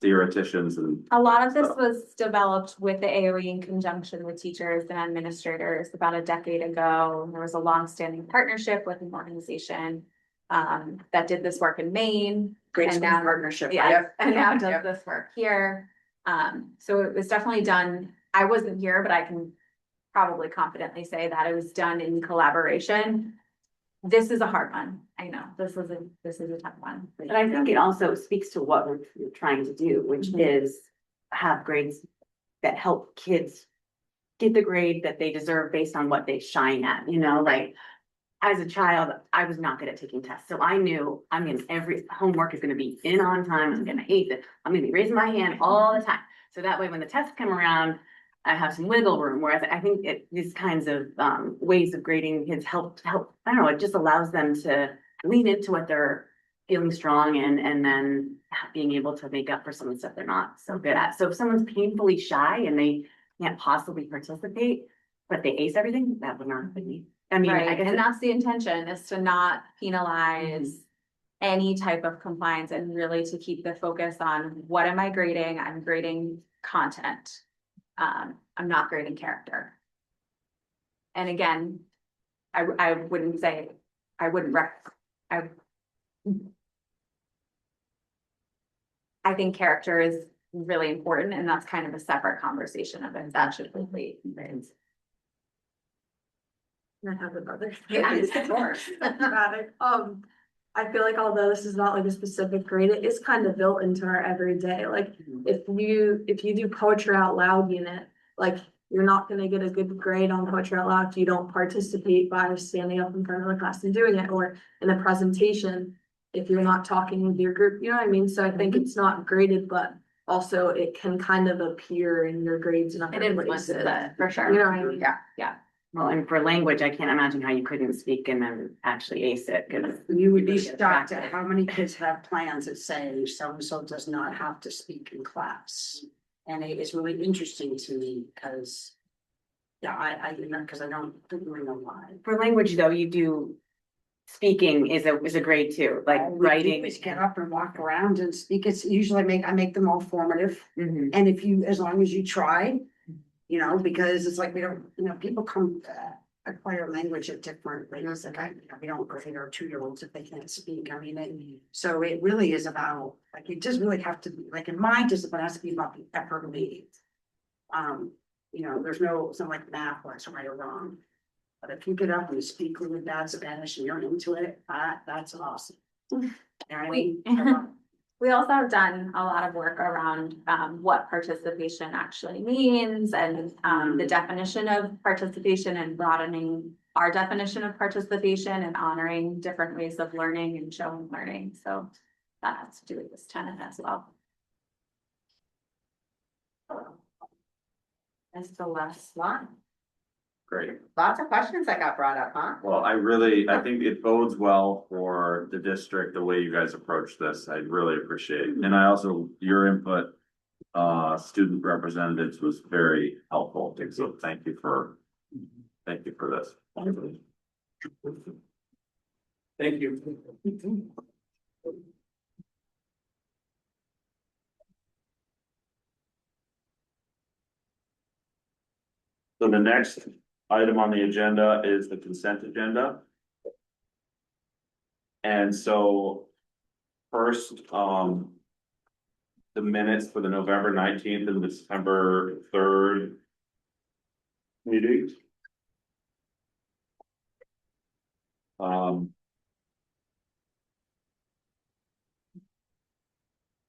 theoreticians and? A lot of this was developed with the AOE in conjunction with teachers and administrators about a decade ago. There was a longstanding partnership with an organization that did this work in Maine. Great And school now- partnership. Yeah, right? and now does this work here. So it was definitely done, I wasn't here, but I can probably confidently say that it was done in collaboration. This is a hard one. I know, this is a tough one. But I think it also speaks to what we're trying to do, which is have grades that help kids get the grade that they deserve based on what they shine at, like. As a child, I was not good at taking tests, so I knew every homework is gonna be in on time, I'm gonna ace it, I'm gonna be raising my hand all the time. So that way, when the tests come around, I have some wiggle room, whereas I think these kinds of ways of grading kids help, I don't know, it just allows them to lean into what they're feeling strong in, and then being able to make up for some of the stuff they're not so good at. So if someone's painfully shy and they can't possibly participate, but they ace everything, that would not be me. I mean, I Right, guess and that's the intention, is to not penalize any type of compliance and really to keep the focus on what am I grading? I'm grading content. I'm not grading character. And again, I wouldn't say, I wouldn't I think character is really important, and that's kind of a separate conversation of it, that should complete. And I have another. Yes, of course. I feel like although this is not like a specific grade, it is kind of built into our everyday, like, if you do poetry out loud unit, like, you're not gonna get a good grade on poetry out loud if you don't participate by standing up in front of the class and doing it, or in a presentation, if you're not talking with your group, you know what I mean? So I think it's not graded, but also it can kind of appear in your grades and other It influences places. it, for sure. You know what I mean? Yeah. well, and for language, I can't imagine how you couldn't speak and then actually ace it, because. You would be shocked at how many kids have plans that say so-and-so does not have to speak in class. And it is really interesting to me because, yeah, I because I don't really know why. For language though, you do, speaking is a grade too, like All we do writing. is get up and walk around and speak. It's usually I make them all formative. Mhm. And if you, as long as you try, you know, because it's like we don't, you know, people come acquire language at different rates. Like we don't grade our 2-year-olds if they can't speak. I mean, so it really is about, like, you just really have to be, like, in my discipline, it has to be about the effort made. You know, there's no, it's not like math where it's right or wrong. But if you get up and speak really bad Spanish and you're into it, that's awesome. You know what I mean? We also have done a lot of work around what participation actually means, and the definition of participation, and broadening our definition of participation and honoring different ways of learning and showing learning. So that has to do with this tenet as well. That's the last one. Great. Lots of questions that got brought up, huh? Well, I think it bodes well for the district, the way you guys approach this. I really appreciate it. And I also, your input, student representatives was very helpful. So thank you for this. Thank you. So the next item on the agenda is the consent agenda. And so first, the minutes for the November 19th and December 3rd meetings.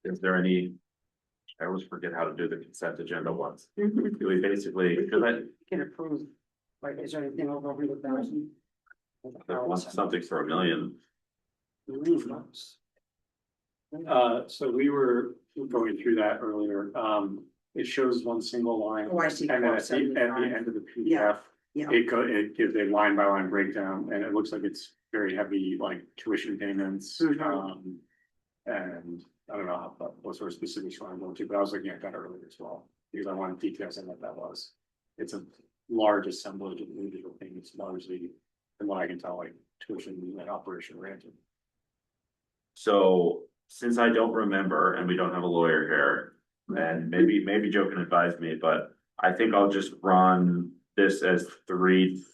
Is there any, I always forget how to do the consent agenda once. Do we basically, because I Can approve, like, is there anything over 100,000? want something for $1 million. So we were going through that earlier. It shows one single line. Oh, I see. And then at the end of the PDF, Yeah. it gives a line by line breakdown, and it looks like it's very heavy, like tuition payments. Mhm. And I don't know what sort of specifics you want to go to, but I was looking at that earlier as well, because I wanted details on what that was. It's a large assemblage of individual payments, largely, from what I can tell, like tuition and operation rented. So since I don't remember, and we don't have a lawyer here, and maybe Joe can advise me, but I think I'll just run this as 3.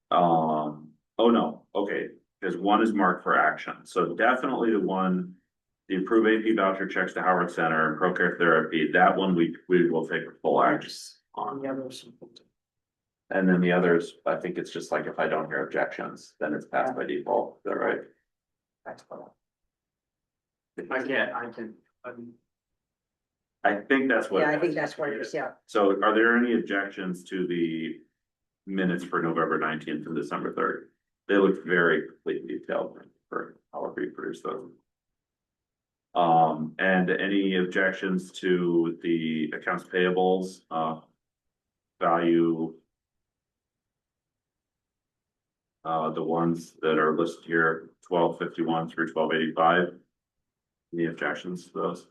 Oh no, okay, because 1 is marked for action, so definitely the one, the approved AP voucher checks to Howard Center and ProCare Therapy, that one we will take a full action on. And then the others, I think it's just like if I don't hear objections, then it's passed by default, is that right? I think that's what. Yeah, I think that's what it is, yeah. So are there any objections to the minutes for November 19th and December 3rd? They look very completely detailed for however you produce those. And any objections to the accounts payables, value? The ones that are listed here, 1251 through 1285. Any objections to those?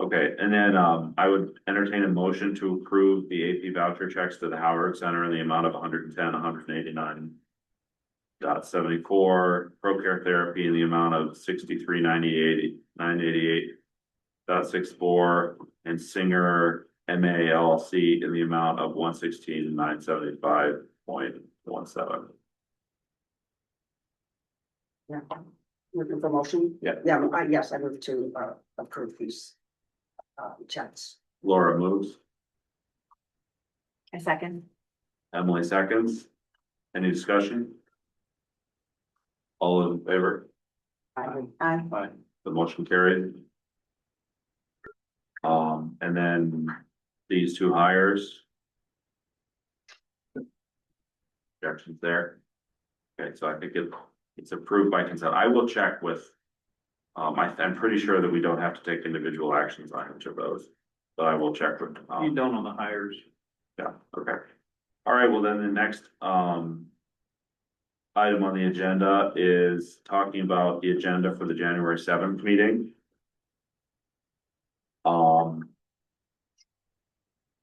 Okay, and then, I would entertain a motion to approve the AP voucher checks to the Howard Center in the amount of 110, 189.74, ProCare Therapy in the amount of 63,988.64, and Singer MALC in the amount of 116,975.17. Yeah. Looking for motion? Yeah. Yeah, yes, I move to approve these checks. Laura moves, A second. Emily seconds. Any discussion? All in favor? Aye. Aye. The motion carried. And then these two hires. Objections there. Okay, so I think it's approved by consent. I will check with. I'm pretty sure that we don't have to take individual actions on each of those, but I will check with. You don't on the hires. Yeah, okay. All right, well then the next, item on the agenda is talking about the agenda for the January 7th meeting.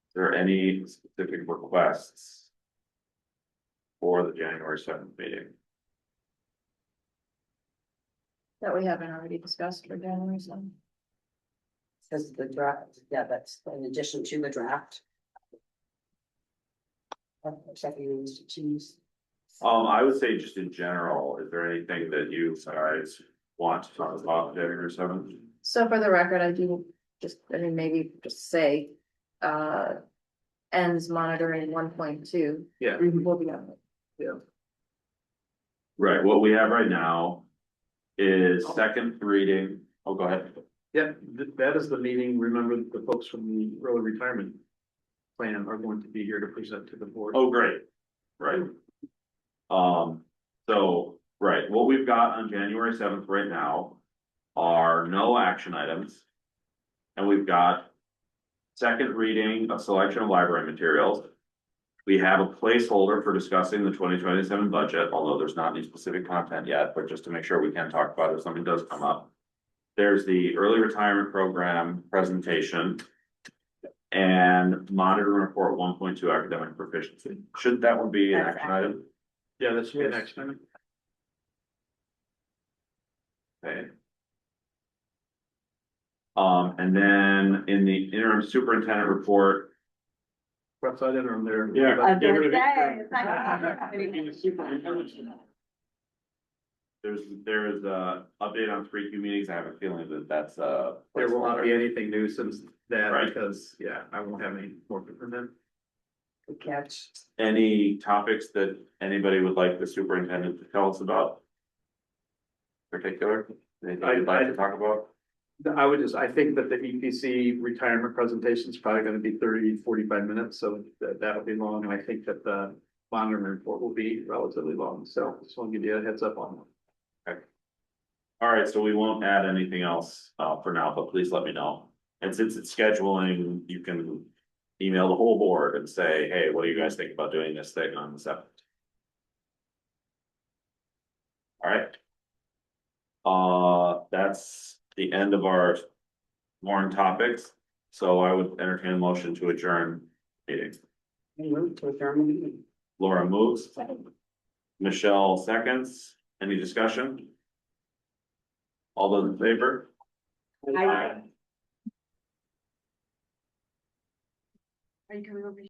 Is there any specific requests for the January 7th meeting? That we haven't already discussed for January 7th. Says the draft, yeah, that's in addition to the draft. Second needs to choose. I would say just in general, is there anything that you guys want to talk about January 7th? So for the record, I do maybe just say, ends monitoring 1.2. Yeah. Will be on it. Yeah. Right, what we have right now is second reading. Oh, go ahead. Yeah, that is the meeting. Remember, the folks from the early retirement plan are going to be here to present to the board. Oh, great, right. So, right, what we've got on January 7th right now are no action items. And we've got second reading of selection of library materials. We have a placeholder for discussing the 2027 budget, although there's not any specific content yet, but just to make sure we can talk about it if something does come up. There's the early retirement program presentation and monitor report 1.2 academic proficiency. Shouldn't that one be an action item? Yeah, that's the next time. Okay. And then in the interim superintendent report, What's that interim there? Yeah. there's a update on 3Q meetings. I have a feeling that that's There will not be anything new since that, Right. because, yeah, I won't have any more from them. Good catch. Any topics that anybody would like the superintendent to tell us about? Particular, anything you'd like to talk about? I think that the EPC retirement presentation is probably gonna be 30, 45 minutes, so that'll be long, and I think that the monitoring report will be relatively long, so just want to give you a heads up on that. All right, so we won't add anything else for now, but please let me know. And since it's scheduling, you can email the whole board and say, hey, what do you guys think about doing this thing on the 7th? All right. That's the end of our morning topics. So I would entertain a motion to adjourn meeting. Move to adjourn the meeting. Laura moves. Michelle seconds. Any discussion? All those in favor? Aye. Are you coming over